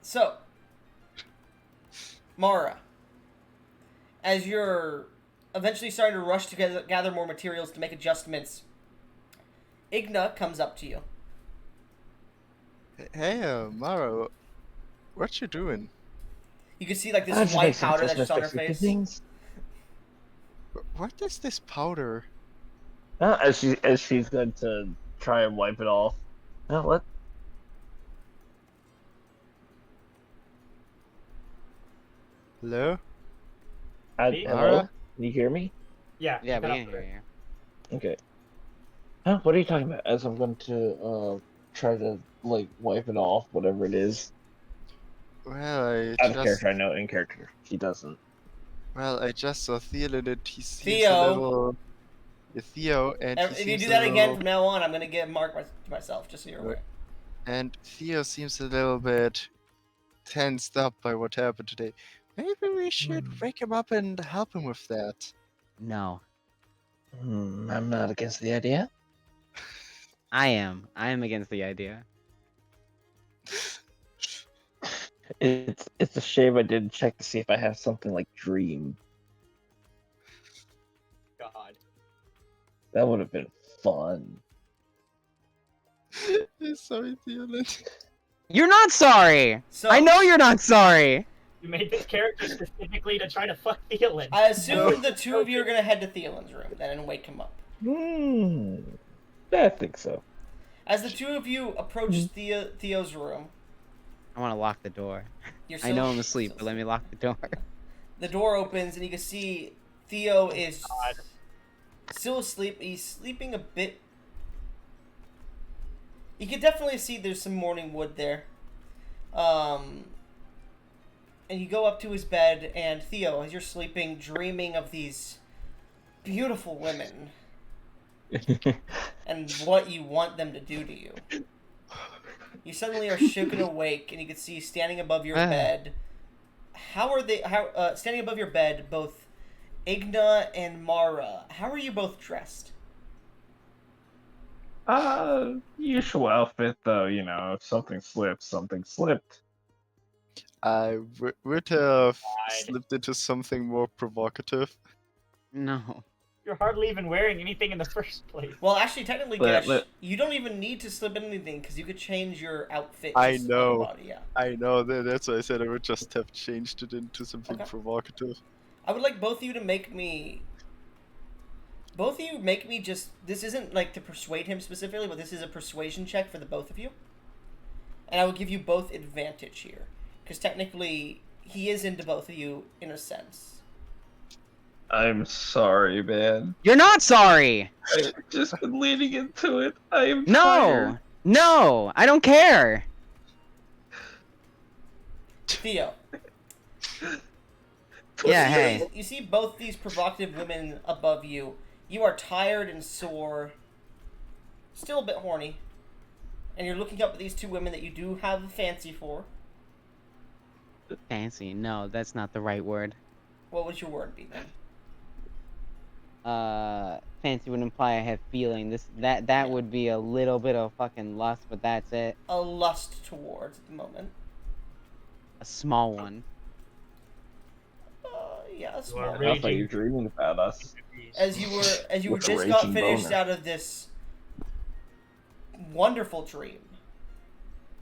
S1: So, Mara, as you're eventually starting to rush to gather more materials to make adjustments, Igna comes up to you.
S3: Hey, Mara, what you doing?
S1: You can see like
S5: I
S1: this
S5: just
S1: white
S5: make some
S1: powder that's just on her
S5: Christmas
S1: face.
S5: things.
S3: What is this powder?
S5: As she's going to try and wipe it off. What?
S3: Hello?
S6: Me?
S5: Hello?
S3: Mara?
S5: Can you hear me?
S6: Yeah.
S4: Yeah,
S6: you
S4: we
S6: cut
S4: can
S6: off
S4: hear
S6: there.
S4: you.
S5: Okay. What are you talking about? As I'm going to try to like wipe it off, whatever it is.
S3: Well,
S5: Out of character, I know. In character, she doesn't.
S3: I just saw Theo in it. He seems
S1: Theo.
S3: a little... Theo, and he
S1: If you
S3: seems
S1: do
S3: a
S1: that again
S3: little...
S1: from now on, I'm gonna give Mark myself, just so you're aware.
S3: And Theo seems a little bit tensed up by what happened today. Maybe we should wake him up and help him with that.
S4: No,
S5: I'm not against the idea.
S4: I am. I am against the idea.
S5: It's a shame I didn't check to see if I have something like Dream.
S6: God.
S5: That would have been fun.
S3: Sorry, Theoland.
S4: You're not sorry.
S1: So
S4: I know you're not sorry.
S6: You made this character specifically to try to fuck Theolen.
S1: I assume the two of you are gonna head to Thielen's room then and wake him up.
S5: I think so.
S1: As the two of you approach Theo's room,
S4: I want to lock the door.
S1: you're
S4: I know I'm asleep, but let me lock the door.
S1: The door opens and you can see Theo is
S6: God.
S1: still asleep. He's sleeping a bit. You can definitely see there's some morning wood there. And you go up to his bed, and Theo, as you're sleeping, dreaming of these beautiful women and what you want them to do to you. You suddenly are shaken awake, and you can see standing above your bed. Standing above your bed, both Igna and Mara. How are you both dressed?
S5: Usual outfit though, you know, if something slips, something slipped.
S3: I would have
S6: God.
S3: slipped into something more provocative.
S4: No.
S6: You're hardly even wearing anything in the first place.
S1: Well, actually, technically,
S5: But-
S1: Gesh, you don't even need to slip in anything because you could change your outfit.
S3: I
S1: just on your
S3: know.
S1: body, yeah.
S3: I know, that's why I said I would just have changed it into something
S1: Okay.
S3: provocative.
S1: I would like both of you to make me. Both of you make me just. This isn't like to persuade him specifically, but this is a persuasion check for the both of you. And I will give you both advantage here. Because technically, he is into both of you in a sense.
S5: I'm sorry, man.
S4: You're not sorry.
S5: I've just been leaning into it. I am
S4: No.
S5: tired.
S4: No. I don't care.
S1: Theo.
S4: Yeah,
S1: you
S4: hey.
S1: see, you see both these provocative women above you. You are tired and sore. Still a bit horny. And you're looking up at these two women that you do have a fancy for.
S4: Fancy. No, that's not the right word.
S1: What would your word be then?
S4: Fancy would imply I have feeling. That would be a little bit of fucking lust, but that's it.
S1: A lust towards at the moment.
S4: A small one.
S1: Yeah, a
S6: You are
S1: small.
S6: raging.
S5: Sounds like you're dreaming about us.
S1: As you were
S5: With a
S1: just got
S5: raging
S1: finished
S5: boner.
S1: out of this wonderful dream.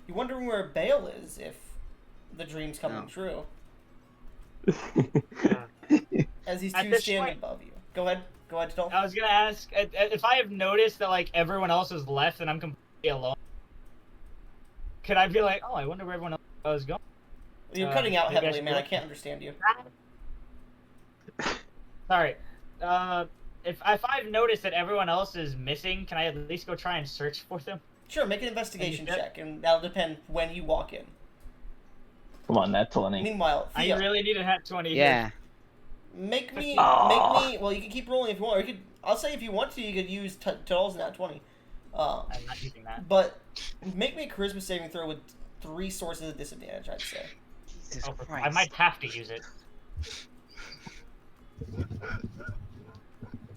S1: You're wondering where Bale is if the dream's coming
S4: No.
S1: true. As these
S6: At
S1: two
S6: this
S1: stand
S6: point-
S1: above you. Go ahead, Stolf.
S6: I was gonna ask if I have noticed that like everyone else has left and I'm completely alone. Could I be like, oh, I wonder where everyone else is going?
S1: You're cutting out
S6: maybe I
S1: heavily,
S6: should
S1: man.
S6: go-
S1: I can't understand you.
S6: Sorry. If I've noticed that everyone else is missing, can I at least go try and search for them?
S1: Sure, make an investigation
S6: And you-
S1: check, and that'll depend when you walk in.
S5: Come on, that's 20.
S1: Meanwhile, Theo,
S6: I really need a hat 20.
S4: Yeah.
S1: make me.
S5: Aw.
S1: Well, you can keep rolling if you want, or you could I'll say if you want to, you could use Tull's nat 20.
S6: I'm not using that.
S1: But make me a charisma saving throw with 3 sources of disadvantage, I'd say.
S4: Jesus
S6: I
S4: Christ.
S6: might have to use it.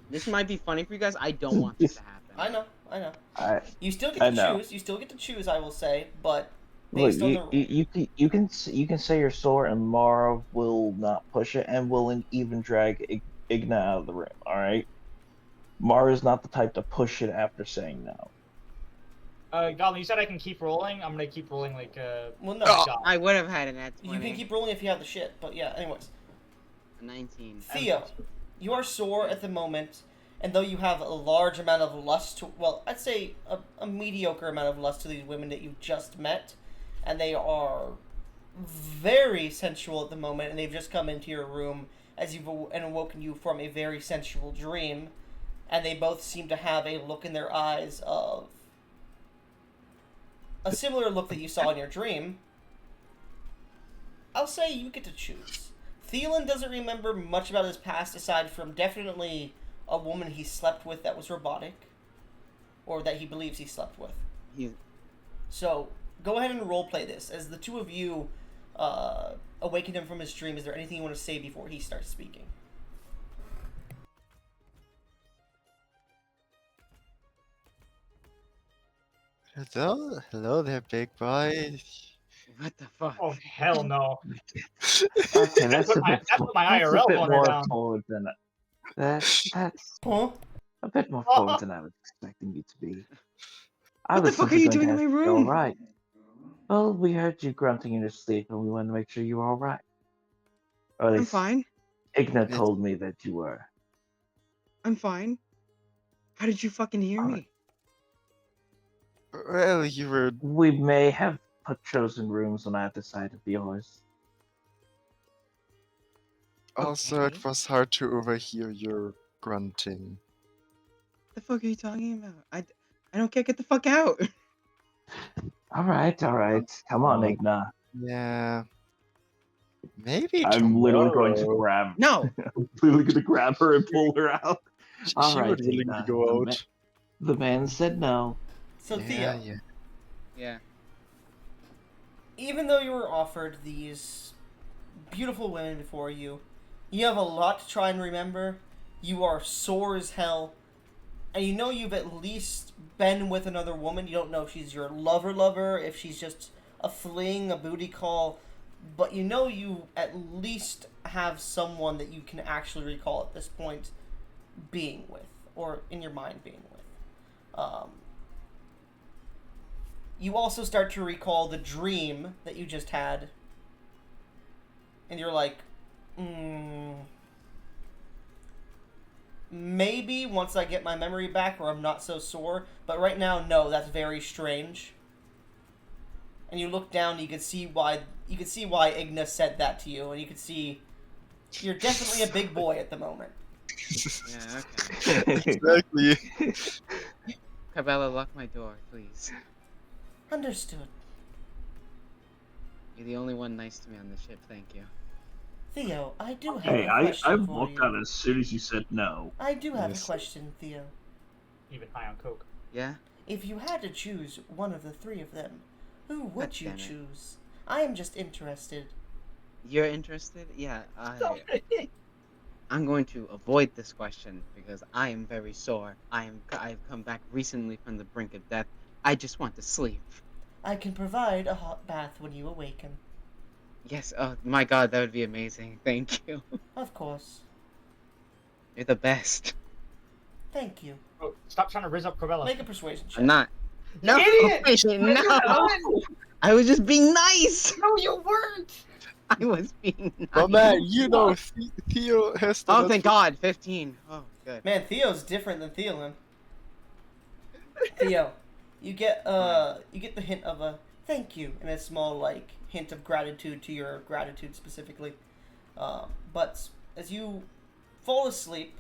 S4: This might be funny for you guys. I don't want this to happen.
S1: I know.
S5: I
S1: You still get
S5: I
S1: to
S5: know.
S1: choose. You still get to choose, I will say, but
S5: Look,
S1: based on the rule.
S5: you can say your sword, and Mara will not push it, and will even drag Igna out of the room. All right. Mara's not the type to push it after saying no.
S6: Goblin, you said I can keep rolling. I'm gonna keep rolling like
S1: Well, no.
S3: Oh.
S6: God.
S4: I would have had an at 20.
S1: You can keep rolling if you have the shit, but yeah, anyways.
S4: 19.
S1: Theo, you are sore at the moment, and though you have a large amount of lust to, well, I'd say a mediocre amount of lust to these women that you just met, and they are very sensual at the moment, and they've just come into your room as you've awoken you from a very sensual dream, and they both seem to have a look in their eyes of a similar look that you saw in your dream. I'll say you get to choose. Thielen doesn't remember much about his past aside from definitely a woman he slept with that was robotic, or that he believes he slept with. So go ahead and roleplay this as the two of you awaken him from his dream. Is there anything you want to say before he starts speaking?
S3: Hello there, big boy.
S4: What the fuck?
S6: Oh hell no!
S5: Okay, that's
S6: That's
S5: a bit.
S6: my
S5: That's
S6: IRL
S5: a bit
S6: boner
S5: more
S6: down.
S5: forward than that's
S1: Huh?
S5: a bit more forward than I was expecting you to be. I
S4: What the
S5: was
S4: fuck are
S5: simply
S4: you
S5: going to
S4: doing in my
S5: ask you all
S4: room?
S5: right. Well, we heard you grunting in your sleep, and we wanted to make sure you were all right. Or at
S4: I'm
S5: least
S4: fine.
S5: Igna
S3: Yes.
S5: told me that you were.
S4: I'm fine. How did you fucking hear me?
S3: Well, you were.
S5: We may have chosen rooms on either side of yours.
S3: Also,
S4: Okay.
S3: it was hard to overhear your grunting.
S4: The fuck are you talking about? I don't care. Get the fuck out.
S5: All right. Come on,
S3: God.
S5: Igna.
S3: Yeah. Maybe
S5: I'm literally going to
S3: tomorrow.
S5: grab.
S4: No.
S5: I'm literally going to grab her and pull her out. All
S3: She
S5: right,
S3: was willing to
S5: Igna.
S3: go out.
S5: The man said no.
S1: So
S3: Yeah,
S1: Theo,
S3: yeah.
S4: Yeah.
S1: even though you were offered these beautiful women before you, you have a lot to try and remember. You are sore as hell, and you know you've at least been with another woman. You don't know if she's your lover, if she's just a fling, a booty call, but you know you at least have someone that you can actually recall at this point being with, or in your mind being with. You also start to recall the dream that you just had, and you're like, maybe once I get my memory back or I'm not so sore, but right now, no, that's very strange. And you look down, and you can see why Igna said that to you, and you can see you're definitely a big boy at the moment.
S4: Yeah. Okay.
S3: Exactly.
S4: Cabela, lock my door, please.
S1: Understood.
S4: You're the only one nice to me on the ship. Thank you.
S1: Theo, I do have
S5: Hey,
S1: a
S5: I
S1: question for
S5: walked
S1: you.
S5: out as soon as you said no.
S1: I do have
S3: Yes.
S1: a question, Theo.
S6: Even high on coke.
S4: Yeah.
S1: If you had to choose one of the 3 of them, who would
S4: God
S1: you
S4: damn it.
S1: choose? I am just interested.
S4: You're interested? Yeah. I'm going to avoid this question because I am very sore. I've come back recently from the brink of death. I just want to sleep.
S1: I can provide a hot bath when you awaken.
S4: Yes. Oh my God, that would be amazing. Thank you.
S1: Of course.
S4: You're the best.
S1: Thank you.
S6: Oh, stop trying to rizz up Cravella.
S1: Make a persuasion check.
S4: I'm not. No,
S6: idiot!
S4: no. I was just being nice.
S6: No, you weren't.
S4: I was being nice.
S3: But man, you know, Theo has to.
S4: Oh, thank God. 15. Oh, good.
S1: Man, Theo's different than Theolin. Theo, you get the hint of a thank you and a small like hint of gratitude to your gratitude specifically. But as you fall asleep,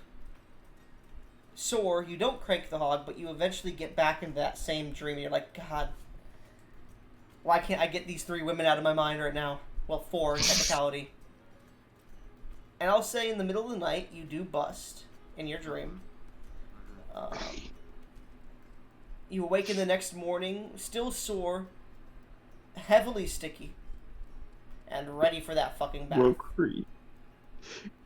S1: sore, you don't crank the hog, but you eventually get back into that same dream. And you're like, God, why can't I get these 3 women out of my mind right now? Well, 4 in technicality. And I'll say in the middle of the night, you do bust in your dream. You awaken the next morning, still sore, heavily sticky, and ready for that fucking bath.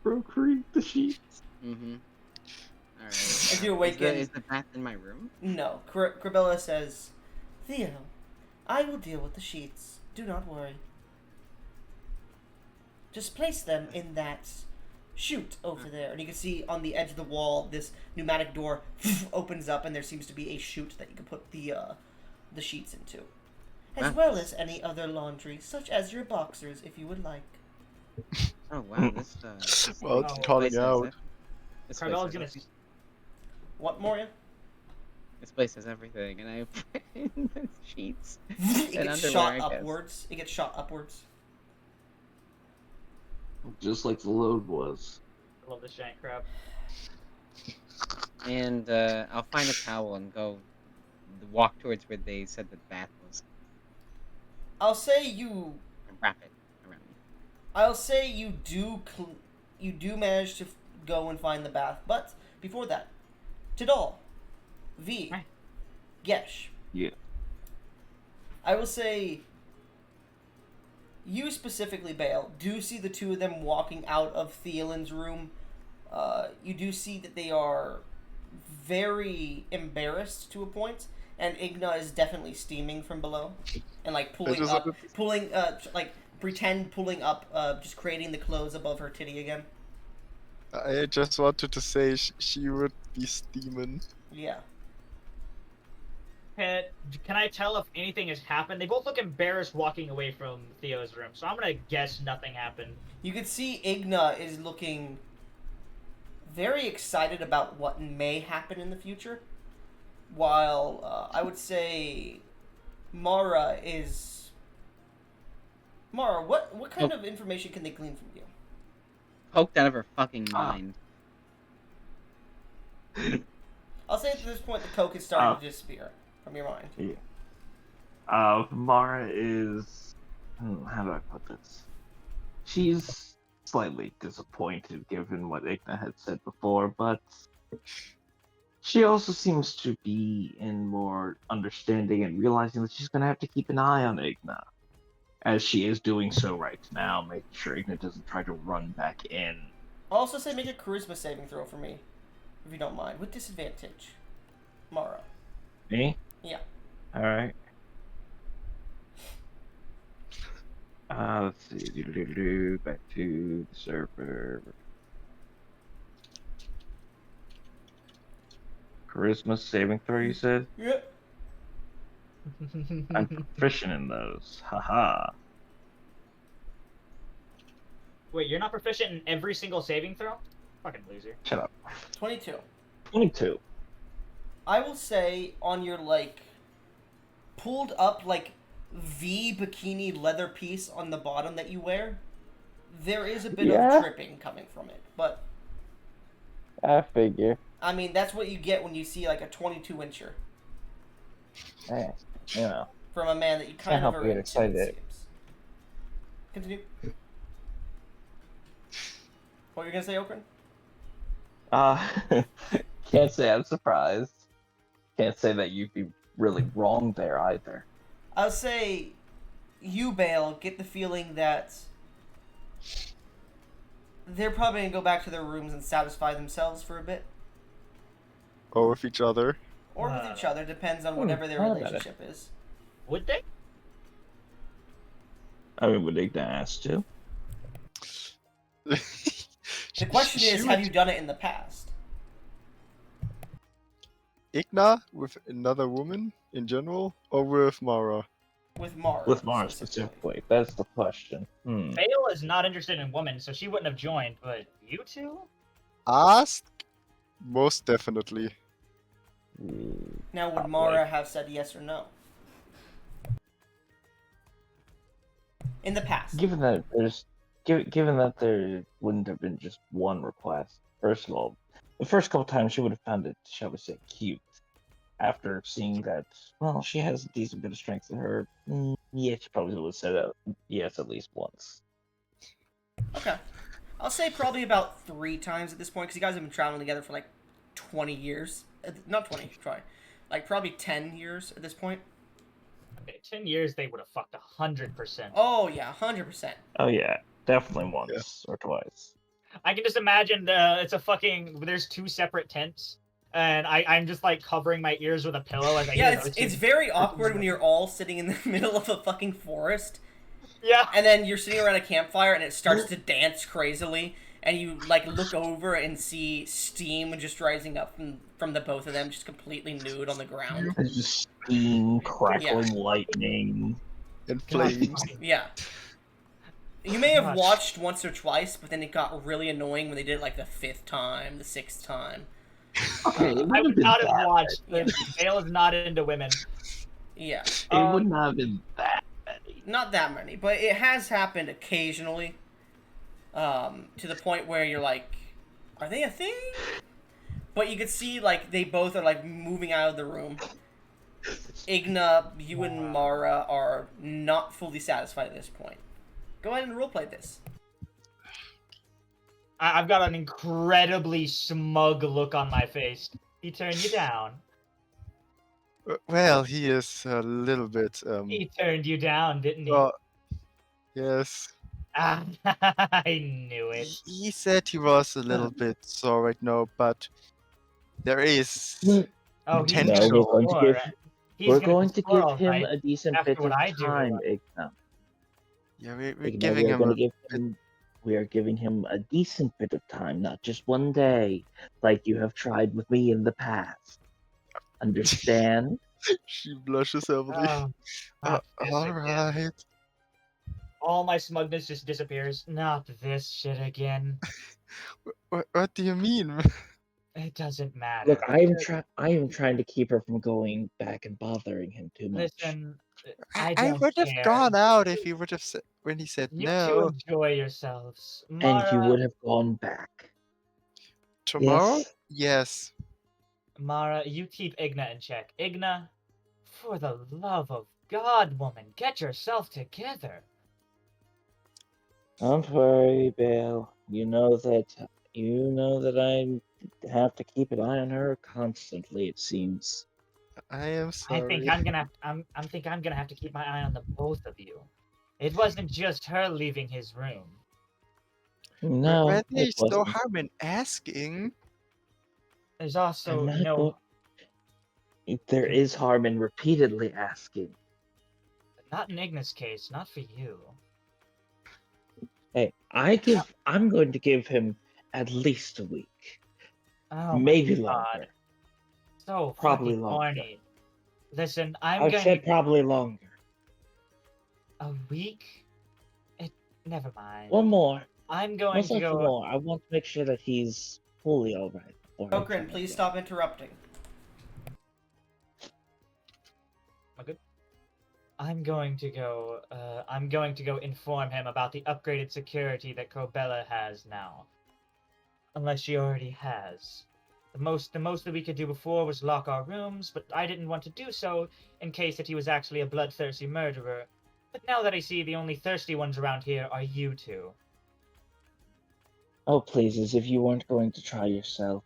S5: Procreate the sheets.
S4: Mm-hmm. All right.
S1: As you awaken,
S4: is the bath in my room?
S1: No, Crabella says, Theo, I will deal with the sheets. Do not worry. Just place them in that chute over there. And you can see on the edge of the wall, this pneumatic door opens up, and there seems to be a chute that you can put the sheets into. As well as any other laundry, such as your boxers, if you would like.
S4: Oh wow, this
S3: Well,
S6: Oh,
S3: calling
S4: place
S3: out.
S4: has this place
S6: Carvel's
S4: has
S6: gonna.
S4: everything.
S1: What, Moria?
S4: This place has everything, and I put in the sheets.
S1: It
S4: And
S1: gets
S4: underwear,
S1: shot
S4: I guess.
S1: upwards. It gets shot upwards.
S5: Just like the load was.
S6: I love this giant crab.
S4: And I'll find a towel and go walk towards where they said the bath was.
S1: I'll say you
S4: And wrap it around me.
S1: I'll say you do manage to go and find the bath, but before that, Tidal, V,
S6: Right.
S1: Gesh.
S5: Yeah.
S1: I will say you specifically, Bale, do see the two of them walking out of Thielen's room. You do see that they are very embarrassed to a point, and Igna is definitely steaming from below, and like pulling up, pulling up, just creating the clothes above her titty again.
S3: I just wanted to say she would be steaming.
S1: Yeah.
S6: Can I tell if anything has happened? They both look embarrassed walking away from Theo's room, so I'm gonna guess nothing happened.
S1: You can see Igna is looking very excited about what may happen in the future, while I would say Mara is... Mara, what kind of information can they glean from you?
S4: Poked out of her fucking mind.
S1: I'll say at this point the coke is starting to disappear from your mind.
S5: Yeah. Mara is. How do I put this? She's slightly disappointed given what Igna had said before, but she also seems to be in more understanding and realizing that she's going to have to keep an eye on Igna, as she is doing so right now, making sure Igna doesn't try to run back in.
S1: I'll also say make a charisma saving throw for me, if you don't mind, with disadvantage. Mara.
S5: Me?
S1: Yeah.
S5: Alright. Let's see. Back to the server. Charisma saving throw, you said?
S1: Yeah.
S5: I'm proficient in those. Haha.
S6: Wait, you're not proficient in every single saving throw? Fucking loser.
S5: Shut up.
S1: 22.
S5: 22.
S1: I will say on your, like, pulled up, like, V bikini leather piece on the bottom that you wear, there is a bit of dripping coming from it. But,
S5: I figure.
S1: I mean, that's what you get when you see, like, a 22-incher
S5: Hey, you know.
S1: from a man that you kind
S5: Can't
S1: of
S5: help
S1: are
S5: but get
S1: into, it
S5: excited.
S1: seems. Continue. What were you going to say, Okran?
S5: Can't say I'm surprised. Can't say that you'd be really wrong there either.
S1: I'll say you, Bale, get the feeling that they're probably going to go back to their rooms and satisfy themselves for a bit.
S3: Or with each other.
S1: Or with each other, depends on whatever their
S5: how about it?
S1: relationship is.
S6: Would they?
S5: I mean, would Igna ask to?
S1: The question is, have you done it in the past?
S3: Igna with another woman in general, or with Mara?
S1: With Mara.
S5: With Mara specifically. That's the question.
S6: Bale is not interested in women, so she wouldn't have joined, but you two?
S3: Ask? Most definitely.
S1: Now, would Mara have said yes or no? In the past.
S5: Given that there wouldn't have been just one request. First of all, the first couple times she would have found it, shall we say, cute. After seeing that, well, she has a decent bit of strength in her. Yeah, she probably would have said yes at least once.
S1: Okay. I'll say probably about 3 times at this point, because you guys have been traveling together for like 20 years. not 20. Try, like probably 10 years at this point.
S6: Okay, 10 years they would have fucked 100%.
S1: Oh yeah, 100%.
S5: Oh yeah, definitely once or twice.
S6: I can just imagine it's a fucking. There's 2 separate tents, and I'm just like covering my ears with a pillow as I
S1: Yeah,
S6: hear those
S1: it's
S6: two.
S1: very awkward when you're all sitting in the middle of a fucking forest,
S6: Yeah.
S1: and then you're sitting around a campfire and it starts to dance crazily, and you like look over and see steam just rising up from the both of them, just completely nude on the ground.
S5: It's just steam, crackling lightning.
S3: And
S6: God,
S3: flames.
S1: Yeah. You may have
S6: Gosh.
S1: watched once or twice, but then it got really annoying when they did it like the 5th time, the 6th time.
S5: Okay, it
S6: I
S5: wouldn't
S6: would
S5: have been
S6: not have
S5: that
S6: watched.
S5: many.
S6: Bale is not into women.
S1: Yeah.
S5: It would not have been that many.
S1: Not that many, but it has happened occasionally. To the point where you're like, are they a thing? But you could see like they both are like moving out of the room. Igna, you and Mara are not fully satisfied at this point. Go ahead and roleplay this.
S6: I've got an incredibly smug look on my face. He turned you down.
S3: Well, he is a little bit.
S6: He turned you down, didn't he?
S3: Yes.
S6: Ah, I knew it.
S3: He said he was a little bit sore right now, but there is
S6: Oh, he's
S3: potential.
S6: gonna
S5: No, we're going to
S6: score.
S5: give
S6: He's
S5: we're
S6: gonna
S5: going to
S6: score
S5: give
S6: all
S5: him
S6: right
S5: a decent
S6: after
S5: bit
S6: what
S5: of
S6: I do to
S5: time,
S6: him.
S5: Igna.
S3: Yeah, we're
S5: Igna,
S3: giving
S5: we are
S3: him
S5: going
S3: a
S5: to give him. We are giving him a decent bit of time, not just one day, like you have tried with me in the past. Understand?
S3: She blushes heavily.
S6: Oh, not this
S3: All
S6: again.
S3: right.
S6: All my smugness just disappears. Not this shit again.
S3: What do you mean?
S6: It doesn't matter.
S5: Look, I am trying to keep her from going back and bothering him too much.
S6: Listen,
S3: I
S6: I don't
S3: would have
S6: care.
S3: gone out if he would have said when he said
S6: You two
S3: no.
S6: enjoy yourselves.
S5: And you
S6: Mara,
S5: would have gone back.
S3: Tomorrow?
S5: Yes.
S3: Yes.
S6: Mara, you keep Igna in check. Igna, for the love of God, woman, get yourself together.
S5: Don't worry, Bale. You know that I have to keep an eye on her constantly, it seems.
S3: I am
S6: I
S3: sorry.
S6: think I'm gonna have to keep my eye on the both of you. It wasn't just her leaving his room.
S5: No,
S3: Well,
S5: it
S3: there's no
S5: wasn't.
S3: harm in asking.
S6: There's also
S5: I'm not
S6: no,
S5: There is harm in repeatedly asking.
S6: not in Igna's case, not for you.
S5: Hey, I'm going to give him at least a week.
S6: Oh
S5: Maybe
S6: my God.
S5: longer.
S6: So
S5: Probably
S6: fucking
S5: longer.
S6: horny. Listen, I'm
S5: I've
S6: going
S5: said
S6: to
S5: probably longer.
S6: a week. Never mind.
S5: One more.
S6: I'm going
S5: Most
S6: to
S5: likely
S6: go.
S5: more. I want to make sure that he's fully alright.
S1: Okrin, please stop interrupting.
S6: Am I good? I'm going to go. I'm going to go inform him about the upgraded security that Cobella has now. Unless she already has. The most that we could do before was lock our rooms, but I didn't want to do so in case that he was actually a bloodthirsty murderer. But now that I see the only thirsty ones around here are you two.
S5: Oh, please, as if you weren't going to try yourself.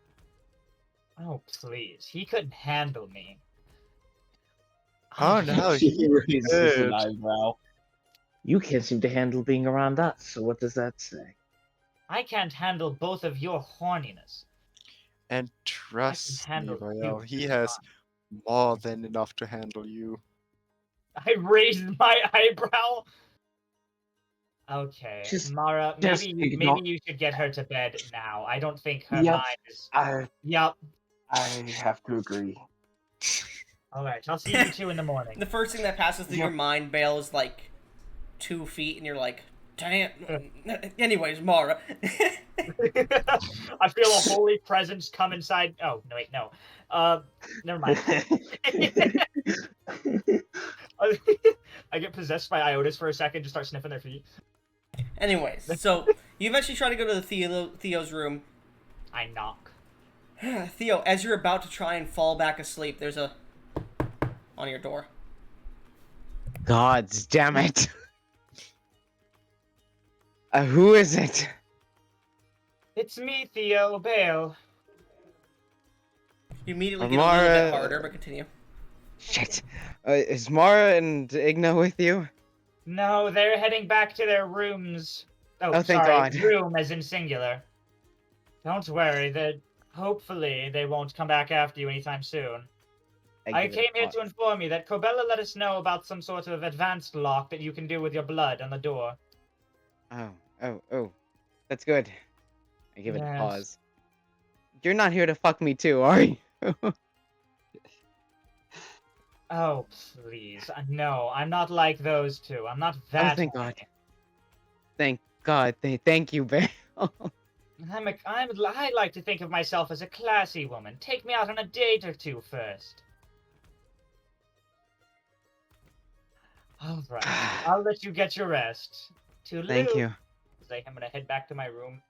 S6: Oh, please. He couldn't handle me.
S3: Oh no,
S5: She
S3: he
S5: raises an
S3: did.
S5: eyebrow. You can't seem to handle being around us, so what does that say?
S6: I can't handle both of your horniness.
S3: And trust me,
S6: handle
S3: Royale,
S6: you.
S3: he has more than enough to handle you.
S6: I raised my eyebrow. Okay,
S5: Just-
S6: Mara,
S5: just
S6: maybe
S5: ignore-
S6: you should get her to bed now. I don't think her
S5: Yep.
S6: mind is.
S5: I
S6: Yep.
S5: have to agree.
S6: All right, I'll see you two in the morning.
S1: The first thing that passes through
S5: Yeah.
S1: your mind, Bale, is like 2 feet, and you're like, damn. Anyways, Mara.
S6: I feel a holy presence come inside. Oh no, wait, no. Never mind. I get possessed by Iotas for a second, just start sniffing their feet.
S1: Anyways, so you eventually try to go to the Theo's room.
S6: I knock.
S1: Theo, as you're about to try and fall back asleep, there's a on your door.
S2: Gods damn it. Who is it?
S6: It's me, Theo Bale.
S1: You immediately get a little bit
S4: Mara-
S1: harder, but continue.
S4: Shit. Is Mara and Igna with you?
S6: No, they're heading back to their rooms.
S4: Oh, thank
S6: sorry,
S4: God.
S6: room as in singular. Don't worry, that hopefully they won't come back after you anytime soon. I
S4: give it a
S6: came here
S4: thought.
S6: to inform you that Cobella let us know about some sort of advanced lock that you can do with your blood on the door.
S4: Oh. That's good. I give it a
S6: Yes.
S4: pause. You're not here to fuck me too, are you?
S6: Oh, please. No, I'm not like those two. I'm not that.
S4: Oh, thank God. Thank God. Thank you, Bale.
S6: I like to think of myself as a classy woman. Take me out on a date or two first. All right. I'll let you get your rest.
S4: Thank you.
S6: I'm gonna head back to my room.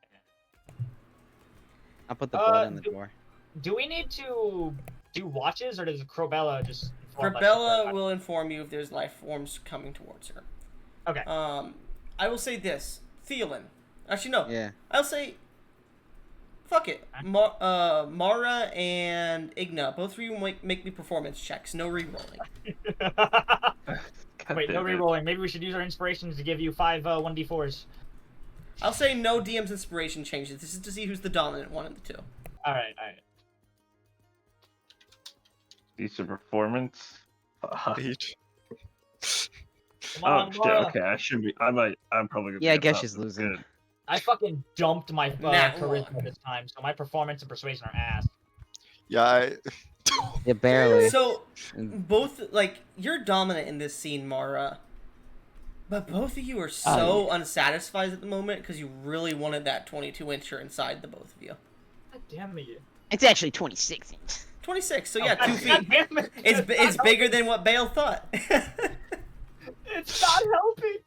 S4: I'll put the blood on the door.
S6: Do we need to do watches, or does Crobella just inform us if
S1: Corbella
S6: they're-
S1: will inform you if there's life forms coming towards her.
S6: Okay.
S1: I will say this. Thielen. Actually, no.
S4: Yeah.
S1: I'll say... Fuck it. Mara and Igna, both of you make me performance checks. No re-rolling.
S6: Wait, no re-rolling. Maybe we should use our inspirations to give you 5 1d4s.
S1: I'll say no DM's inspiration changes. This is to see who's the dominant one of the two.
S6: Alright.
S5: Decent performance.
S3: 8.
S6: Come
S5: Oh
S6: on,
S5: shit,
S6: Mara.
S5: okay, I should be. I'm probably gonna
S4: Yeah, I
S5: get
S4: guess
S5: that.
S4: she's losing.
S5: Good.
S6: I fucking dumped my
S1: Nat
S6: charisma
S1: one.
S6: this time, so my performance and persuasion are ass.
S3: Yeah,
S4: Yeah, barely.
S1: So, both, like, you're dominant in this scene, Mara. But both of you are so unsatisfied at the moment because you really wanted that 22-incher inside the both of you.
S6: God damn it.
S4: It's actually 26 inches.
S1: 26, so yeah,
S6: Oh,
S1: 2
S6: God
S1: feet.
S6: damn it.
S1: It's bigger than what Bale thought.
S6: It's not helping.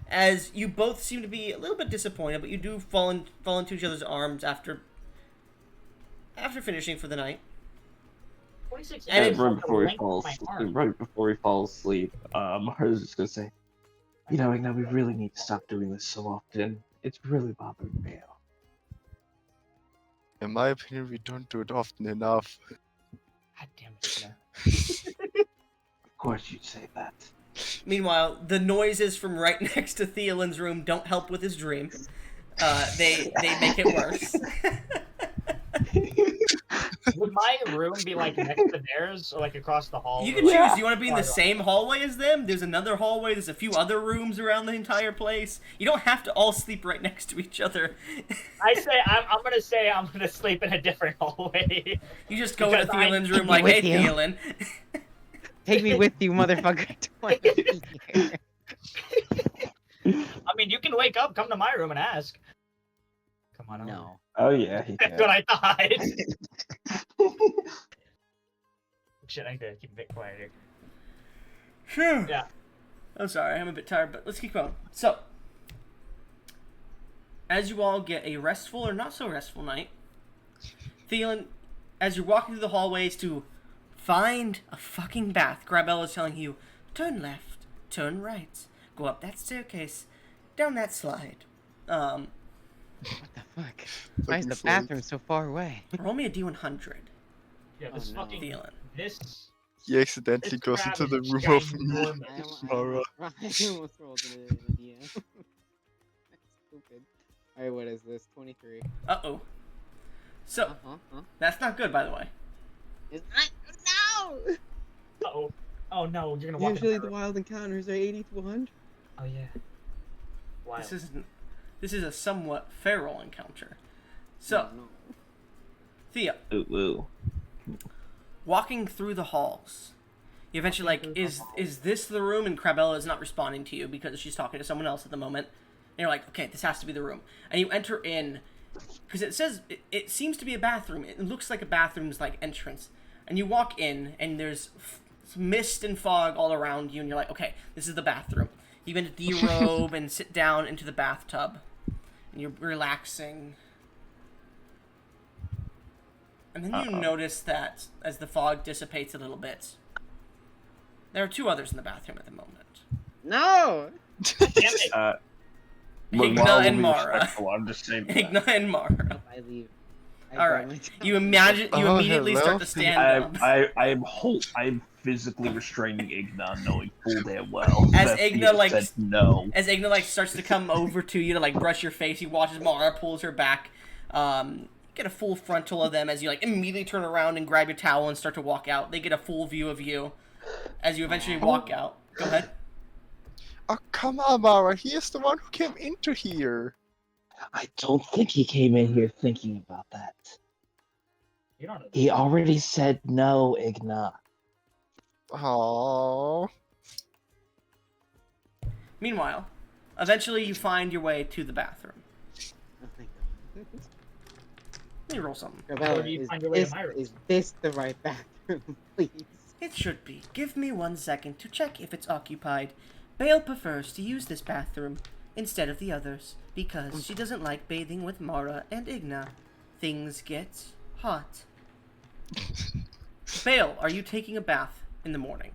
S1: As you both seem to be a little bit disappointed, but you do fall into each other's arms after finishing for the night.
S6: 26
S1: And
S6: inches
S1: it-
S6: is
S5: right
S6: the
S5: before he
S6: length of
S5: falls,
S6: my arm.
S5: right before he falls asleep, Mara's just gonna say, "You know, Igna, we really need to stop doing this so often. It's really bothering me."
S3: in my opinion, we don't do it often enough.
S6: God damn it.
S5: Of course you'd say that.
S1: Meanwhile, the noises from right next to Thielen's room don't help with his dream. They make it worse.
S6: Would my room be like next to theirs or like across the hall?
S1: You
S6: or,
S1: can
S6: like-
S1: choose. Do you want to be in the same hallway as them? There's another hallway. There's a few other rooms around the entire place. You don't have to all sleep right next to each other.
S6: I'm gonna sleep in a different hallway.
S1: You just go into
S6: Because I-
S1: Thielen's room
S4: Take
S1: like,
S4: me
S1: hey,
S4: with you."
S1: Thielen.
S4: Take me with you, motherfucker. I don't wanna be here.
S6: I mean, you can wake up, come to my room, and ask. Come on.
S4: No.
S5: Oh yeah, he
S6: That's
S5: can.
S6: what I thought. Shit, I need to keep a bit quiet here.
S1: Phew.
S6: Yeah.
S1: I'm sorry, I'm a bit tired, but let's keep going. So, as you all get a restful or not so restful night, Thielen, as you're walking through the hallways to find a fucking bath, Grabella is telling you, turn left, turn right, go up that staircase, down that slide.
S4: What the fuck? Why is the
S3: Fucking
S4: bathroom so far away?
S1: Roll me a D100,
S6: Yeah,
S4: Oh,
S6: this
S4: no.
S6: fucking
S1: Thielen.
S6: this.
S3: He accidentally
S6: This
S3: goes
S6: crab
S3: into the
S6: is
S3: room of
S6: ginormous.
S3: Mara.
S4: I almost rolled an idea. That's stupid. Alright, what is this? 23.
S1: Uh-oh. So, that's not good, by the way.
S4: No!
S6: Oh, oh no, you're gonna walk.
S4: Usually
S6: into
S4: the
S6: my room.
S4: wild encounters are 80 to 100.
S6: Oh yeah. Wild.
S1: This is a somewhat feral encounter. So,
S4: No.
S1: Thea,
S5: Ooh, ooh.
S1: walking through the halls, you eventually like, is this the room? And Crabella is not responding to you because she's talking to someone else at the moment. And you're like, okay, this has to be the room. And you enter in, because it says, it seems to be a bathroom. It looks like a bathroom's like entrance. And you walk in, and there's mist and fog all around you, and you're like, okay, this is the bathroom. You begin to derobe and sit down into the bathtub. And you're relaxing. And then you notice that, as the fog dissipates a little bit, there are two others in the bathroom at the moment.
S4: No!
S6: Damn it.
S5: Look,
S1: Igna
S5: Mara will
S1: and
S5: be
S1: Mara.
S5: respectful, I'm just saying that.
S1: Igna and Mara.
S4: I leave. I
S1: All
S4: got
S1: right.
S4: my
S1: You
S3: Oh,
S1: immediately start to
S3: hello.
S1: stand up.
S5: I'm physically restraining Igna, knowing full damn well
S1: As
S5: that
S1: Igna
S5: Theo
S1: like
S5: said no.
S1: as Igna like starts to come over to you to like brush your face, you watch as Mara pulls her back. Get a full frontal of them as you like immediately turn around and grab your towel and start to walk out. They get a full view of you as you eventually walk out. Go ahead.
S3: Oh, come on, Mara. He is the one who came into here.
S5: I don't think he came in here thinking about that.
S6: You don't know.
S5: He already said no, Igna.
S3: Oh.
S1: Meanwhile, eventually you find your way to the bathroom.
S4: Oh my god.
S1: Let me roll something.
S6: Where do you find your way to my room?
S4: Is this the right bathroom, please?
S1: It should be. Give me 1 second to check if it's occupied. Bale prefers to use this bathroom instead of the others because she doesn't like bathing with Mara and Igna. Things get hot. Bale, are you taking a bath in the morning?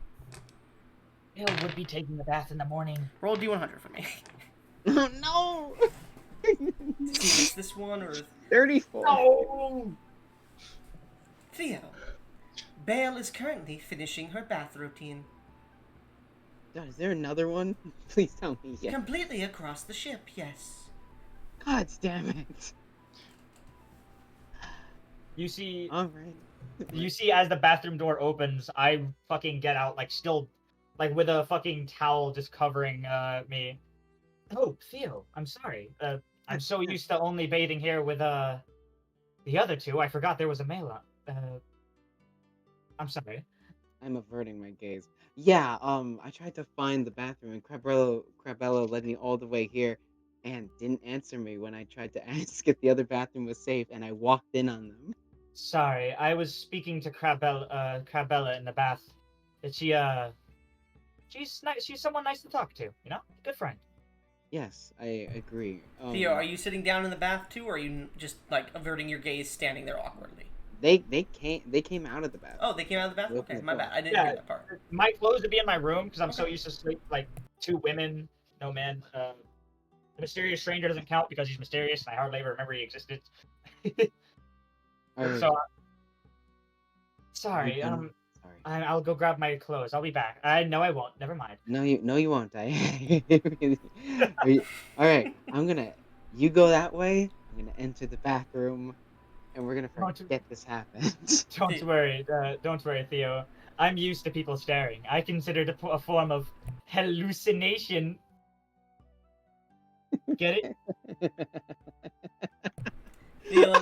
S6: Bill would be taking a bath in the morning.
S1: Roll a D100 for me.
S4: No!
S1: See, it's this one or
S4: 34.
S6: No!
S1: Theo. Bale is currently finishing her bath routine.
S4: God, is there another one? Please tell me yes.
S1: Completely across the ship, yes.
S4: God damn it.
S6: You see,
S4: Alright.
S6: you see, as the bathroom door opens, I fucking get out, like, still, like, with a fucking towel just covering, me. Oh, Theo, I'm sorry. I'm so used to only bathing here with, the other two. I forgot there was a male on. I'm sorry.
S4: I'm averting my gaze. Yeah, I tried to find the bathroom and Crabello led me all the way here and didn't answer me when I tried to ask if the other bathroom was safe and I walked in on them.
S6: Sorry, I was speaking to Crabella in the bath. She, she's nice. She's someone nice to talk to, you know? Good friend.
S4: Yes, I agree.
S1: Theo, are you sitting down in the bath too, or are you just like averting your gaze, standing there awkwardly?
S4: They came out of the bathroom.
S1: Oh, they came out of the bath?
S4: They
S1: Okay,
S4: opened the
S1: my
S4: door.
S1: bad. I didn't
S6: Yeah.
S1: hear that part.
S6: My clothes would be in my room because I'm so used to sleep like 2 women, no men. The mysterious stranger doesn't count because he's mysterious and I hardly ever remember he existed.
S4: Alright,
S6: So, sorry.
S4: can- sorry.
S6: I'll go grab my clothes. I'll be back. No, I won't. Never mind.
S4: No, you won't. Alright, you go that way. I'm gonna enter the bathroom, and we're gonna
S6: Don't-
S4: forget this happened.
S6: Don't worry. Don't worry, Theo. I'm used to people staring. I consider it a form of hallucination. Get it?
S1: Theo,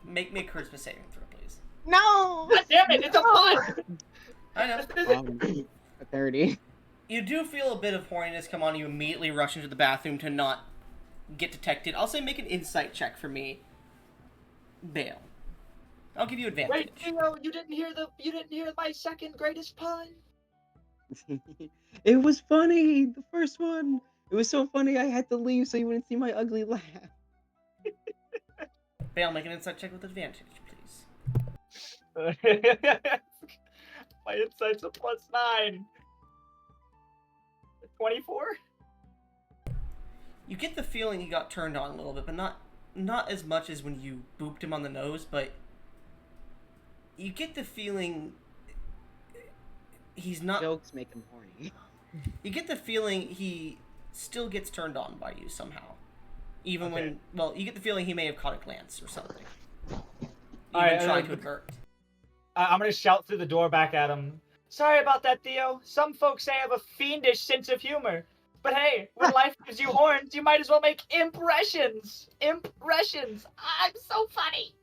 S1: make me a charisma saving throw, please.
S4: No!
S6: God damn it! It's a pun.
S1: I know.
S4: A 30.
S1: You do feel a bit of horniness come on. You immediately rush into the bathroom to not get detected. I'll say make an insight check for me, Bale. I'll give you advantage.
S6: Wait, Theo, you didn't hear my second greatest pun.
S4: It was funny. The first one. It was so funny. I had to leave so you wouldn't see my ugly laugh.
S1: Bale, make an insight check with advantage, please.
S6: My insight's a +9. 24.
S1: You get the feeling he got turned on a little bit, but not as much as when you booped him on the nose, but you get the feeling he's not.
S4: Jokes make him horny.
S1: You get the feeling he still gets turned on by you somehow. Even
S6: Okay.
S1: when, well, you get the feeling he may have caught a glance or something. Even
S6: Alright,
S1: trying to avert.
S6: I'm gonna shout through the door back at him. Sorry about that, Theo. Some folks say I have a fiendish sense of humor. But hey, when life gives you horns, you might as well make impressions. Impressions. I'm so funny.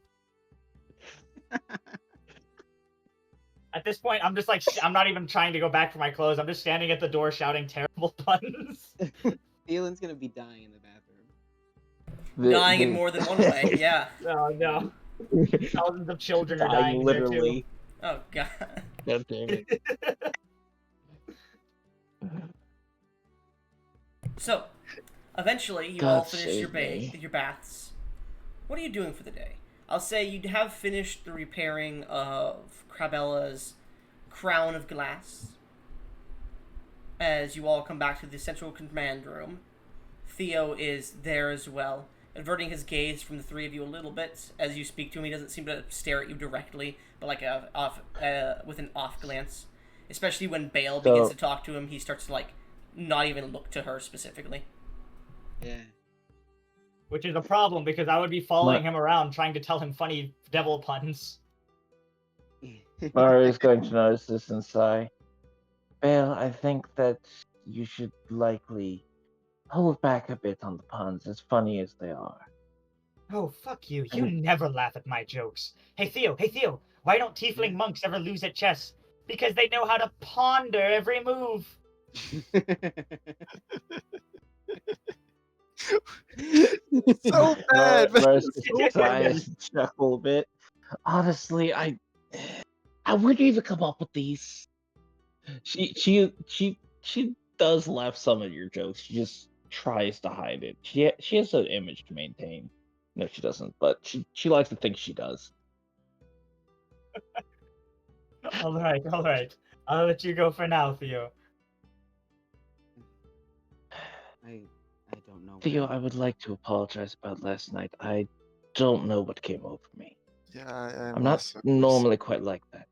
S6: At this point, I'm just like, I'm not even trying to go back for my clothes. I'm just standing at the door shouting terrible puns.
S4: Thielen's gonna be dying in the bathroom.
S1: Dying in more than one way, yeah.
S6: Oh no. Thousands of children are dying
S5: literally.
S1: Oh, God.
S5: God damn it.
S1: So, eventually, you
S5: God
S1: all finish
S5: save me.
S1: your baths. What are you doing for the day? I'll say you have finished the repairing of Crabella's crown of glass. As you all come back to the central command room, Theo is there as well. averting his gaze from the three of you a little bit as you speak to him. He doesn't seem to stare at you directly, but like with an off glance. Especially when Bale begins to talk to him, he starts to like not even look to her specifically.
S4: Yeah.
S6: Which is a problem because I would be following him around trying to tell him funny devil puns.
S5: Mara is going to notice this and sigh. Bale, I think that you should likely hold back a bit on the puns, as funny as they are.
S6: Oh, fuck you. You never laugh at my jokes. Hey, Theo. Why don't tiefling monks ever lose at chess? Because they know how to ponder every move.
S3: So bad, man.
S5: Mara sighs and chuckle a bit. Honestly, I wouldn't even come up with these. She does laugh some at your jokes. She just tries to hide it. She has an image to maintain. No, she doesn't, but she likes to think she does.
S6: All right. I'll let you go for now, Theo.
S4: I don't know.
S5: Theo, I would like to apologize about last night. I don't know what came over me.
S3: Yeah,
S5: I'm not normally quite like that.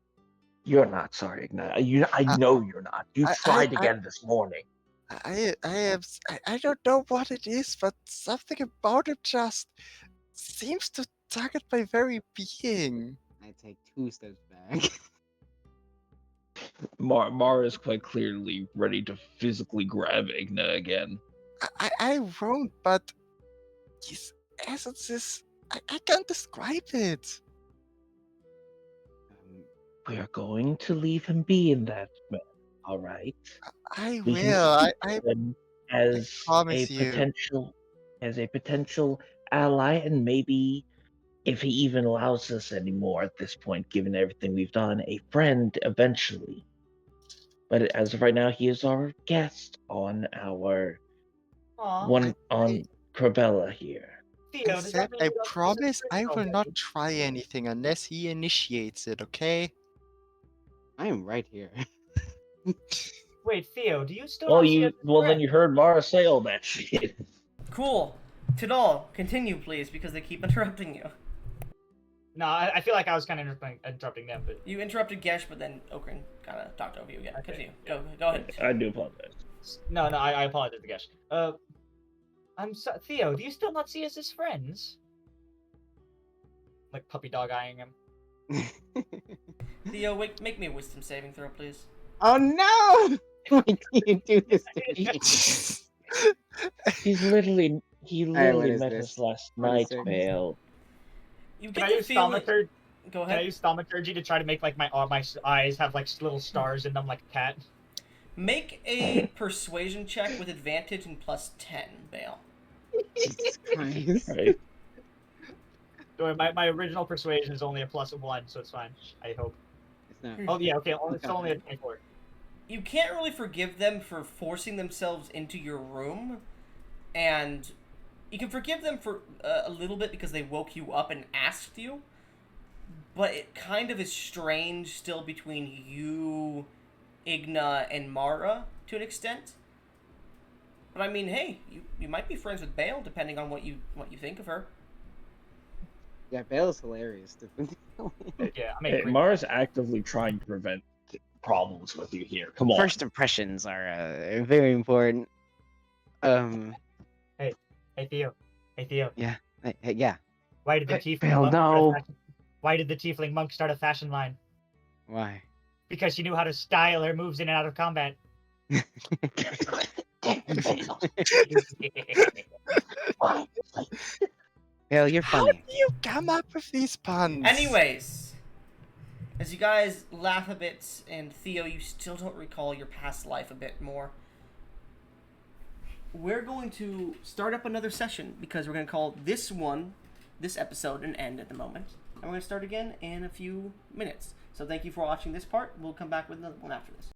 S5: You're not sorry, Ignite. I know you're not. You tried again this morning.
S3: I don't know what it is, but something about it just seems to target my very being.
S4: I take 2 steps back.
S5: Mara is quite clearly ready to physically grab Igna again.
S3: I won't, but his essence is... I can't describe it.
S5: We are going to leave him be in that manner, all right?
S3: I
S5: We can
S3: will.
S5: keep him as
S3: promise
S5: a
S3: you.
S5: potential ally, and maybe if he even allows us anymore at this point, given everything we've done, a friend eventually. But as of right now, he is our guest on our
S6: Aw.
S5: on Corbella here.
S6: Theo,
S3: I
S6: does
S3: said
S6: that mean
S3: I
S6: you don't
S3: promise I will
S6: already?
S3: not try anything unless he initiates it, okay?
S4: I am right here.
S6: Wait, Theo, do you still not see us as
S5: Then
S6: friends?
S5: you heard Mara say all that shit.
S1: Cool. Tidal, continue, please, because they keep interrupting you.
S6: No, I feel like I was kind of interrupting them, but
S1: You interrupted Gesh, but then Okrin kind of talked over you again.
S6: Okay.
S1: Continue. Go ahead.
S5: I do apologize.
S6: no, I apologize to Gesh. Theo, do you still not see us as friends? Like puppy dog eyeing him.
S1: Theo, make me a wisdom saving throw, please.
S4: Oh no! Why do you do this to me?
S5: He literally
S4: what is
S5: met
S4: this?
S5: us last
S4: What is
S5: night,
S4: it?
S5: Bale.
S1: You
S6: Can
S1: get
S6: I
S1: the
S6: use
S1: feeling.
S6: thaumaturgy?
S1: Go
S6: Can I
S1: ahead.
S6: use thaumaturgy to try to make like my eyes have like little stars in them like a cat?
S1: Make a persuasion check with advantage and plus 10, Bale.
S4: Jesus Christ.
S5: Right?
S6: Or my original persuasion is only a +1, so it's fine. I hope.
S4: It's not.
S6: Oh yeah, okay. It's only a 24.
S1: You can't really forgive them for forcing themselves into your room, and you can forgive them for a little bit because they woke you up and asked you, but it kind of is strange still between you, Igna, and Mara to an extent. But I mean, hey, you might be friends with Bale depending on what you think of her.
S4: Yeah, Bale's hilarious.
S6: Yeah, I
S5: Hey,
S6: mean,
S5: Mara's actively trying to prevent problems with you here. Come on.
S4: First impressions are very important.
S6: Hey Theo.
S4: Yeah. Yeah.
S6: Why did the
S5: Hey,
S6: tiefling
S5: Bale,
S6: monk
S5: no.
S6: Why did the tiefling monk start a fashion line?
S4: Why?
S6: Because she knew how to style her moves in and out of combat.
S4: Bale, you're
S3: How
S4: funny.
S3: do you come up with these puns?
S1: Anyways, as you guys laugh a bit, and Theo, you still don't recall your past life a bit more, we're going to start up another session because we're going to call this episode, an end at the moment. And we're going to start again in a few minutes. So thank you for watching this part. We'll come back with another one after this.